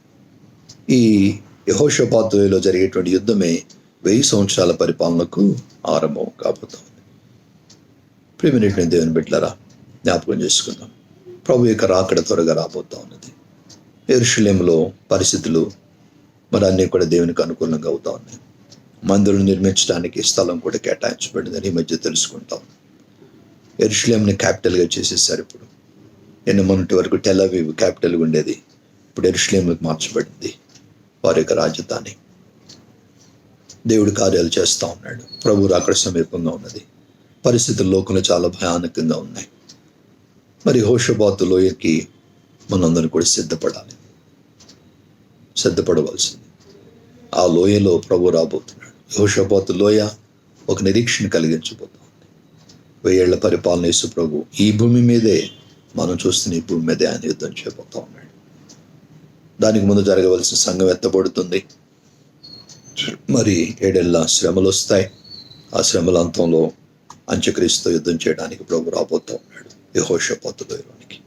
Speaker 5: ఈ యెహోషాపాతులో జరిగేటువంటి యుద్ధమే 1000 సంవత్సరాల పరిపాలనకు ఆరంభం కాబోతా ఉంది. ప్రియమైనటువంటి దేవుని బిడ్డలారా, జ్ఞాపకం చేసుకుందాం, ప్రభు యొక్క రాకడ త్వరగా రాబోతా ఉన్నది. యెరూషలేములో పరిస్థితులు మరి అన్నీ కూడా దేవునికి అనుకూలంగా అవుతా ఉన్నాయి. మందిరం నిర్మించడానికి స్థలం కూడా కేటాయించబడిందని ఈ మధ్య తెలుసుకుంటాం. యెరూషలేంని క్యాపిటల్గా చేసేసారు. ఇప్పుడు మొన్నటి వరకు టెల్ అవీవ్ క్యాపిటల్గా ఉండేది, ఇప్పుడు యెరూషలేంకి మార్చబడింది వారి యొక్క రాజధాని. దేవుడి కార్యాలు చేస్తూ ఉన్నాడు. ప్రభు రాకడ సమీపంగా ఉన్నది. పరిస్థితులు లోకంలో చాలా భయానకంగా ఉన్నాయి. మరి యెహోషాపాతు లోయకి మనందరం కూడా సిద్ధపడవలసింది. ఆ లోయలో ప్రభు రాబోతున్నాడు. యెహోషాపాతు లోయ ఒక నిరీక్షణ కలిగించబోతుంది. 1000 ఏళ్ల పరిపాలన యేసు ప్రభు ఈ భూమి మీదే, మనం చూస్తున్న ఈ భూమి మీదే ఆయన యుద్ధం చేయబోతా ఉన్నాడు. దానికి ముందు జరగవలసిన సంఘం ఎత్తబడుతుంది. మరి 7 ఏళ్ల శ్రమలు వస్తాయి. ఆ శ్రమల అంతంలో అంత్యక్రీస్తుతో యుద్ధం చేయడానికి ప్రభు రాబోతా ఉన్నాడు యెహోషాపాతు లోయలోనికి.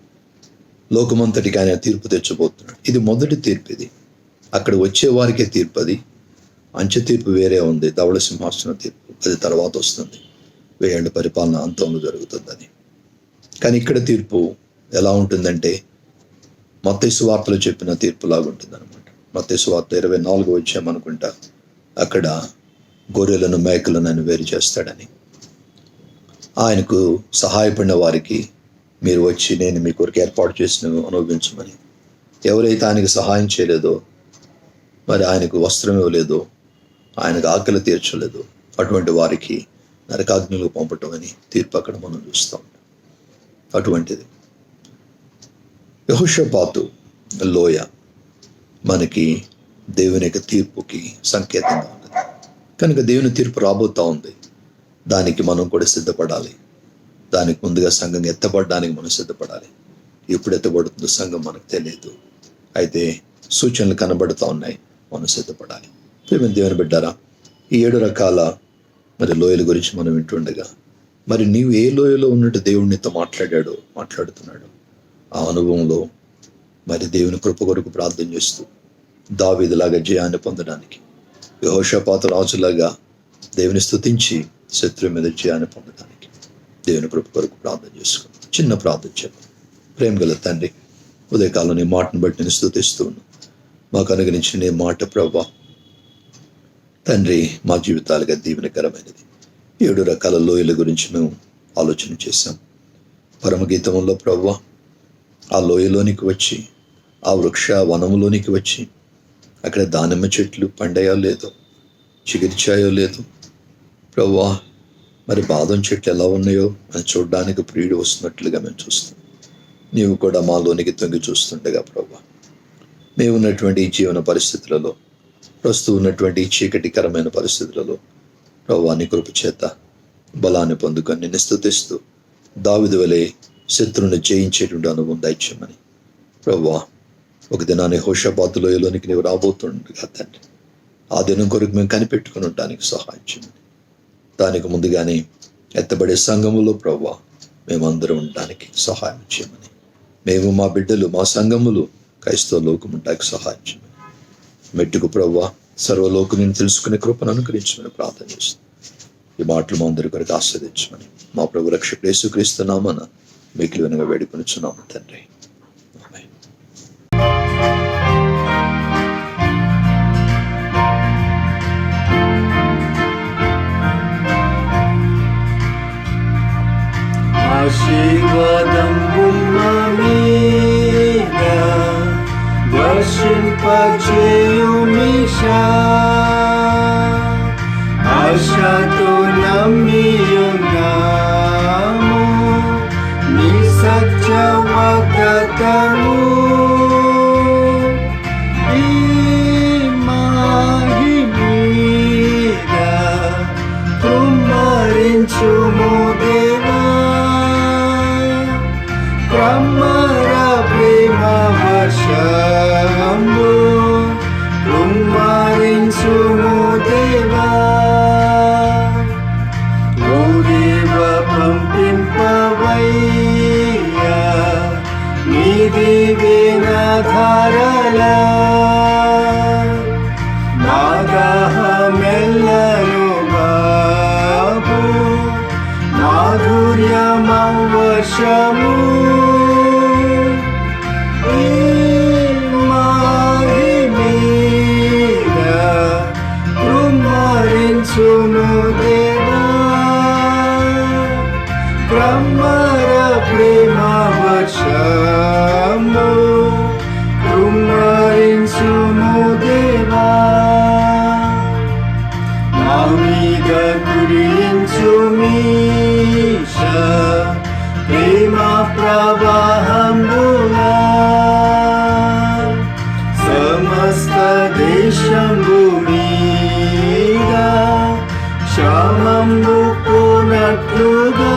Speaker 5: లోకమంతటికి ఆయన తీర్పు తెచ్చబోతున్నాడు. ఇది మొదటి తీర్పు. ఇది అక్కడ వచ్చే వారికే తీర్పు. అది అంచె తీర్పు వేరే ఉంది, ధవళ సింహాసన తీర్పు అది తర్వాత వస్తుంది. 1000 ఏళ్ల పరిపాలన అంతంలో జరుగుతుంది అది. కానీ ఇక్కడ తీర్పు ఎలా ఉంటుందంటే మత్తయి సువార్తలో చెప్పిన తీర్పులాగా ఉంటుంది అనమాట. మత్తయి సువార్త 24 వచ్చామనుకుంటా, అక్కడ గొర్రెలను మేకలను ఆయన వేరు చేస్తాడని, ఆయనకు సహాయపడిన వారికి మీరు వచ్చి నేను మీ కొరకు ఏర్పాటు చేసిన అనుభవించమని. ఎవరైతే ఆయనకు సహాయం చేయలేదో, మరి ఆయనకు వస్త్రం ఇవ్వలేదో, ఆయనకు ఆకలి తీర్చలేదో, అటువంటి వారికి నరకాగ్నిలో పంపటం అని తీర్పు అక్కడ మనం చూస్తాం. అటువంటిది యెహోషాపాతు లోయ మనకి దేవుని యొక్క తీర్పుకి సంకేతంగా ఉన్నది. కనుక దేవుని తీర్పు రాబోతా ఉంది. దానికి మనం కూడా సిద్ధపడాలి. దానికి ముందుగా సంఘం ఎత్తబడడానికి మనం సిద్ధపడాలి. ఎప్పుడు ఎత్తబడుతుందో సంఘం మనకు తెలియదు. అయితే సూచనలు కనబడుతూ ఉన్నాయి, మనం సిద్ధపడాలి. దేవుని బిడ్డారా, ఈ 7 రకాల మరి లోయల గురించి మనం వింటుండగా, మరి నీవు ఏ లోయలో ఉన్నట్టు దేవుడు నీతో మాట్లాడుతున్నాడు. ఆ అనుభవంలో మరి దేవుని కృప కొరకు ప్రార్థన చేస్తూ దావీదులాగా జయాన్ని పొందడానికి, యెహోషాపాతు రాజులాగా దేవుని స్తుతించి శత్రువు మీద జయాన్ని పొందడానికి దేవుని కృప కొరకు ప్రార్థన చేసుకో. చిన్న ప్రార్థన చేద్దాం. ప్రేమ గల తండ్రి, ఉదయకాలం నీ మాటను బట్టి నేను స్తుతిస్తూ ఉన్నాను. మాకు అనుగ్రహించిన నీ మాట ప్రభా తండ్రి మా జీవితాలుగా దీవెనకరమైనది. 7 రకాల లోయల గురించి మేము ఆలోచన చేశాం. పరమగీతంలో ప్రభా ఆ లోయలోనికి వచ్చి, ఆ వృక్ష వనములోనికి వచ్చి, అక్కడ దానిమ్మ చెట్లు పండాయో లేదో, చిగిర్చాయో లేదో ప్రభా, మరి బాదం చెట్లు ఎలా ఉన్నాయో అని చూడడానికి ప్రియుడు వస్తున్నట్లుగా మేము చూస్తాం. నీవు కూడా మాలోనికి తొంగి చూస్తుండగా ప్రభా, మేము ఉన్నటువంటి ఈ జీవన పరిస్థితులలో, ప్రస్తుతం ఉన్నటువంటి ఈ చీకటికరమైన పరిస్థితులలో ప్రభా నీ కృప చేత బలాన్ని పొందుకొని నిన్ను స్తుతిస్తూ దావీదు వలె శత్రువుని జయించేటువంటి అనుభవం దయచేయమని ప్రభా, ఒక దినాన్ని యెహోషాపాతు లోయలోనికి నీవు రాబోతుండగా తండ్రి, ఆ దినం కొరకు మేము కనిపెట్టుకుని ఉండడానికి సహాయం చేయమని, దానికి ముందుగానే ఎత్తబడే సంఘములో ప్రభా మేమందరం ఉండడానికి సహాయం చేయమని, మేము మా బిడ్డలు మా సంఘములు క్రైస్తవ లోకం ఉండడానికి సహాయం చేయమని, మెట్టుకు ప్రభా సర్వలోకు నేను తెలుసుకునే కృపను అనుగ్రహించమని ప్రార్థన చేస్తాను. ఈ మాటలు మా అందరి కొరకు ఆస్వాదించమని మా ప్రభు రక్షకుడు యేసుక్రీస్తు నామమున మిక్కిలి వినగా వేడుకొనుచున్నాము తండ్రి. ఆమేన్.
Speaker 1: ఆశీర్వాదం మా మీద వర్షింపచేయుమిషా, ఆశతో నమ్మియున్నాము నీ సత్య వాగ్దానము. ఈ మాహి మీద కుమ్మరించుము దేవా, క్రమర ప్రేమ వర్షము కుమ్మరించుము దేవా. ఓ దేవ పంపింపవయ్యా నీ దీవెనాధారలా, మా దాహమెల్లను బాపు మాధుర్యమవర్షము. ఈ మాహి మీద కుమ్మరించుము దేవా, క్రమర ప్రేమ వర్షము కుమ్మరించుము దేవా. మా మీద కురించుమీశా ప్రేమ ప్రవాహములా, సమస్త దేశము మీద క్షామము పోనట్లుగా.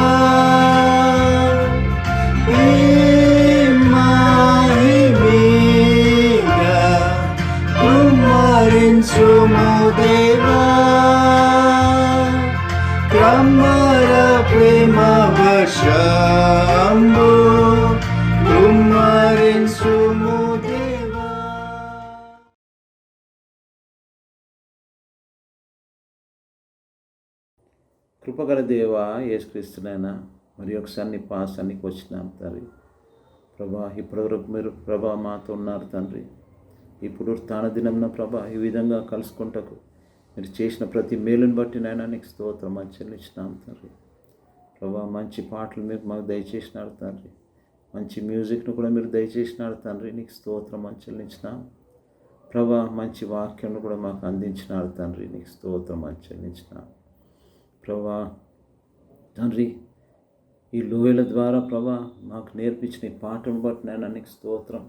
Speaker 1: ఈ మాహి మీద కుమ్మరించుము దేవా, క్రమర ప్రేమ వర్షము కుమ్మరించుము దేవా.
Speaker 3: కృపగల దేవా యేసుక్రీస్తునైనా మరి ఒకసారి నీ పాసానికి వచ్చినాం తండ్రి. ప్రభా ఇప్పటివరకు మీరు ప్రభా మాతో ఉన్నారు తండ్రి. ఇప్పుడు తాన దినంన ప్రభా ఈ విధంగా కలుసుకుంటకు మీరు చేసిన ప్రతి మేలుని బట్టి నాయన నీకు స్తోత్రం చెల్లించినాం తండ్రి. ప్రభా మంచి పాటలు మీరు మాకు దయచేసినారు తండ్రి, మంచి మ్యూజిక్ను కూడా మీరు దయచేసినారు తండ్రి. నీకు స్తోత్రం చెల్లించినాం ప్రభా. మంచి వాక్యం కూడా మాకు అందించినారు తండ్రి. నీకు స్తోత్రం చెల్లించినాం ప్రభా. తండ్రి ఈ లోయల ద్వారా ప్రభా మాకు నేర్పించిన ఈ పాటను బట్టి నాయన నీకు స్తోత్రం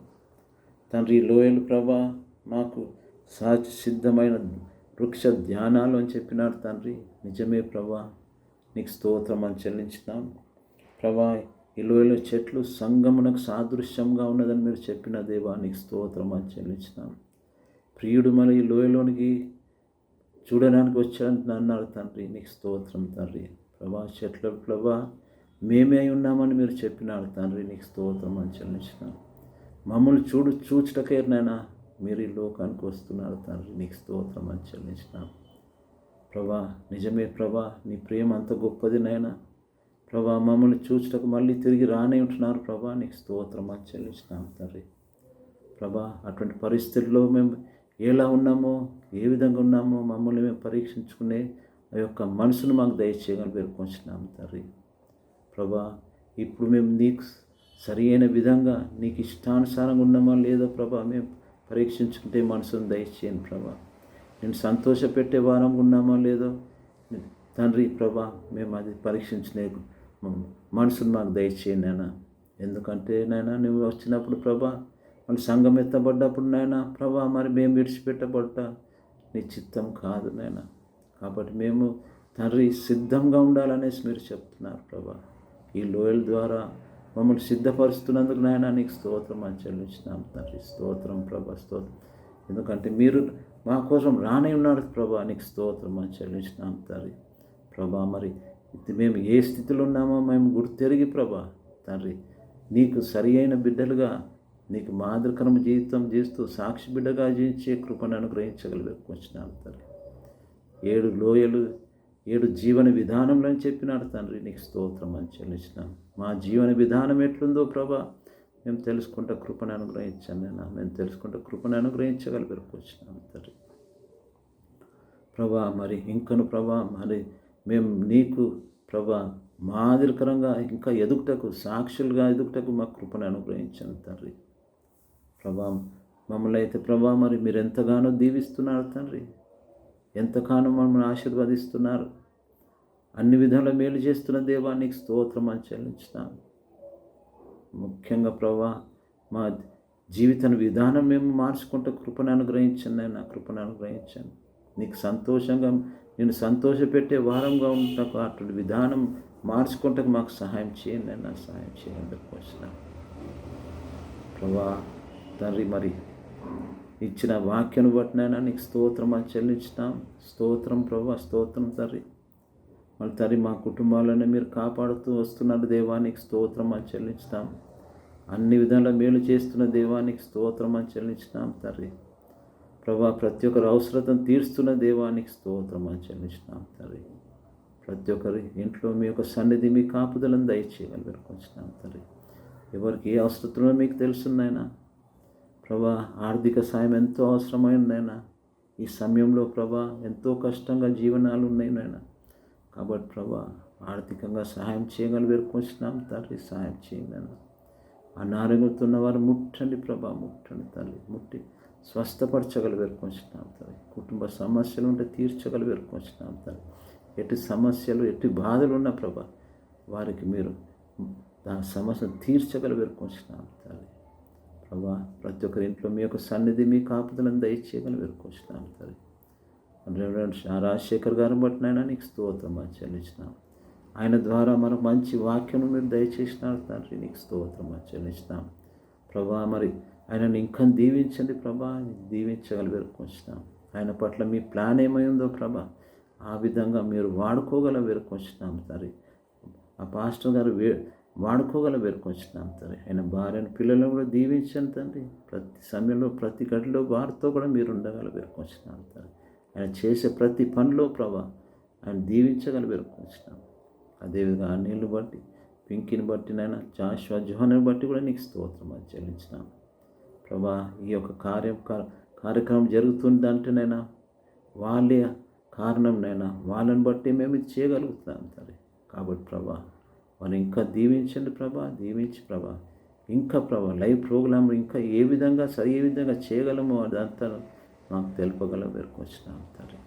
Speaker 3: తండ్రి. ఈ లోయలు ప్రభా మాకు సహజ సిద్ధమైన వృక్ష ధ్యానాలు అని చెప్పినారు తండ్రి. నిజమే ప్రభా, నీకు స్తోత్రం చెల్లించినాం ప్రభా. ఈ లోయల చెట్లు సంగమునకు సాదృశ్యంగా ఉన్నదని మీరు చెప్పిన దేవా, నీకు స్తోత్రం చెల్లించినాం. ప్రియుడు మన ఈ లోయలోనికి చూడడానికి వచ్చాను అన్నాడు తండ్రి. నీకు స్తోత్రం తండ్రి. ప్రభా చెట్ల ప్రభా మేమే ఉన్నామని మీరు చెప్పినాడు తండ్రి. నీకు స్తోత్రం అని చెల్లించినాను. మమ్మల్ని చూచుటకేనైనా మీరు ఈ లోకానికి వస్తున్నారు తండ్రి. నీకు స్తోత్రం అని చెల్లించినాను. ప్రభా నిజమే ప్రభా, నీ ప్రేమ అంత గొప్పది నైనా. ప్రభా మమ్మల్ని చూచుటకు మళ్ళీ తిరిగి రానే ఉంటున్నారు ప్రభా. నీకు స్తోత్రం అని చెల్లించినాం తండ్రి. ప్రభా అటువంటి పరిస్థితుల్లో మేము ఎలా ఉన్నామో, ఏ విధంగా ఉన్నామో మమ్మల్ని మేము పరీక్షించుకునే ఆ యొక్క మనసును మాకు దయచేయగలని పేర్కొంటున్నాం తండ్రి. ప్రభా ఇప్పుడు మేము నీకు సరి అయిన విధంగా నీకు ఇష్టానుసారంగా ఉన్నామా లేదో ప్రభా మేము పరీక్షించుకుంటే మనసును దయచేయండి ప్రభా. నేను సంతోషపెట్టే వారంగా ఉన్నామా లేదో తండ్రి ప్రభా మేము అది పరీక్షించుకునే మనసును మాకు దయచేయండి నాయన. ఎందుకంటే నాయన నువ్వు వచ్చినప్పుడు ప్రభా మన సంఘం ఎత్తబడ్డప్పుడు నాయన ప్రభా మరి మేము విడిచిపెట్టబడ్డా నీ చిత్తం కాదు నాయన. కాబట్టి మేము తండ్రి సిద్ధంగా ఉండాలనేసి మీరు చెప్తున్నారు ప్రభా. ఈ లోయల ద్వారా మమ్మల్ని సిద్ధపరుస్తున్నందుకు నాయన నీకు స్తోత్రం అని చెల్లించినాం తండ్రి. స్తోత్రం ప్రభా, స్తోత్రం. ఎందుకంటే మీరు మా కోసం రానే ఉన్నాడు ప్రభా. నీకు స్తోత్రం అని చెల్లించినాం తండ్రి. ప్రభా మరి మేము ఏ స్థితిలో ఉన్నామో మేము గుర్తెరిగి ప్రభా తండ్రి నీకు సరి అయిన బిడ్డలుగా నీకు మాదిరికరమ జీవితం చేస్తూ సాక్షి బిడ్డగా జీవించే కృపను అనుగ్రహించగలిగినాం తండ్రి. 7 లోయలు 7 జీవన విధానంలో అని చెప్పినాడు తండ్రి. నీకు స్తోత్రం అని చెల్లించినాం. మా జీవన విధానం ఎట్లుందో ప్రభా మేము తెలుసుకుంటే కృపను అనుగ్రహించాను నేను. మేము తెలుసుకుంటే కృపను అనుగ్రహించగలిగినాం తండ్రి. ప్రభా మరి ఇంకను ప్రభా మరి మేము నీకు ప్రభా మాదిరికరంగా ఇంకా ఎదుగుటకు సాక్షులుగా ఎదుగుటకు మా కృపను అనుగ్రహించాను తండ్రి. ప్రభా మమ్మల్ని అయితే ప్రభా మరి మీరు ఎంతగానో దీవిస్తున్నారు తండ్రి. ఎంతగానో మమ్మల్ని ఆశీర్వదిస్తున్నారు. అన్ని విధాలుగా మేలు చేస్తున్న దేవా నీకు స్తోత్రం అని చెల్లించినాను. ముఖ్యంగా ప్రభా మా జీవిత విధానం మేము మార్చుకుంటే కృపను అనుగ్రహించండి నాయన. కృపను అనుగ్రహించండి. నీకు సంతోషంగా నేను సంతోషపెట్టే వారంగా ఉంటాకు అటువంటి విధానం మార్చుకుంటకు మాకు సహాయం చేయండి నాయన. సహాయం చేయండి వచ్చినాను ప్రభా తండ్రి. మరి ఇచ్చిన వాక్యను బట్టినైనా నీకు స్తోత్రం అని చెల్లించినాం. స్తోత్రం ప్రభా, స్తోత్రం తండ్రి. మళ్ళీ తండ్రి మా కుటుంబాలను మీరు కాపాడుతూ వస్తున్నారు దేవానికి స్తోత్రం అని చెల్లించినాం. అన్ని విధాలా మేలు చేస్తున్న దేవానికి స్తోత్రం అని చెల్లించినాం తండ్రి. ప్రభా ప్రతి ఒక్కరి అవసరతను తీరుస్తున్న దేవానికి స్తోత్రం అని చెల్లించినాం తండ్రి. ప్రతి ఒక్కరి ఇంట్లో మీ యొక్క సన్నిధి మీ కాపుదలను దయచేయగలి కొంచున్నాం తండ్రి. ఎవరికి ఏ అవసరతలో మీకు తెలుసున్నాయినా ప్రభా. ఆర్థిక సాయం ఎంతో అవసరమైందైనా ఈ సమయంలో ప్రభా. ఎంతో కష్టంగా జీవనాలు ఉన్నాయి నాయన. కాబట్టి ప్రభా ఆర్థికంగా సహాయం చేయగలి వేరుకొచ్చినాం తండ్రి. సహాయం చేయండి. అనారోగ్యంతో ఉన్నవారు ముట్టండి ప్రభా, ముట్టండి తల్లి. ముట్టి స్వస్థపరచగలి వేరుకొచ్చినాం తల్లి. కుటుంబ సమస్యలు ఉంటే తీర్చగలి వేరుకొచ్చినాం తల్లి. ఎట్టి సమస్యలు ఎట్టి బాధలు ఉన్న ప్రభా వారికి మీరు దాని సమస్యను తీర్చగలి వేరుకొచ్చినాం తల్లి. ప్రభా ప్రతి ఒక్కరి ఇంట్లో మీ యొక్క సన్నిధి మీ కాపుదలను దయచేయగలి వేరుకొచ్చినాం తల్లి. రెవరెండ్ రాజశేఖర్ గారిని బట్టినైనా నీకు స్తోత్రం అని చెల్లించినాం. ఆయన ద్వారా మనకు మంచి వాక్యం మీరు దయచేసినారు తండ్రి. నీకు స్తోత్రం అని చెల్లించినాం ప్రభా. మరి ఆయనను ఇంకా దీవించండి ప్రభా. దీవించగలిగినాం. ఆయన పట్ల మీ ప్లాన్ ఏమై ఉందో ప్రభా ఆ విధంగా మీరు వాడుకోగల వేరుకొచ్చినాం తండ్రి. ఆ పాస్టర్ గారు వాడుకోగల వేరుకొచ్చినాం తండ్రి. ఆయన భార్యను పిల్లలను కూడా దీవించండి తండ్రి. ప్రతి సమయంలో ప్రతి గడిలో వారితో కూడా మీరు ఉండగల వేరుకొచ్చినాం తండ్రి. ఆయన చేసే ప్రతి పనిలో ప్రభా ఆయన దీవించగల వేరుకొచ్చినాం. అదేవిధంగా ఆ నీళ్ళు బట్టి పింకిని బట్టి నైనా జాషువా జోహన్ని బట్టి కూడా నీకు స్తోత్రం అని చెల్లించినాం ప్రభా. ఈ యొక్క కార్యక్రమం జరుగుతుందంటేనైనా వాళ్ళే కారణంనైనా వాళ్ళని బట్టి మేము ఇది చేయగలుగుతున్నాం తండ్రి. కాబట్టి ప్రభా వారు ఇంకా దీవించండి ప్రభా. దీవించి ప్రభా ఇంకా ప్రభా లైవ్ ప్రోగ్రాం ఇంకా ఏ విధంగా చేయగలమో అదంతా మాకు తెలుపగల వేరుకొచ్చినాం తండ్రి.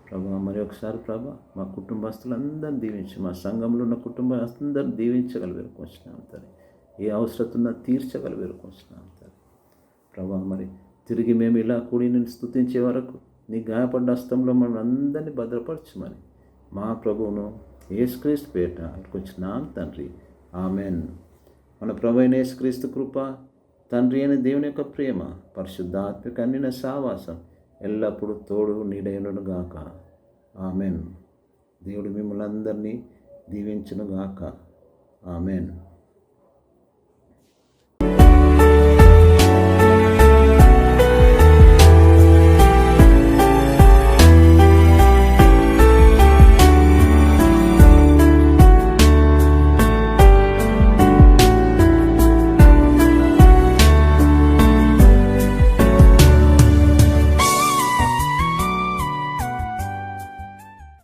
Speaker 3: ప్రభా మరి ఒకసారి ప్రభా మా కుటుంబస్తులందరినీ దీవించి మా సంఘంలో ఉన్న కుటుంబస్తులందరినీ దీవించగల వేరుకొచ్చినాం తండ్రి. ఏ అవసరం ఉన్నా తీర్చగల వేరుకొచ్చినాం తండ్రి. ప్రభా మరి తిరిగి మేము ఇలా కూడి నేను స్తుతించే వరకు నీ గాయపడ్డ హస్తంలో మనం అందరినీ భద్రపరచమని మా ప్రభువును యేసుక్రీస్తు పేట వచ్చినాం తండ్రి. ఆమెన్. మన ప్రభు అయిన యేసుక్రీస్తు కృప, తండ్రి అయిన దేవుని యొక్క ప్రేమ, పరిశుద్ధాత్మక అన్నిన సావాసం ఎల్లప్పుడూ తోడు నీడైనను గాక. ఆమెన్. దేవుడు మిమ్మల్ని అందరినీ దీవించును గాక. ఆమెన్.